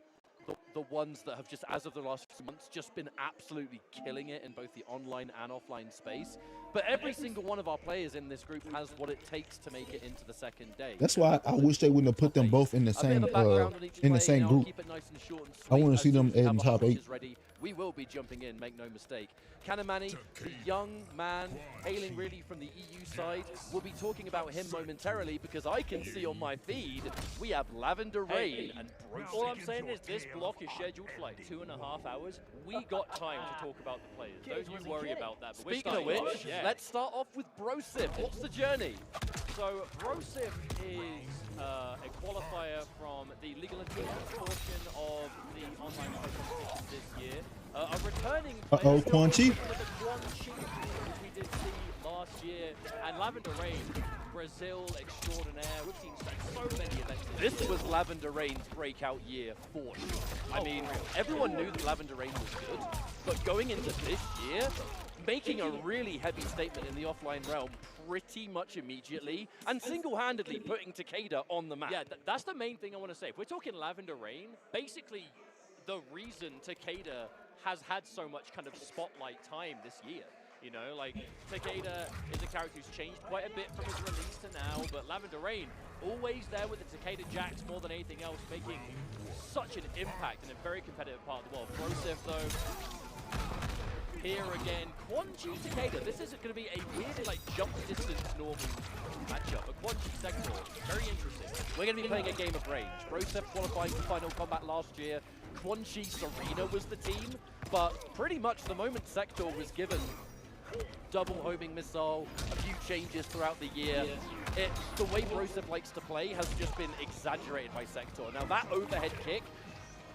the ones that have just, as of the last few months, just been absolutely killing it in both the online and offline space. But every single one of our players in this group has what it takes to make it into the second day. That's why I wish they wouldn't have put them both in the same group. Keep it nice and short and I want to sweet. see As them soon as in our top 8. is ready, we will be jumping in, make no mistake. Kanamani, the young man hailing really from the EU side, we'll be talking about him momentarily because I can see on my feed we have Lavender Rain and Bruce. All I'm saying is this block is scheduled for like 2.5 hours. We got time to talk about the players. Don't you worry about that. But Speaking of which, let's start off with Brosif. What's the journey? So Brosif is a qualifier from the Legal and Teams portion of the online competition this year. A returning player, Quan Chi. which we did see last year, and Lavender Rain, Brazil extraordinaire. We've seen so many events. This was Lavender Rain's breakout year for sure. I mean, everyone knew that Lavender Rain was good, but going into this year, making a really heavy statement in the offline realm pretty much immediately, and single-handedly putting Takeda on the map. Yeah, that's the main thing I want to say. If we're talking Lavender Rain, basically the reason Takeda has had so much kind of spotlight time this year. Like Takeda is a character who's changed quite a bit from his release to now, but Lavender Rain, always there with the Takeda Jax more than anything else, making such an impact in a very competitive part of the world. Brosif, though, here again, Quan Chi Takeda. This isn't going to be a weird, like, jump distance normal matchup, but Quan Chi sector, very interesting. We're going to be playing a game of range. Brosef qualifying for Final Combat last year. Quan Chi Serena was the team, but pretty much the moment Sector was given double homing missile, a few changes throughout the year, the way Brosef likes to play has just been exaggerated by Sector. Now that overhead kick,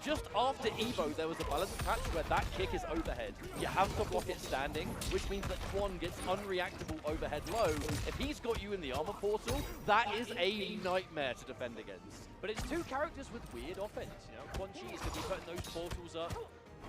just after Evo, there was a balance patch where that kick is overhead. You have to block it standing, which means that Quan gets unreactable overhead low. If he's got you in the armor portal, that is a nightmare to defend against. But it's two characters with weird offense, Quan Chi is going to be putting those portals up,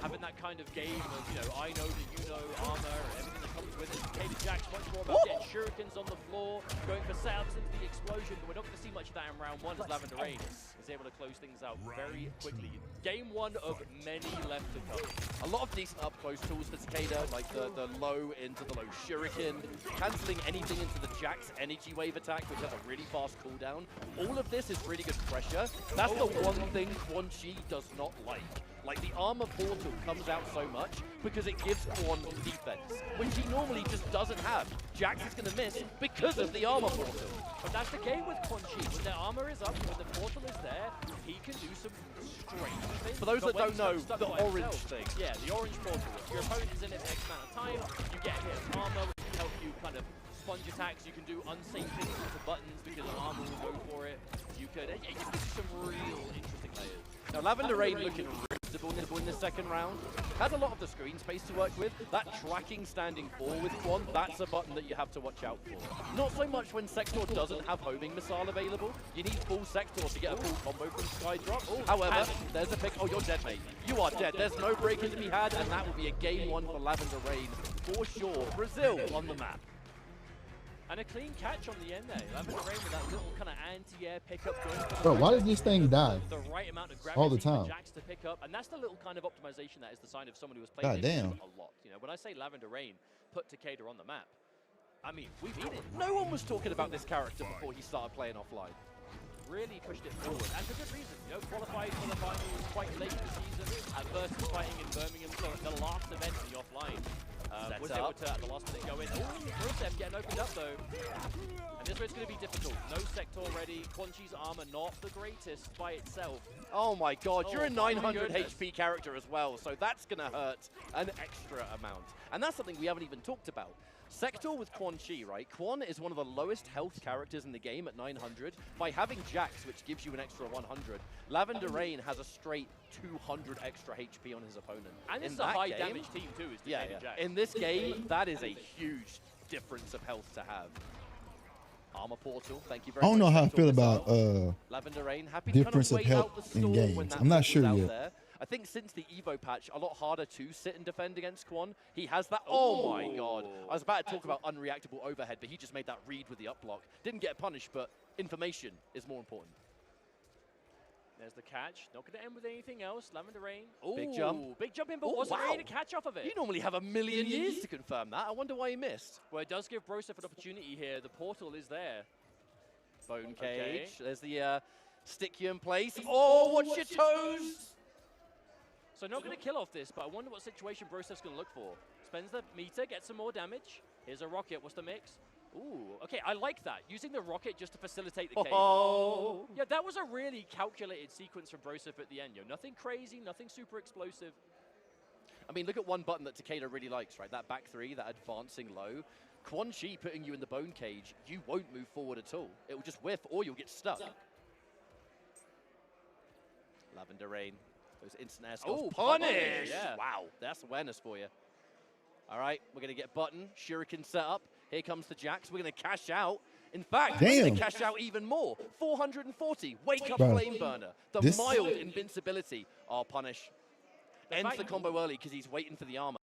having that kind of game of, I know that you know armor and everything that comes with it. Takeda Jax much more about getting shurikens on the floor, going for setups into the explosion, but we're not going to see much of that in round one as Lavender Rain is able to close things out very quickly. Game one of many left to come. A lot of decent up-close tools for Takeda, like the low into the low shuriken, cancelling anything into the Jax energy wave attack, which has a really fast cooldown. All of this is really good pressure. That's the one thing Quan Chi does not like. Like, the armor portal comes out so much because it gives Quan defense, which he normally just doesn't have. Jax is going to miss because of the armor portal. But that's the game with Quan Chi. When the armor is up, when the portal is there, he can do some strange things. For those that don't know, the orange thing. Yeah, the orange portal. If your opponent is in it for X amount of time, you get a hit of armor, which can help you kind of sponge attacks. You can do unsafe things with the buttons because the armor will go for it. You could, it gives you some real interesting layers. Now, Lavender Rain looking reasonable in the second round. Has a lot of the screen space to work with. That tracking standing 4 with Quan, that's a button that you have to watch out for. Not so much when Sector doesn't have homing missile available. You need full Sector to get a full combo from Skydrop. However, there's a pick. Oh, you're dead, mate. You are dead. There's no breaking to be had, and that will be a game one for Lavender Rain for sure. Brazil on the map. And a clean catch on the end there. Lavender Rain with that little kind of anti-air pickup going for Bro, why did this thing die? The right amount of gravity all the time? for Jax to pick up, and that's the little kind of optimization that is the sign of someone who has played this a lot. When I say Lavender Rain put Takeda on the map, I mean, we mean it. No one was talking about this character before he started playing offline. Really pushed it forward, and for good reason. Qualified for the finals quite late in the season at versus fighting in Birmingham, so the last event in the offline. Was able to, at the last minute, go in. Oh, Brosef getting opened up, though. And this one's going to be difficult. No Sector ready. Quan Chi's armor not the greatest by itself. Oh my god, you're a 900 HP character as well, so that's going to hurt an extra amount. And that's something we haven't even talked about. Sector with Quan Chi, right? Quan is one of the lowest health characters in the game at 900. By having Jax, which gives you an extra 100, Lavender Rain has a straight 200 extra HP on his opponent. And it's a high damage team too, is Jax. In this game, that is a huge difference of health to have. Armor portal. Thank you very I much. don't know how I Sector feel Missile. about Lavender Rain. Happy difference to of kind of wait health out the in storm when games. that I'm not portal's sure out yet. there. I think since the Evo patch, a lot harder to sit and defend against Kwon. He has that. Oh my god. I was about to talk about unreactable overhead, but he just made that read with the up block. Didn't get punished, but information is more important. There's the catch. Not going to end with anything else. Lavender Rain. Big jump. Big jump in, but Ooh, wasn't wow. ready to catch off of it. You normally have a million years to confirm that. I wonder why he missed. Well, it does give Broseph an opportunity here. The portal is there. Bone cage. Okay. There's the stick you in place. Oh, watch your toes! So not going to kill off this, but I wonder what situation Broseph's going to look for. Spends the meter, gets some more damage. Here's a rocket. What's the mix? Ooh, okay, I like that. Using the rocket just to facilitate the cage. Oh. Yeah, that was a really calculated sequence from Broseph at the end. Nothing crazy, nothing super explosive. I mean, look at one button that Takeda really likes, right? That back three, that advancing low. Quan Chi putting you in the bone cage, you won't move forward at all. It will just whiff or you'll get stuck. Lavender Rain. Those instant air skulls. Oh, punish! Yeah. Wow, that's awareness for you. All right, we're going to get button. Shuriken set up. Here comes the Jax. We're going to cash out. In fact, we're going to cash out even more. 440. Wake up, Bro, Flame Burner. The mild invincibility. I'll punish. Ends the combo early because he's waiting for the armor.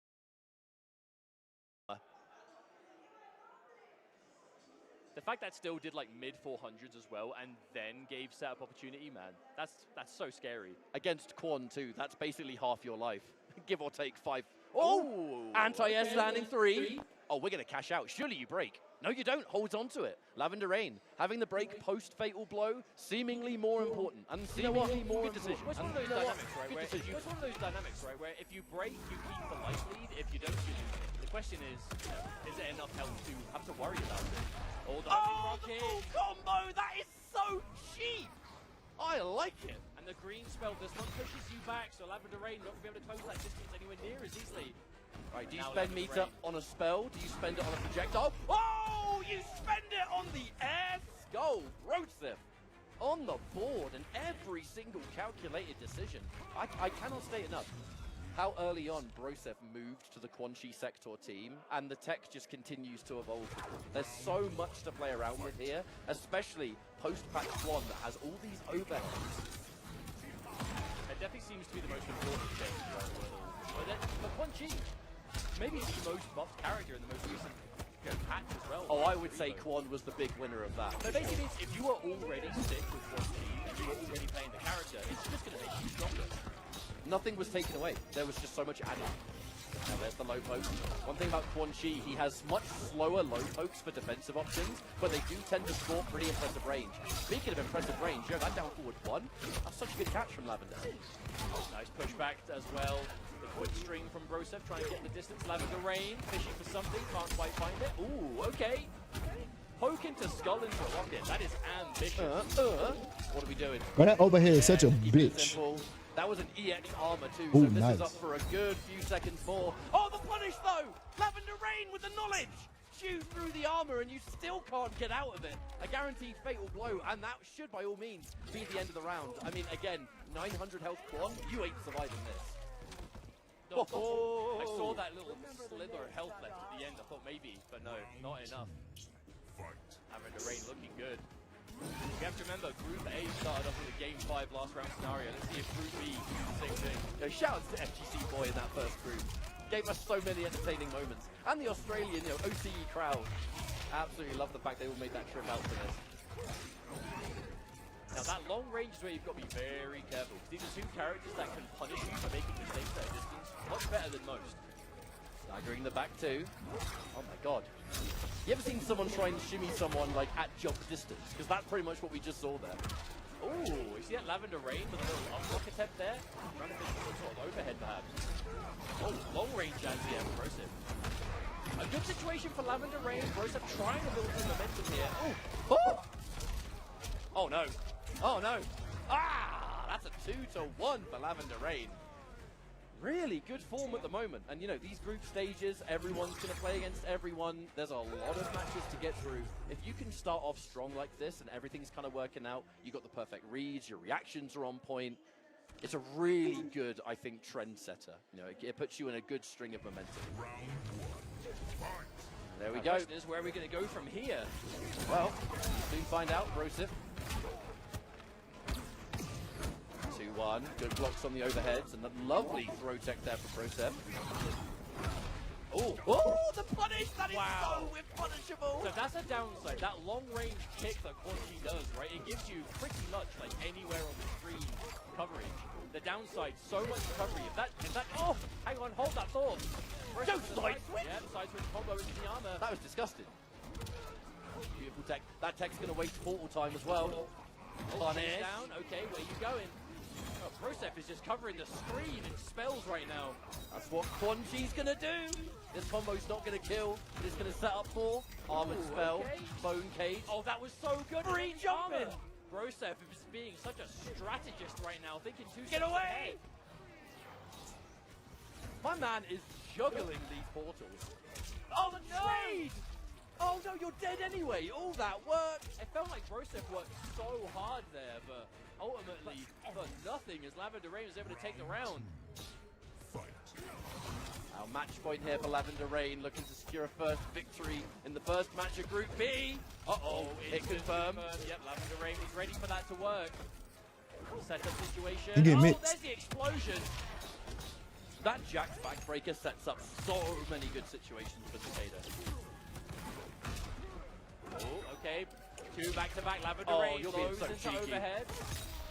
The fact that still did like mid 400s as well and then gave setup opportunity, man, that's so scary. Against Quan too, that's basically half your life. Give or take 5. Oh! Anti-air standing 3. Oh, we're going to cash out. Surely you break. No, you don't. Holds on to it. Lavender Rain, having the break post-fatal blow, seemingly more important. And you know what? Good decision. It's one of those dynamics, right? It's one of those dynamics, right? Where if you break, you keep the life lead. If you don't, you lose. The question is there enough health to have to worry about it? Oh, the full combo! That is so cheap! I like it. And the green spell, this one pushes you back, so Lavender Rain not going to be able to close that distance anywhere near as easily. Right, do you spend meter on a spell? Do you spend it on a projectile? Oh, you spend it on the air skull! Broseph on the board, and every single calculated decision. I cannot state enough how early on Broseph moved to the Quan Chi sector team, and the tech just continues to evolve. There's so much to play around with here, especially post-patch 1 that has all these overheads. It definitely seems to be the most important change, right? But Quan Chi, maybe he's the most buffed character in the most recent patch as well. Oh, I would say Quan was the big winner of that. So basically, if you were already sick with Quan Chi, and you were already playing the character, it's just going to make you stronger. Nothing was taken away. There was just so much added. Now there's the low poke. One thing about Quan Chi, he has much slower low pokes for defensive options, but they do tend to score pretty impressive range. Speaking of impressive range, you have that down forward 1. That's such a good catch from Lavender. Nice pushback as well. The quick string from Broseph trying to get the distance. Lavender Rain fishing for something, can't quite find it. Ooh, okay. Poke into skull into a rocket. That is ambitious. What are we doing? But that overhead is such a bitch. Simple. That was an EX armor too, Ooh, so this nice. is up for a good few seconds more. Oh, the punish though! Lavender Rain with the knowledge! Shoot through the armor and you still can't get out of it. A guaranteed fatal blow, and that should by all means be the end of the round. I mean, again, 900 health Quan, you ain't surviving this. I saw that little slither of health left at the end. I thought maybe, but no, not enough. Lavender Rain looking good. You have to remember, Group A started off with a Game 5 last round scenario. Let's see if Group B can do the same thing. Shout out to FGC Boy in that first group. Gave us so many entertaining moments. And the Australian, OCE crowd. Absolutely love the fact they all made that trip out for this. Now that long range is where you've got to be very careful. These are two characters that can punish you for making mistakes at a distance much better than most. Staggering the back two. Oh my god. You ever seen someone try and shimmy someone like at jump distance? Because that's pretty much what we just saw there. Ooh, you see that Lavender Rain with a little unblock attempt there? Trying to fish some sort of overhead perhaps. Oh, long range anti-air from Broseph. A good situation for Lavender Rain. Broseph trying to build some momentum here. Oh! Oh! Oh no. Oh no. Ah! That's a 2-1 for Lavender Rain. Really good form at the moment. And these group stages, everyone's going to play against everyone. There's a lot of matches to get through. If you can start off strong like this and everything's kind of working out, you got the perfect reads, your reactions are on point. It's a really good, I think, trend setter. It puts you in a good string of momentum. There we go. The question is, where are we going to go from here? Well, soon find out. Broseph. 2-1. Good blocks on the overheads, and a lovely throw tech there for Broseph. Oh, the punish! That is so punishable! So that's a downside. That long-range kick that Quan Chi does, right? It gives you pretty much like anywhere on the screen coverage. The downside, so much recovery. If that, oh, hang on, hold that thought. Don't side switch! Yeah, side switch combo into the armor. That was disgusting. Beautiful tech. That tech's going to waste portal time as well. Punish. Down. Okay, where you going? Oh, Broseph is just covering the screen in spells right now. That's what Quan Chi's going to do. This combo's not going to kill, but it's going to set up for Armored Spell, okay. Bone Cage. Oh, that was so good. Free jumping. Broseph is being such a strategist right now, thinking two Get steps away! ahead. My man is juggling these portals. Oh, the trade! Oh no, you're dead anyway. All that work. It felt like Broseph worked so hard there, but ultimately for nothing as Lavender Rain was able to take the round. Our match point here for Lavender Rain, looking to secure a first victory in the first match of Group B. Uh-oh, hit confirmed. Yep, Lavender Rain was ready for that to work. Setup situation. He get Oh, mixed. there's the explosion. That Jack's backbreaker sets up so many good situations for Takeda. Oh, okay. Two back-to-back Lavender Oh, Rain you're being lows so into cheeky. overhead.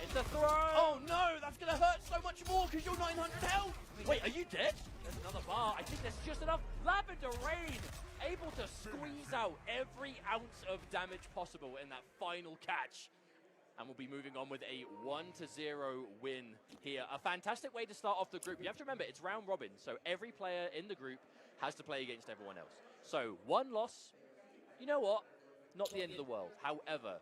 It's a throw. Oh no, that's going to hurt so much more because you're 900 health. Wait, are you dead? There's another bar. I think there's just enough. Lavender Rain able to squeeze out every ounce of damage possible in that final catch. And we'll be moving on with a 1-0 win here. A fantastic way to start off the group. You have to remember, it's round robin, so every player in the group has to play against everyone else. So one loss, you know what? Not the end of the world. However,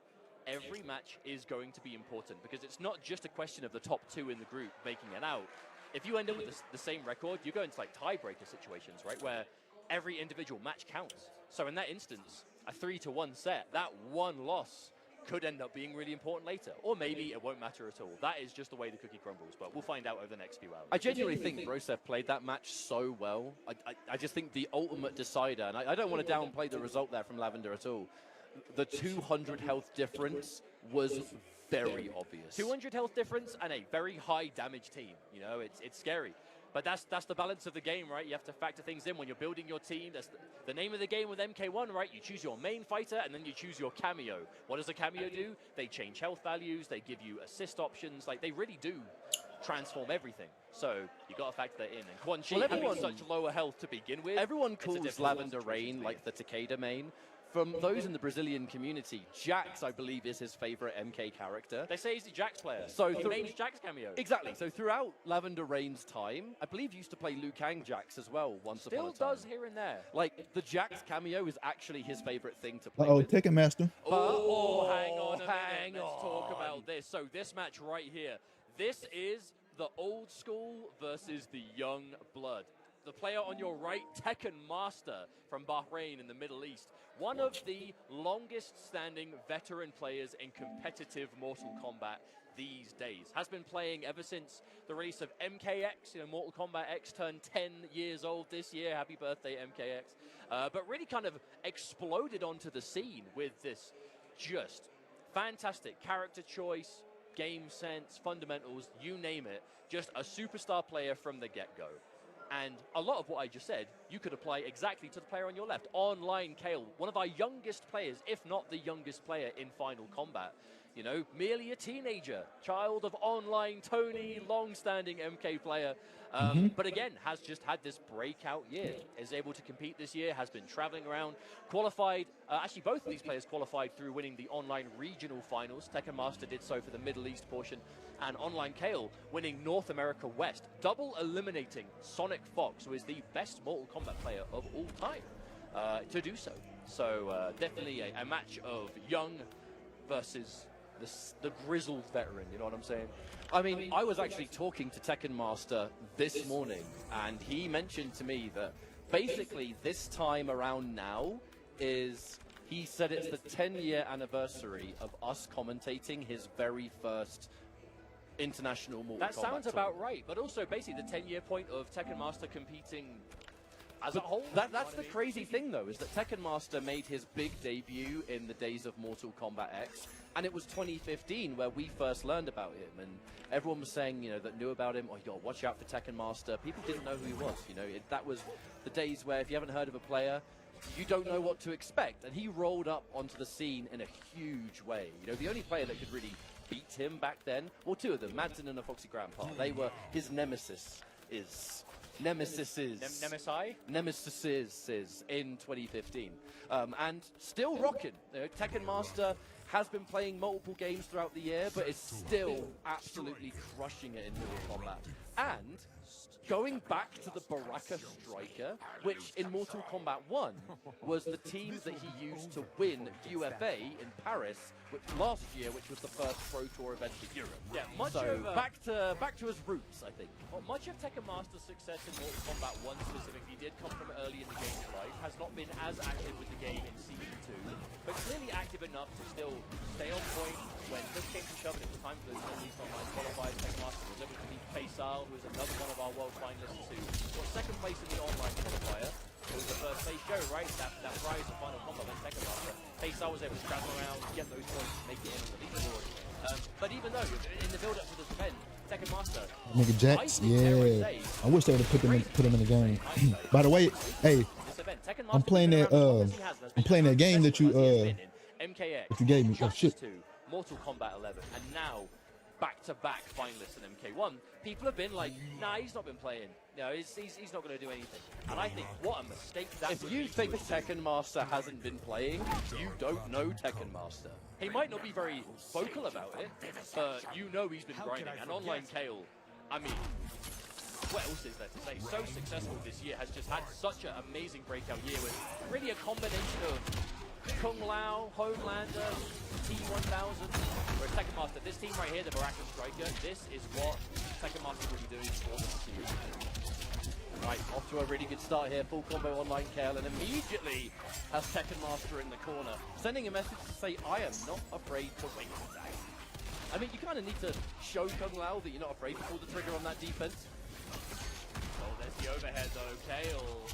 every match is going to be important because it's not just a question of the top two in the group making it out. If you end up with the same record, you go into like tiebreaker situations, right, where every individual match counts. So in that instance, a 3-1 set, that one loss could end up being really important later. Or maybe it won't matter at all. That is just the way the cookie crumbles, but we'll find out over the next few hours. I genuinely think Broseph played that match so well. I just think the ultimate decider, and I don't want to downplay the result there from Lavender at all. The 200 health difference was very obvious. 200 health difference and a very high damage team. You know, it's scary. But that's the balance of the game, right? You have to factor things in when you're building your team. That's the name of the game with MK1, right? You choose your main fighter, and then you choose your cameo. What does a cameo do? They change health values. They give you assist options. Like, they really do transform everything. So you got to factor that in. And Quan Chi having such lower health to begin with. Everyone calls Lavender Rain like the Takeda main. From those in the Brazilian community, Jax, I believe, is his favorite MK character. They say he's the Jax player. So he mains Jax cameo. Exactly. So throughout Lavender Rain's time, I believe he used to play Liu Kang Jax as well once upon a time. Still does here and there. Like, the Jax cameo is actually his favorite thing to play Uh-oh, with. Tekken Master. Oh, hang on a minute. Let's talk about this. So this match right here, this is the old school versus the young blood. The player on your right, Tekken Master from Bahrain in the Middle East. One of the longest standing veteran players in competitive Mortal Kombat these days. Has been playing ever since the release of MKX. You know, Mortal Kombat X turned 10 years old this year. Happy birthday, MKX. But really kind of exploded onto the scene with this just fantastic character choice, game sense, fundamentals, you name it. Just a superstar player from the get-go. And a lot of what I just said, you could apply exactly to the player on your left. Online Kale, one of our youngest players, if not the youngest player in Final Combat. You know, merely a teenager, child of Online Tony, long-standing MK player. But again, has just had this breakout year. Is able to compete this year, has been traveling around, qualified. Actually, both of these players qualified through winning the online regional finals. Tekken Master did so for the Middle East portion. And Online Kale winning North America West, double eliminating Sonic Fox, who is the best Mortal Kombat player of all time, to do so. So definitely a match of young versus the grizzled veteran, you know what I'm saying? I mean, I was actually talking to Tekken Master this morning, and he mentioned to me that basically this time around now is, he said it's the 10-year anniversary of us commentating his very first international Mortal Kombat That sounds tour. about right, but also basically the 10-year point of Tekken Master competing as a whole. That's the crazy thing, though, is that Tekken Master made his big debut in the days of Mortal Kombat X, and it was 2015 where we first learned about him, and everyone was saying, that knew about him, oh, you got to watch out for Tekken Master. People didn't know who he was, that was the days where if you haven't heard of a player, you don't know what to expect, and he rolled up onto the scene in a huge way. The only player that could really beat him back then, well, two of them, Madsen and a Foxy Grandpa, they were his nemesis in 2015, and still rocking. Tekken Master has been playing multiple games throughout the year, but is still absolutely crushing it in Mortal Kombat. And going back to the Baraka Striker, which in Mortal Kombat 1 was the team that he used to win UFA in Paris last year, which was the first Pro Tour event for Europe. Yeah, back to his roots, I think. Well, much of Tekken Master's success in Mortal Kombat 1 specifically did come from early in the game's life, has not been as active with the game in Season 2, but clearly active enough to still stay on point when push came to shove and it was time for those Northeast Online qualifiers. Tekken Master was able to beat playstyles, who was another one of our world finalists who got second place in the online qualifier. It was the first place show, right? That prize of Final Combat against Tekken Master. Playstyles was able to travel around, get those points, make it in on the leaderboard. But even though, in the build-up to this event, Tekken Master... Nigga Jax, yeah. I wish they would have put him in the game. By the way, hey, I'm playing that game that you gave me. Oh, shit. Mortal Kombat 11, and now back-to-back finalists in MK1. People have been like, nah, he's not been playing. He's not going to do anything. And I think, what a mistake that If you think Tekken Master hasn't been playing, you don't know Tekken Master. He might not be very vocal about it, but he's been grinding. And online Kale, I mean, what else is there to say? So successful this year, has just had such an amazing breakout year with really a combination of Kung Lao, Homelander, T1000, whereas Tekken Master, this team right here, the Baraka Striker, this is what Tekken Master will be doing for this team. Right, off to a really good start here, full combo online Kale, and immediately has Tekken Master in the corner, sending a message to say, I am not afraid to wait. I mean, you kind of need to show Kung Lao that you're not afraid to pull the trigger on that defense. Oh, there's the overhead though, Kale.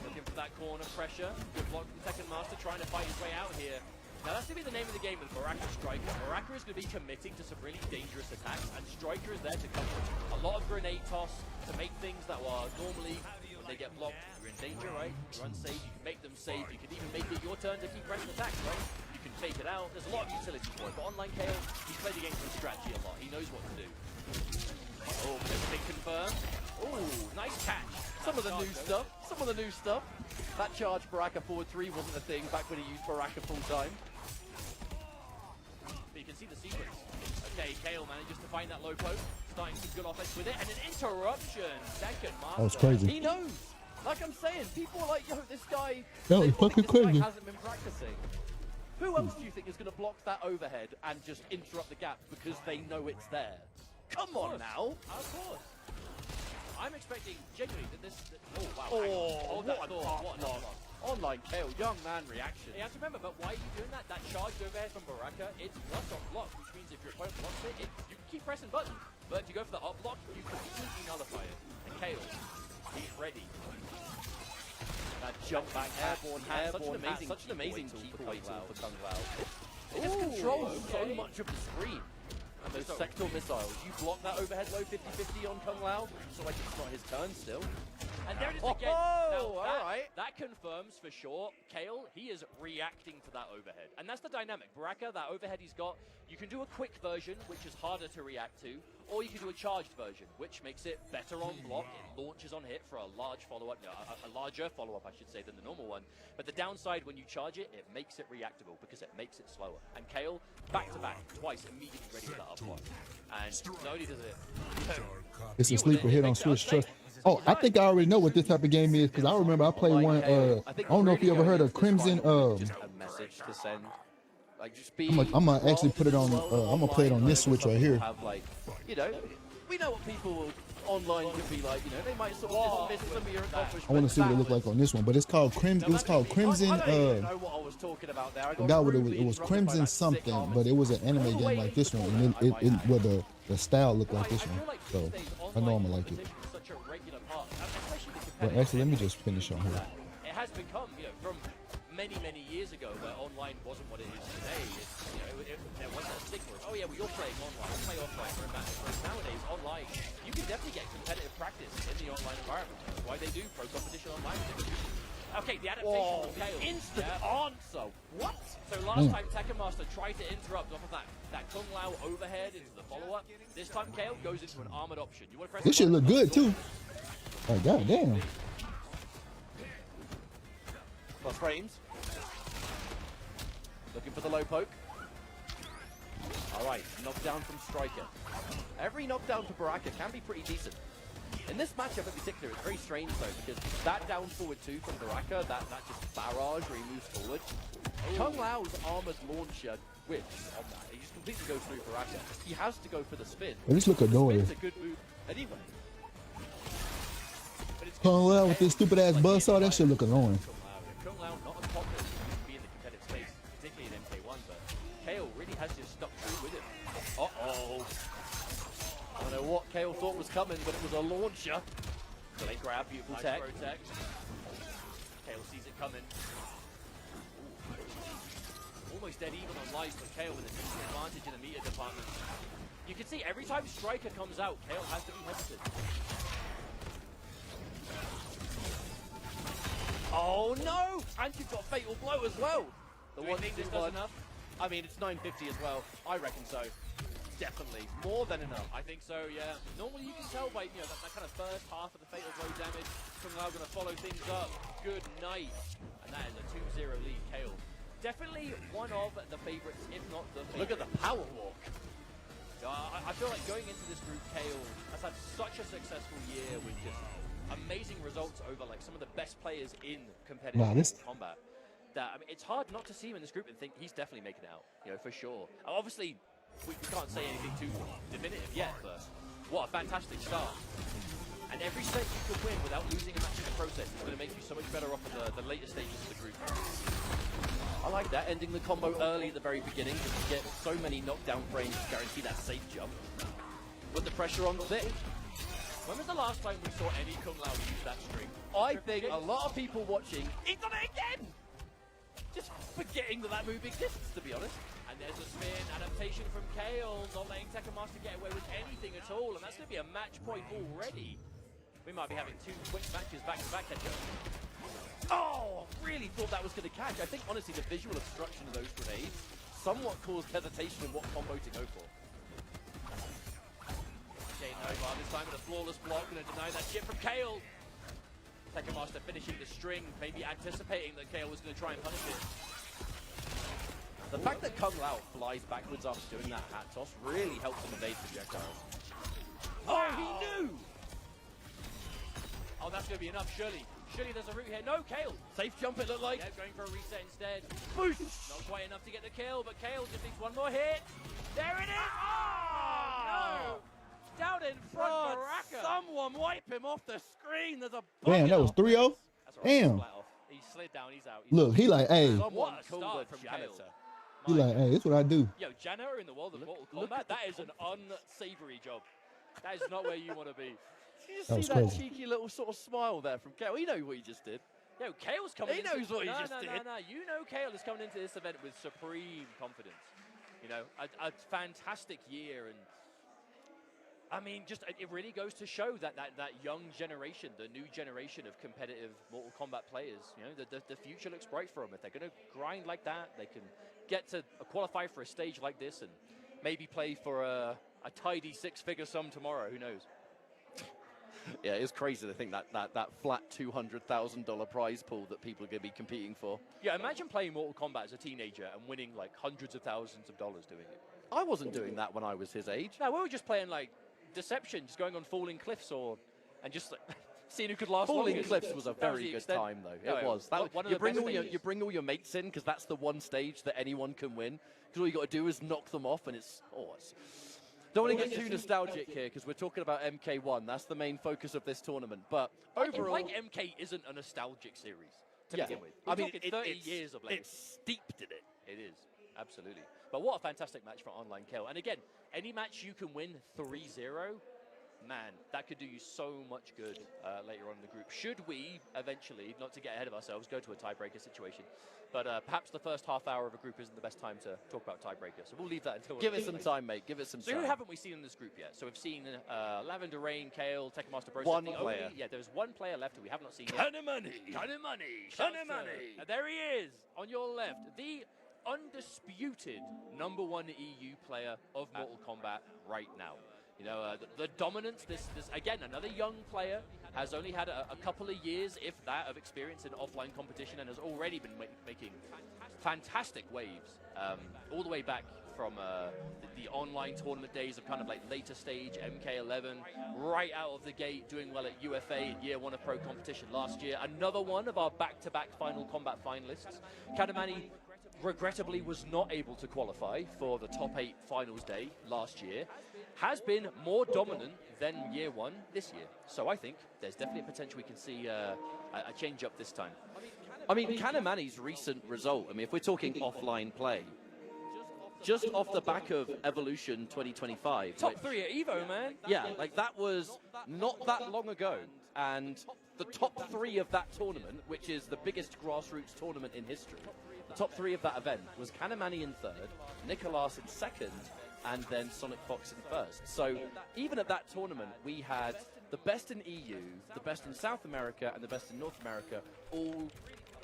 Looking for that corner pressure. Good block from Tekken Master, trying to fight his way out here. Now that's going to be the name of the game with Baraka Striker. Baraka is going to be committing to some really dangerous attacks, and Striker is there to cover a lot of grenade toss to make things that are normally, when they get blocked, you're in danger, right? You're unsafe, you can make them safe, you can even make it your turn to keep pressing attacks, right? You can take it out, there's a lot of utility for it, but online Kale, he's played the game for strategy a lot, he knows what to do. Oh, everything confirmed. Oh, nice catch. Some of the new stuff. That charge Baraka forward 3 wasn't a thing back when he used Baraka full time. But you can see the sequence. Okay, Kale manages to find that low post, starting some good offense with it, and an interruption. Tekken Master. That was crazy. He knows. Like I'm saying, people are like, yo, this guy. That was fucking crazy. Hasn't been practicing. Who else do you think is going to block that overhead and just interrupt the gap because they know it's there? Come on now. Of course. I'm expecting genuinely that this. Oh wow! Oh, what a block! Online Kale, young man reaction. You have to remember, but why are you doing that? That charged overhead from Baraka, it's blocked on block, which means if your opponent blocks it, you can keep pressing buttons. But if you go for the up block, you completely nullify it. And Kale, he's ready. That jump back airborne hat, such an amazing keep away tool for Kung Lao. It just controls so much of the screen. And those sector missiles, you block that overhead low 50-50 on Kung Lao, so like it's not his turn still. And there it is again. Oh, alright. That confirms for sure, Kale, he is reacting to that overhead. And that's the dynamic. Baraka, that overhead he's got, you can do a quick version, which is harder to react to, or you can do a charged version, which makes it better on block. It launches on hit for a large follow-up, a larger follow-up, I should say, than the normal one. But the downside when you charge it, it makes it reactable because it makes it slower. And Kale, back-to-back, twice, immediately ready for that up block. And not only does it... It's a sleeper hit on Switch Trust. Oh, I think I already know what this type of game is because I remember I played one. I don't know if you ever heard of Crimson. Just a message to send. Like just be. I'm gonna actually put it on. I'm gonna play it on this Switch right here. Have like, we know what people online could be like. They might sort of miss some of your accomplishments. I want to see what it looked like on this one, but it's called Crimson. It was called Crimson. I don't even know what I was talking about there. I forgot what it was. It was Crimson something, but it was an anime game like this one, and well, the style looked like this one. So I know I'm gonna like it. Well, actually, let me just finish on here. It has become, you know, from many, many years ago where online wasn't what it is today. It's, you know, there was that stigma of, oh yeah, well, you're playing online, play offline for a match. Whereas nowadays, online, you can definitely get competitive practice in the online environment. That's why they do pro competition online. Okay, the adaptation of Kale. Instant answer. What? So last time Tekken Master tried to interrupt off of that Kung Lao overhead into the follow-up. This time Kale goes into an armored option. You want to press This shit look good too. Like goddamn. Plus frames. Looking for the low poke. All right, knockdown from Striker. Every knockdown for Baraka can be pretty decent. In this matchup in particular, it's very strange though, because that down forward two from Baraka, that just barrage where he moves forward. Kung Lao's armored launcher whips on that. He just completely goes through Baraka. He has to go for the spin. They just look annoying. Spin's a good move anyway. Kung Lao with this stupid ass buzzsaw, that shit look annoying. Kung Lao not as popular as he used to be in the competitive space, particularly in MK1, but Kale really has just stuck true with him. Uh-oh. I don't know what Kale thought was coming, but it was a launcher. Great grab, beautiful tech. Protect. Kale sees it coming. Almost dead even on life for Kale with a decent advantage in the meter department. You can see every time Striker comes out, Kale has to be hesitant. Oh no! And you've got Fatal Blow as well. Do you think this does enough? I mean, it's 950 as well. I reckon so. Definitely. More than enough. I think so, yeah. Normally you can tell by, you know, that kind of first half of the Fatal Blow damage. Kung Lao going to follow things up. Good night. And that is a 2-0 lead, Kale. Definitely one of the favorites, if not the favorite. Look at the power walk. I feel like going into this group, Kale has had such a successful year with just amazing results over like some of the best players in competitive combat. That, I mean, it's hard not to see him in this group and think he's definitely making it out, you know, for sure. Obviously, we can't say anything too definitive yet, but what a fantastic start. And every set you can win without losing a match in the process is going to make you so much better off in the later stages of the group. I like that, ending the combo early at the very beginning, because you get so many knockdown frames to guarantee that safe jump. Put the pressure on thick. When was the last time we saw any Kung Lao use that string? I think a lot of people watching, he's done it again! just forgetting that move exists, to be honest. And there's a spin adaptation from Kale, not letting Tekken Master get away with anything at all, and that's going to be a match point already. We might be having two quick matches back-to-back catch up. Oh, really thought that was going to catch. I think, honestly, the visual obstruction of those grenades somewhat caused hesitation in what combo to go for. Okay, Nova this time with a flawless block, going to deny that shit from Kale. Tekken Master finishing the string, maybe anticipating that Kale was going to try and punish it. The fact that Kung Lao flies backwards after doing that hat toss really helps him evade projectiles. Oh, he knew! Oh, that's going to be enough, surely. Surely there's a route here. No, Kale. Safe jump, it looked like. Yeah, going for a reset instead. Boosh! Not quite enough to get the kill, but Kale just needs one more hit. There it is! Oh, no! Down in front, Baraka. Someone wipe him off the screen. There's a Damn, that was 3-0? Damn. He slid down, he's out. Look, he like, hey. What a start from Kale. He like, hey, that's what I do. Yo, janitor in the world of Mortal Kombat, that is an unsavory job. That is not where you want to be. Did you see that cheeky little sort of smile there from Kale? He knows what he just did. Yo, Kale's coming He knows what he just did. No. You know Kale is coming into this event with supreme confidence. You know, a fantastic year, and I mean, just it really goes to show that young generation, the new generation of competitive Mortal Kombat players, you know, the future looks bright for them. If they're going to grind like that, they can get to qualify for a stage like this and maybe play for a tidy six-figure sum tomorrow. Who knows? Yeah, it's crazy to think that flat $200,000 prize pool that people are going to be competing for. Yeah, imagine playing Mortal Kombat as a teenager and winning like hundreds of thousands of dollars doing it. I wasn't doing that when I was his age. No, we were just playing like Deception, just going on falling cliffs and just like, seeing who could last Falling longest. cliffs was a very good time, though. It was. You bring all your mates in, because that's the one stage that anyone can win. Because all you got to do is knock them off, and it's... Don't want to get too nostalgic here, because we're talking about MK1. That's the main focus of this tournament. But overall... Like MK isn't a nostalgic series to begin with. We're talking 30 years of legacy. It's steeped in it. It is, absolutely. But what a fantastic match for Online Kill. And again, any match you can win 3-0, man, that could do you so much good later on in the group. Should we eventually, not to get ahead of ourselves, go to a tiebreaker situation, but perhaps the first half hour of a group isn't the best time to talk about tiebreaker, so we'll leave that until... Give it some time, mate. Give it some time. So who haven't we seen in this group yet? So we've seen Lavender Rain, Kale, Tekamaster Bros. One player. Yeah, there's one player left who we have not seen yet. Kanamani. There he is, on your left. The undisputed #1 EU player of Mortal Kombat right now. You know, the dominance, this again, another young player, has only had a couple of years, if that, of experience in offline competition and has already been making fantastic waves, all the way back from the online tournament days of kind of like later stage, MK11, right out of the gate, doing well at UFA in year 1 of pro competition last year. Another one of our back-to-back Final Combat finalists. Kanamani regrettably was not able to qualify for the top 8 finals day last year, has been more dominant than year 1 this year. So I think there's definitely a potential we can see a change up this time. I mean, Kanamani's recent result, I mean, if we're talking offline play, just off the back of Evolution 2025. Top 3 at Evo, man. Yeah, like that was not that long ago. And the top 3 of that tournament, which is the biggest grassroots tournament in history, the top 3 of that event was Kanamani in 3rd, Nicolas in 2nd, and then Sonic Fox in 1st. So even at that tournament, we had the best in EU, the best in South America, and the best in North America, all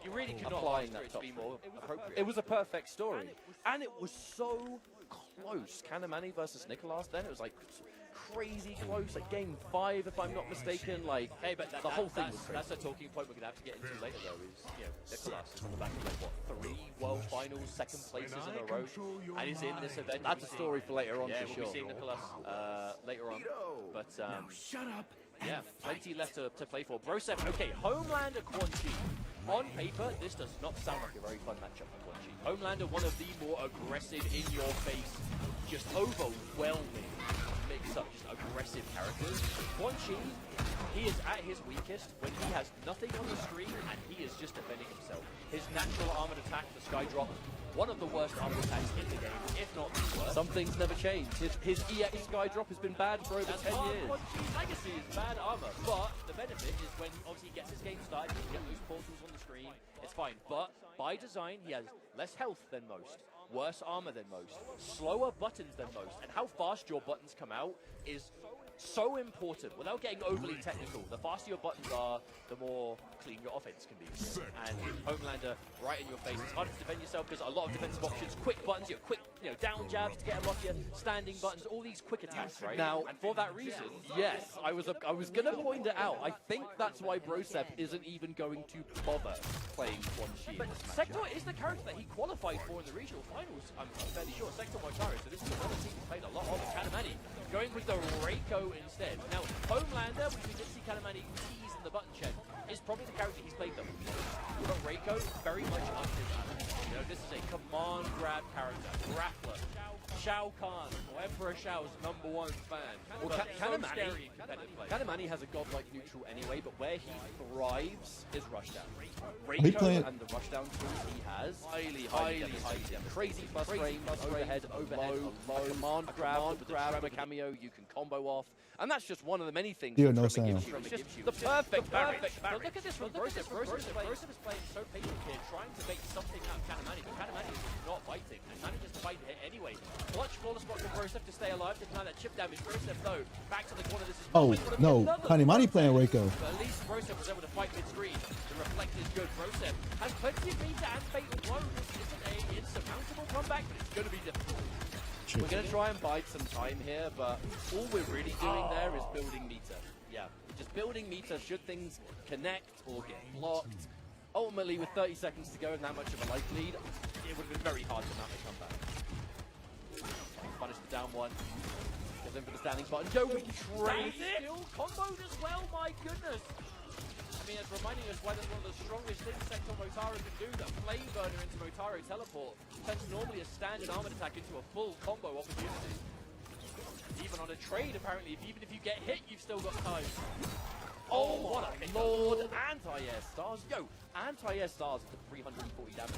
You really could applying not that top be 3. more appropriate. It was a perfect story. And it was so close. Kanamani versus Nicolas then, it was like crazy close, like game 5 if I'm not mistaken. Like, hey, but the whole thing was crazy. That's a talking point we're going to have to get into later, though, is, you know, Nicolas is on the back of, like, what, 3 World Finals, 2nd places in a row, and is in this event. That's a story for later on, yeah, for we'll sure. be seeing Nicolas later on. But, Shut up. yeah, plenty left to play for. Broseph, okay, Homelander, Quan Chi. On paper, this does not sound like a very fun matchup for Quan Chi. Homelander, one of the more aggressive, in-your-face, just overwhelming, mix-up, just aggressive characters. Quan Chi, he is at his weakest when he has nothing on the screen and he is just defending himself. His natural armored attack, the Sky Drop, one of the worst armored attacks in the game, if not the worst. Some things never change. His EX Sky Drop has been bad for over 10 years. Quan Chi's legacy is bad armor, but the benefit is when obviously he gets his game started, he can get those portals on the screen, it's fine. But by design, he has less health than most, worse armor than most, slower buttons than most, and how fast your buttons come out is so important. Without getting overly technical, the faster your buttons are, the more clean your offense can be. And Homelander, right in your face, it's harder to defend yourself because a lot of defensive options, quick buttons, you have quick, down jabs to get them off you, standing buttons, all these quick attacks, right? Now, and for that reason, yes, I was gonna point it out. I think that's why Broseph isn't even going to bother playing Quan Chi. But Sector is the character that he qualified for in the regional finals, I'm fairly sure. Sector Moitaro, so this is another team who played a lot of Kanamani, going with the Reiko instead. Now, Homelander, which we did see Kanamani tease in the button check, is probably the character he's played the most. But Reiko, very much up his alley. You know, this is a command grab character, grappler. Shao Kahn, or Emperor Shao's #1 fan. Well, Kanamani has a godlike neutral anyway, but where he thrives is rushdown. He playing- and the rushdown tools he has, highly crazy plus range, overhead, low, command grab, with the Tremor cameo you can combo off, and that's just one of the many things Still that no Tremor gives sound. you. It's just the perfect But look at this from Broseph. Broseph is playing so patient here, trying to make something out of Kanamani, but Kanamani is not biting, and manages to bite hit anyway. Clutch flawless spot from Broseph to stay alive, to deny that chip damage. Broseph, though, back to the corner. This is Oh, no. Kanamani playing Reiko. But at least Broseph was able to fight mid-screen. The reflect is good. Broseph has plenty of meter and fate. One, this isn't a insurmountable comeback, but it's going to be difficult. We're going to try and bide some time here, but all we're really doing there is building meter. Yeah, just building meter should things connect or get blocked. Ultimately, with 30 seconds to go and that much of a life lead, it would have been very hard to mount a comeback. Punish the down one. Goes in for the standing button. Yo, we trade it! Still comboed as well, my goodness. I mean, it's reminding us why that's one of the strongest things Sector Motaro can do. That flame burner into Motaro teleport turns normally a standard armored attack into a full combo opportunity. Even on a trade, apparently, even if you get hit, you've still got time. Oh, what a lord! Anti-air stars. Yo, anti-air stars for 340 damage.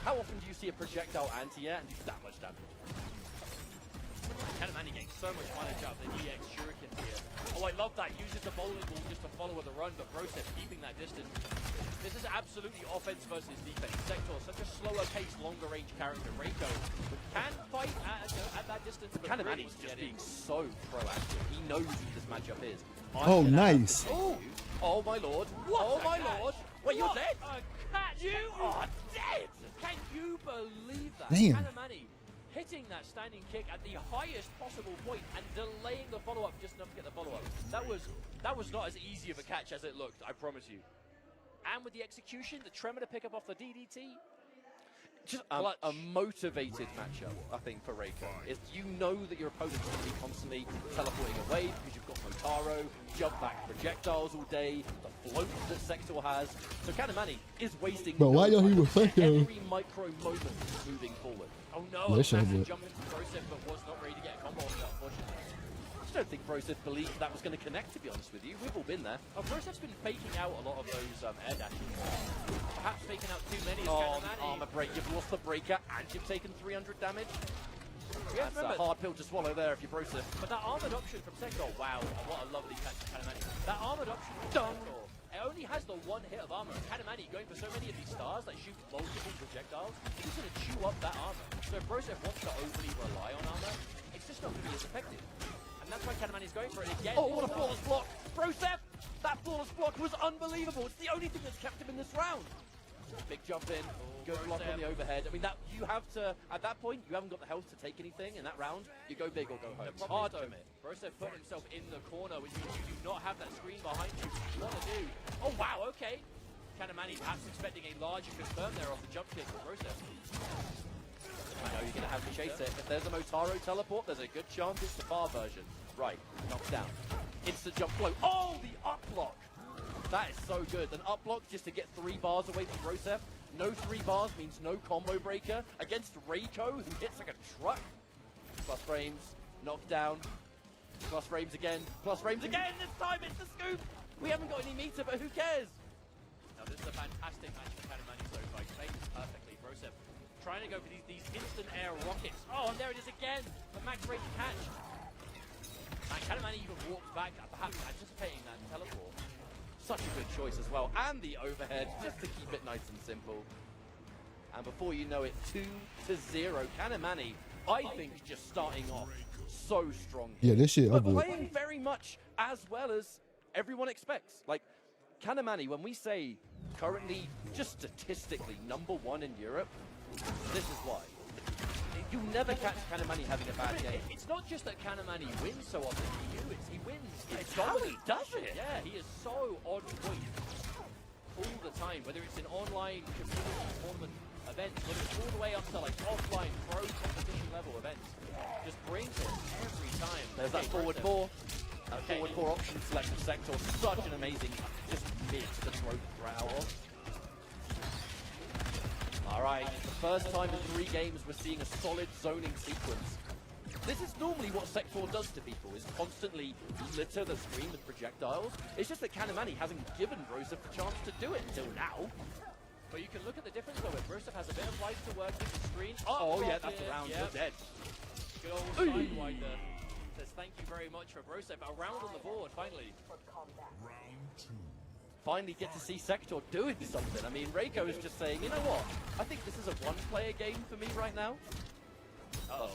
How often do you see a projectile anti-air and do that much damage? Kanamani getting so much mileage out of the EX Shuriken here. Oh, I love that. Uses the bowling ball just to follow the run, but Broseph keeping that distance. This is absolutely offense versus defense. Sector, such a slower pace, longer range character. Reiko can fight at that distance. Kanamani's just being so proactive. He knows what this matchup is. Oh, nice. Oh my lord. Oh my lord. Wait, you're dead? You are dead! Can you believe that? Damn. Kanamani hitting that standing kick at the highest possible point and delaying the follow-up just enough to get the follow-up. That was not as easy of a catch as it looked, I promise you. And with the execution, the tremor to pick up off the DDT. Just a motivated matchup, I think, for Reiko. Is you know that your opponent's going to be constantly teleporting away because you've got Motaro, jump back projectiles all day, the float that Sector has. So Kanamani is wasting why don't he reflect him? every micro moment moving forward. Oh no, Listen, massive jump into Broseph, but was not ready to get a combo off that, unfortunately. I don't think Broseph believed that was going to connect, to be honest with you. We've all been there. Oh, Brosef's been faking out a lot of those air dashes. Perhaps faking out too many. Armor break. You've lost the breaker and you've taken 300 damage. That's a hard pill to swallow there if you're Broseph. But that armored option from Sector, wow, what a lovely catch from Kanamani. That armored option from Sector, it only has the one hit of armor. Kanamani going for so many of these stars that shoot multiple projectiles, he's going to chew up that armor. So if Broseph wants to overly rely on armor, it's just not going to be as effective. And that's why Kanamani's going for it again. Oh, what a flawless block! Broseph! That flawless block was unbelievable. It's the only thing that's kept him in this round. Big jump in, good block on the overhead. I mean, that you have to, at that point, you haven't got the health to take anything in that round. You go big or go home. It's hard to commit. Broseph put himself in the corner, which means you do not have that screen behind you. What to do? Oh, wow, okay. Kanamani perhaps expecting a larger confirm there off the jump kick for Broseph. I know you're going to have to chase it. If there's a Motaro teleport, there's a good chance it's the bar version. Right, knocked down. Instant jump float. Oh, the up block! That is so good. An up block just to get 3 bars away from Broseph. No 3 bars means no combo breaker against Reiko, who hits like a truck. Plus frames, knocked down. Plus frames again. Plus frames again. This time it's the scoop. We haven't got any meter, but who cares? Now this is a fantastic match for Kanamani so far. He plays perfectly. Broseph trying to go for these instant air rockets. Oh, and there it is again. The max range catch. And Kanamani even walks back, perhaps anticipating that teleport. Such a good choice as well. And the overhead, just to keep it nice and simple. And before you know it, 2-0. Kanamani, I think, just starting off so strong. Yeah, this shit but over. Playing very much as well as everyone expects. Like, Kanamani, when we say currently, just statistically, #1 in Europe, this is why. You never catch Kanamani having a bad game. It's not just that Kanamani wins so often, he wins. It's how he does it. Yeah, he is so on point all the time, whether it's in online community tournament events, whether it's all the way up to like offline pro competition level events. Just brings it every time. There's that forward 4. That forward 4 option selection Sector. Such an amazing just mid to throw growl. Alright, the first time in 3 games we're seeing a solid zoning sequence. This is normally what Sector does to people, is constantly litter the screen with projectiles. It's just that Kanamani hasn't given Broseph the chance to do it until now. But you can look at the difference though, if Broseph has a bit of life to work with the screen. Oh yeah, that's around, you're dead. Good old Sidewinder says thank you very much for Broseph. A round on the board, finally. Round 2. Finally get to see Sector doing something. I mean, Reiko is just saying, you know what? I think this is a one-player game for me right now.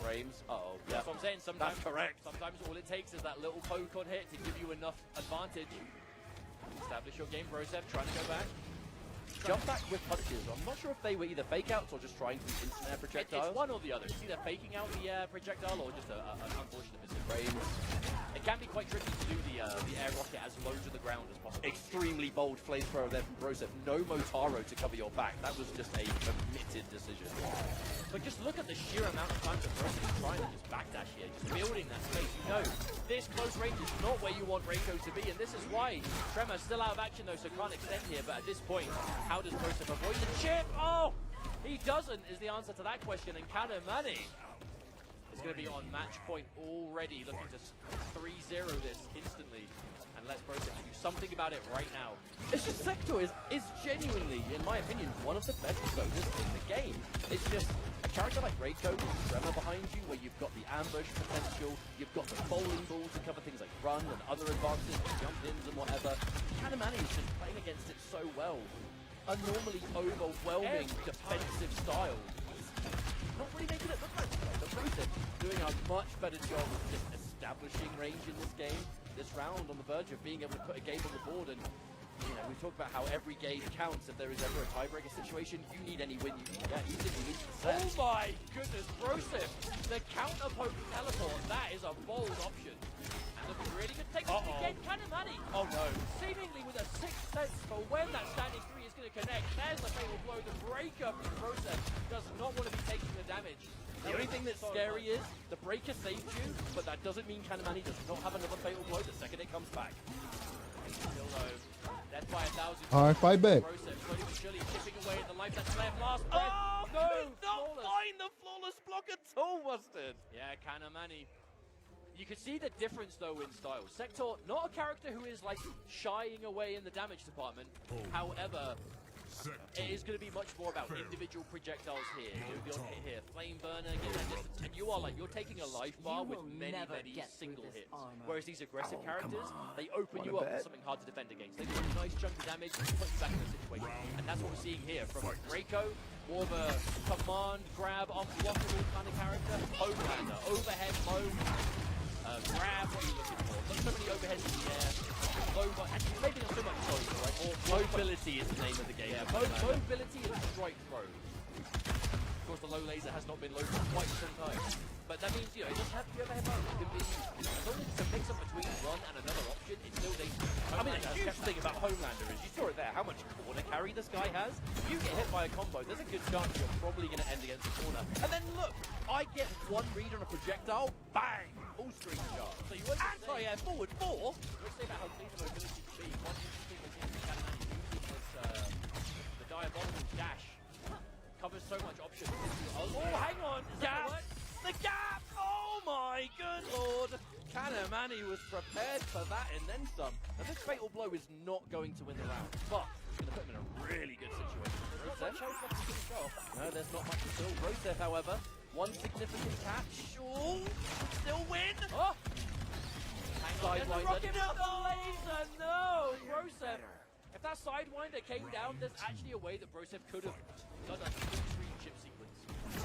Frames. Uh-oh. That's what I'm saying. Sometimes, that's correct. Sometimes all it takes is that little poke on hit to give you enough advantage. Establish your game, Broseph, trying to go back. Jump back with punches. I'm not sure if they were either fake outs or just trying to instant air projectile. It's one or the other. It's either faking out the projectile or just an unfortunate miss. Frames. It can be quite tricky to do the air rocket as low to the ground as possible. Extremely bold flamethrower there from Broseph. No Motaro to cover your back. That was just a committed decision. But just look at the sheer amount of time that Broseph is trying to just backdash here, just building that space. You know, this close range is not where you want Reiko to be, and this is why Tremor's still out of action though, so can't extend here. But at this point, how does Broseph avoid the chip? Oh, he doesn't is the answer to that question, and Kanamani is going to be on match point already, looking to 3-0 this instantly. Unless Broseph can do something about it right now. It's just Sector is genuinely, in my opinion, one of the best zoners in the game. It's just A character like Reiko with Tremor behind you, where you've got the ambush potential, you've got the bowling ball to cover things like run and other advances, jump-ins and whatever. Kanamani is just playing against it so well. A normally overwhelming defensive style. Not really making it look like it, but Broseph doing a much better job of just establishing range in this game. This round on the verge of being able to put a game on the board, and you know, we talk about how every game counts. If there is ever a tiebreaker situation, you need any win you can get. You simply need to set. Oh my goodness, Broseph, the counter poke teleport, that is a bold option. And looking really good. Takes it again, Kanamani. Oh no. Seemingly with a sixth sense for when that standing 3 is going to connect. There's the fatal blow. The breaker from Broseph does not want to be taking the damage. The only thing that's scary is the breaker saved you, but that doesn't mean Kanamani does not have another fatal blow the second it comes back. Still though, that's by 1,000. All right, fight back. Broseph slowly but surely chipping away at the life that's left. Last Oh, breath. no! Could not find the flawless block at all, Mustard. Yeah, Kanamani. You can see the difference though in style. Sector, not a character who is like shying away in the damage department. However, it is going to be much more about individual projectiles here. You'll hit here, flame burner, get that distance, and you are like, you're taking a life bar with many single hits. Whereas these aggressive characters, they open you up with something hard to defend against. They do a nice chunk of damage and put you back in the situation. And that's what we're seeing here from Reiko, more of a command, grab, unblockable kind of character. Homelander, overhead low, grab, what are you looking for? Not so many overheads in the air. Actually, maybe not so much choice, right? Or mobility is the name of the game. Yeah, mobility and strike throw. Of course, the low laser has not been low for quite some time. But that means, you know, it doesn't have to be overhead low. It can be, as long as it's a mix-up between one and another option, it's still dangerous. I mean, the huge thing about Homelander is, you saw it there, how much corner carry this guy has. If you get hit by a combo, there's a good chance you're probably going to end against the corner. And then look, I get one read on a projectile, bang, all screen charge. So you anti-air forward 4. Let's say about how clean the mobility can be. One interesting thing that Kanamani uses was the diabolical dash. Covers so much options. Oh, hang on! Gap! The gap! Oh my good lord! Kanamani was prepared for that and then some. Now this fatal blow is not going to win the round, but it's going to put him in a really good situation. No, there's not much at all. Broseph, however, one significant catch. Oh, still win! Oh! Sidewinder. Rocket with the laser! No! Broseph! If that Sidewinder came down, there's actually a way that Broseph could have done a full-screen chip sequence.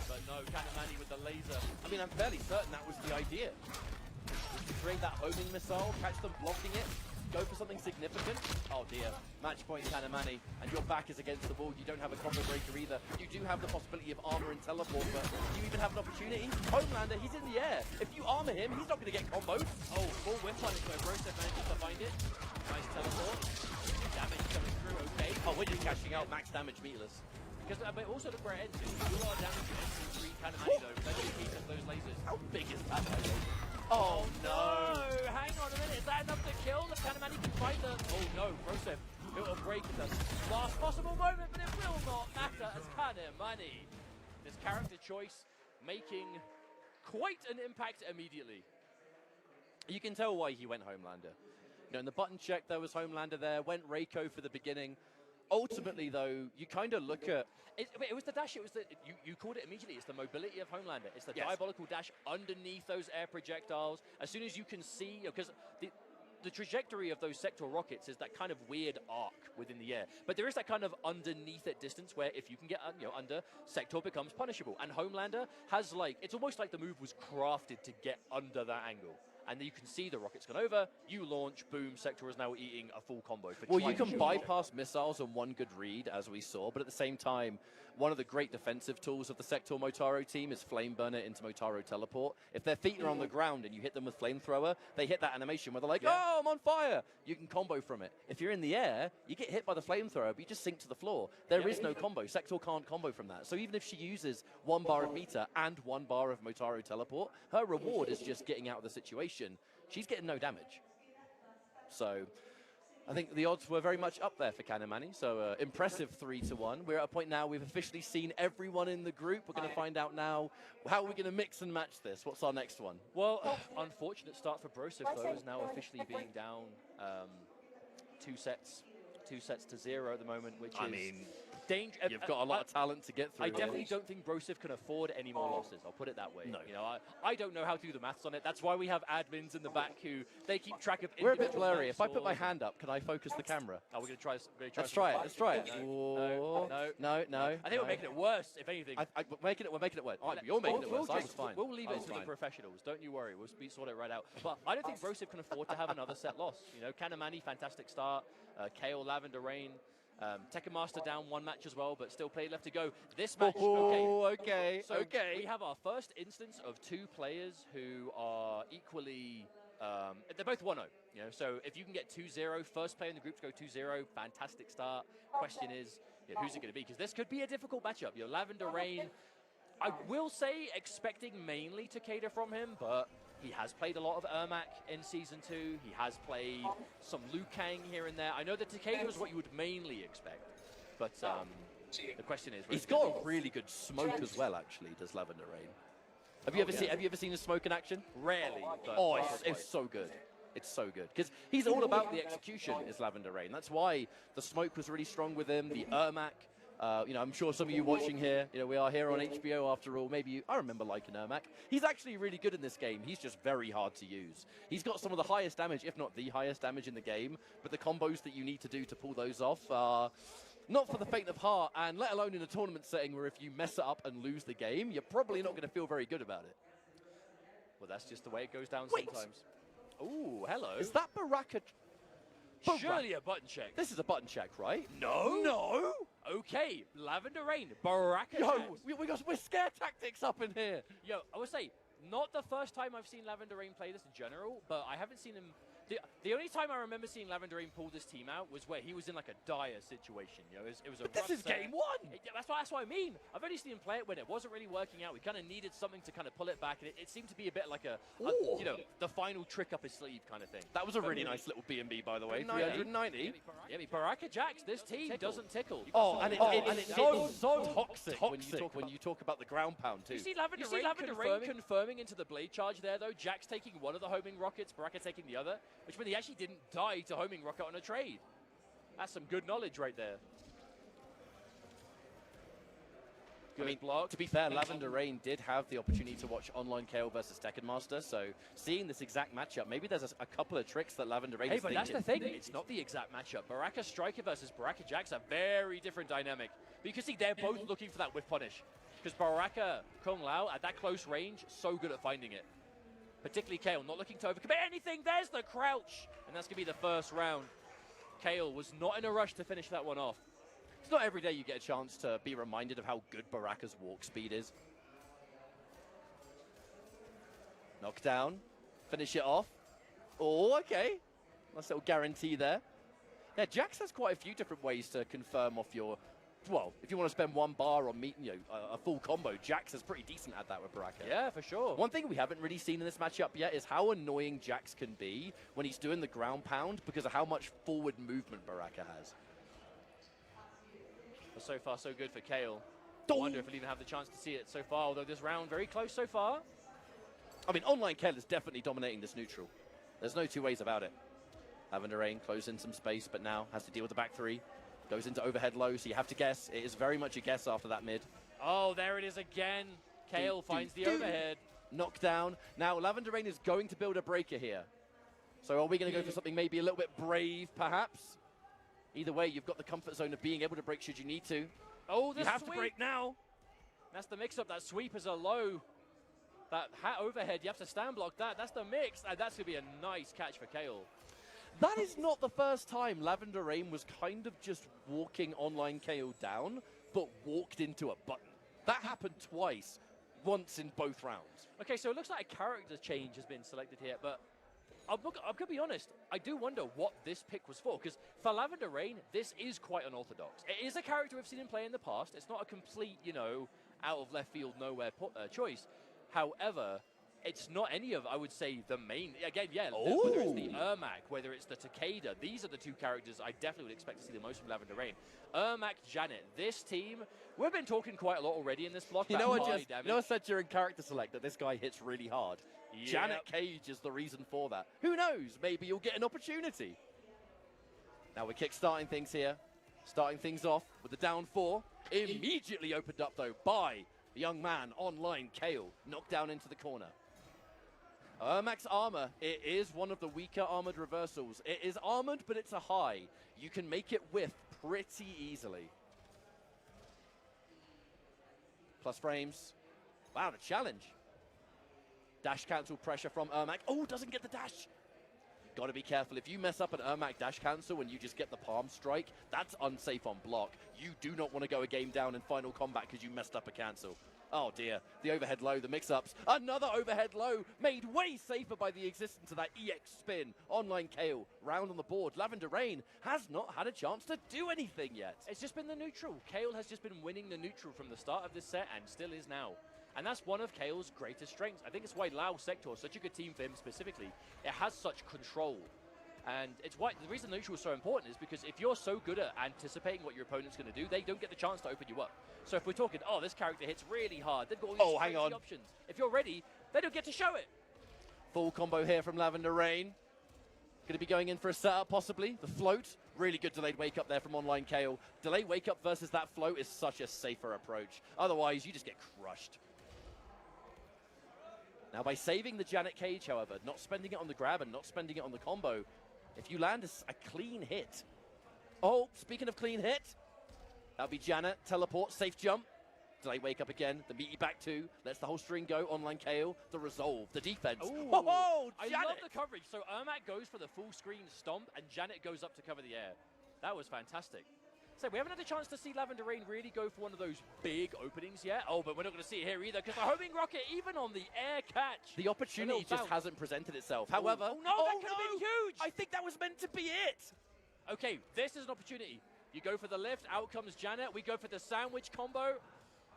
But no, Kanamani with the laser. I mean, I'm fairly certain that was the idea. To create that homing missile, catch them blocking it, go for something significant. Oh dear, match point Kanamani, and your back is against the wall. You don't have a combo breaker either. You do have the possibility of armor and teleport, but do you even have an opportunity? Homelander, he's in the air. If you armor him, he's not going to get combos. Oh, full whip on it, but Broseph manages to find it. Nice teleport. Damage coming through, okay. Oh, when you're cashing out max damage meatless. Because but also look where it ends. You do a lot of damage to entry 3 Kanamani though. Then you keep those lasers. How big is that? Oh no! Hang on a minute, is that enough to kill? The Kanamani can find the... Oh no, Broseph. It will break at the last possible moment, but it will not matter as Kanamani. This character choice making quite an impact immediately. You can tell why he went Homelander. You know, in the button check, there was Homelander there, went Reiko for the beginning. Ultimately, though, you kind of look at... It was the dash, it was the... You called it immediately, it's the mobility of Homelander. It's the diabolical dash underneath those air projectiles. As soon as you can see... Because the trajectory of those sector rockets is that kind of weird arc within the air. But there is that kind of underneath it distance where if you can get under, sector becomes punishable. And Homelander has like... It's almost like the move was crafted to get under that angle. And then you can see the rockets gone over, you launch, boom, Sector is now eating a full combo. Well, you can bypass missiles on one good read, as we saw, but at the same time, one of the great defensive tools of the Sector Motaro team is Flame Burner into Motaro Teleport. If their feet are on the ground and you hit them with Flamethrower, they hit that animation where they're like, oh, I'm on fire! You can combo from it. If you're in the air, you get hit by the Flamethrower, but you just sink to the floor. There is no combo. Sector can't combo from that. So even if she uses 1 bar of meter and 1 bar of Motaro Teleport, her reward is just getting out of the situation. She's getting no damage. So I think the odds were very much up there for Kanamani. So impressive 3-1. We're at a point now we've officially seen everyone in the group. We're going to find out now how we're going to mix and match this. What's our next one? Well, unfortunate start for Broseph, though, is now officially being down 2 sets to 0 at the moment, which is You've got a lot of talent to get through. I definitely don't think Broseph can afford any more losses. I'll put it that way. No. You know, I don't know how to do the maths on it. That's why we have admins in the back who they keep track of. We're a bit blurry. If I put my hand up, can I focus the camera? Oh, we're gonna try. Let's try it. Let's try it. No. I think we're making it worse. If anything, we're making it worse. You're making it worse. I was fine. We'll leave it to the professionals. Don't you worry. We'll sort it right out. But I don't think Broseph can afford to have another set loss. You know, Kanamani, fantastic start. Kale, Lavender Rain. Tekken Master down one match as well, but still play left to go. This match, okay. So we have our first instance of two players who are equally, they're both 1-0. You know, so if you can get 2-0, first player in the group to go 2-0, fantastic start. Question is, who's it going to be? Because this could be a difficult matchup. You know, Lavender Rain, I will say expecting mainly Takeda from him, but he has played a lot of Ermac in Season 2. He has played some Liu Kang here and there. I know that Takeda is what you would mainly expect, but the question is... He's got a really good smoke as well, actually, does Lavender Rain. Have you ever seen his smoke in action? Rarely. But it's so good. It's so good. Because he's all about the execution, is Lavender Rain. That's why the smoke was really strong with him, the Ermac. You know, I'm sure some of you watching here, you know, we are here on HBO after all. Maybe I remember liking Ermac. He's actually really good in this game. He's just very hard to use. He's got some of the highest damage, if not the highest damage in the game. But the combos that you need to do to pull those off are not for the faint of heart. And let alone in a tournament setting where if you mess it up and lose the game, you're probably not going to feel very good about it. Well, that's just the way it goes down sometimes. Ooh, hello. Is that Baraka? Surely a button check. This is a button check, right? No. Okay, Lavender Rain, Baraka. We're scare tactics up in here. Yo, I would say, not the first time I've seen Lavender Rain play this in general, but I haven't seen him... The only time I remember seeing Lavender Rain pull this team out was where he was in like a dire situation. You know, it was a. But this is game one. That's what I mean. I've only seen him play it when it wasn't really working out. We kind of needed something to kind of pull it back, and it seemed to be a bit like you know, the final trick up his sleeve kind of thing. That was a really nice little B&B, by the way. 390. Yeah, Baraka Jax. This team doesn't tickle. And it's so toxic when you talk about the ground pound too. You see Lavender Rain confirming into the blade charge there though. Jax taking one of the homing rockets, Baraka taking the other, which meant he actually didn't die to homing rocket on a trade. That's some good knowledge right there. Good block. To be fair, Lavender Rain did have the opportunity to watch online KO versus Tekken Master, so seeing this exact matchup, maybe there's a couple of tricks that Lavender Rain is thinking. But that's the thing, it's not the exact matchup. Baraka Striker versus Baraka Jax, a very different dynamic. But you can see they're both looking for that whiff punish, because Baraka Kung Lao at that close range, so good at finding it. Particularly Kale, not looking to overcommit anything. There's the crouch. And that's going to be the first round. Kale was not in a rush to finish that one off. It's not every day you get a chance to be reminded of how good Baraka's walk speed is. Knockdown. Finish it off. Oh, okay. Nice little guarantee there. Yeah, Jax has quite a few different ways to confirm off your... Well, if you want to spend one bar on a full combo, Jax is pretty decent at that with Baraka. Yeah, for sure. One thing we haven't really seen in this matchup yet is how annoying Jax can be when he's doing the ground pound because of how much forward movement Baraka has. But so far, so good for Kale. I wonder if he'll even have the chance to see it so far, although this round very close so far. I mean, online Kale is definitely dominating this neutral. There's no two ways about it. Lavender Rain closing some space, but now has to deal with the back three. Goes into overhead low, so you have to guess. It is very much a guess after that mid. Oh, there it is again. Kale finds the overhead. Knockdown. Now, Lavender Rain is going to build a breaker here. So are we going to go for something maybe a little bit brave, perhaps? Either way, you've got the comfort zone of being able to break should you need to. Oh, you have to break now. That's the mix-up. That sweep is a low. That hat overhead, you have to stand block that. That's the mix. And that's going to be a nice catch for Kale. That is not the first time Lavender Rain was kind of just walking online KO down, but walked into a button. That happened twice, once in both rounds. Okay, so it looks like a character change has been selected here, but I'm going to be honest, I do wonder what this pick was for, because for Lavender Rain, this is quite unorthodox. It is a character we've seen him play in the past. It's not a complete, you know, out of left field, nowhere choice. However, it's not any of, I would say, the main... Again, yeah, whether it's the Ermac, whether it's the Takeda, these are the two characters I definitely would expect to see the most from Lavender Rain. Ermac, Janet, this team, we've been talking quite a lot already in this block. You know I said during character select that this guy hits really hard. Yep. Janet Cage is the reason for that. Who knows? Maybe you'll get an opportunity. Now we're kick-starting things here. Starting things off with the down 4. Immediately opened up, though, by the young man online, Kale. Knocked down into the corner. Ermac's armor, it is one of the weaker armored reversals. It is armored, but it's a high. You can make it whiff pretty easily. Plus frames. Wow, the challenge. Dash cancel pressure from Ermac. Oh, doesn't get the dash. Got to be careful. If you mess up an Ermac dash cancel and you just get the palm strike, that's unsafe on block. You do not want to go a game down in Final Combat because you messed up a cancel. Oh dear, the overhead low, the mix-ups. Another overhead low, made way safer by the existence of that EX spin. Online Kale, round on the board. Lavender Rain has not had a chance to do anything yet. It's just been the neutral. Kale has just been winning the neutral from the start of this set and still is now. And that's one of Kale's greatest strengths. I think it's why Lao Sector is such a good team for him specifically. It has such control. And it's why the reason the neutral is so important is because if you're so good at anticipating what your opponent's going to do, they don't get the chance to open you up. So if we're talking, oh, this character hits really hard, they've got all these hang on. options. If you're ready, they don't get to show it. Full combo here from Lavender Rain. Going to be going in for a setup, possibly. The float, really good delayed wake up there from online Kale. Delayed wake up versus that float is such a safer approach. Otherwise, you just get crushed. Now, by saving the Janet cage, however, not spending it on the grab and not spending it on the combo, if you land a clean hit. Oh, speaking of clean hit, that'll be Janet, teleport, safe jump. Delay wake up again, the meaty back 2, lets the whole string go, online KO, the resolve, the defense. Oh, I Janet! love the coverage. So Ermac goes for the full screen stomp and Janet goes up to cover the air. That was fantastic. So we haven't had a chance to see Lavender Rain really go for one of those big openings yet. Oh, but we're not going to see it here either because the homing rocket, even on the air catch. The opportunity just hasn't presented itself. However, oh no, that could have been huge. I think that was meant to be it. Okay, this is an opportunity. You go for the lift, out comes Janet. We go for the sandwich combo.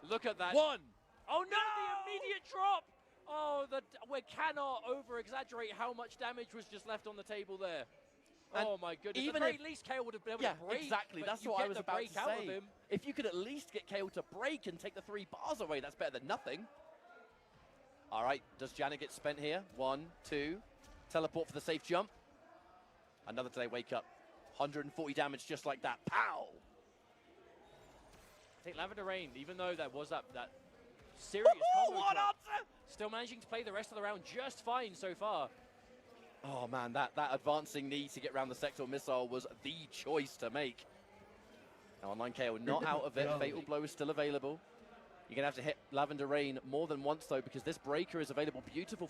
Look at that. One. Oh no, the immediate drop. Oh, we cannot over-exaggerate how much damage was just left on the table there. And oh my goodness! Even at the very least, Kale would have been able to break. Exactly. That's what I was about to say. If you could at least get Kale to break and take the 3 bars away, that's better than nothing. All right, does Janet get spent here? 1, 2, teleport for the safe jump. Another delay wake up. 140 damage just like that. Pow! I think Lavender Rain, even though there was that serious combo drop, still managing to play the rest of the round just fine so far. Oh man, that advancing knee to get around the sector missile was the choice to make. Now online KO not out of it. Fatal blow is still available. You're gonna have to hit Lavender Rain more than once though, because this breaker is available. Beautiful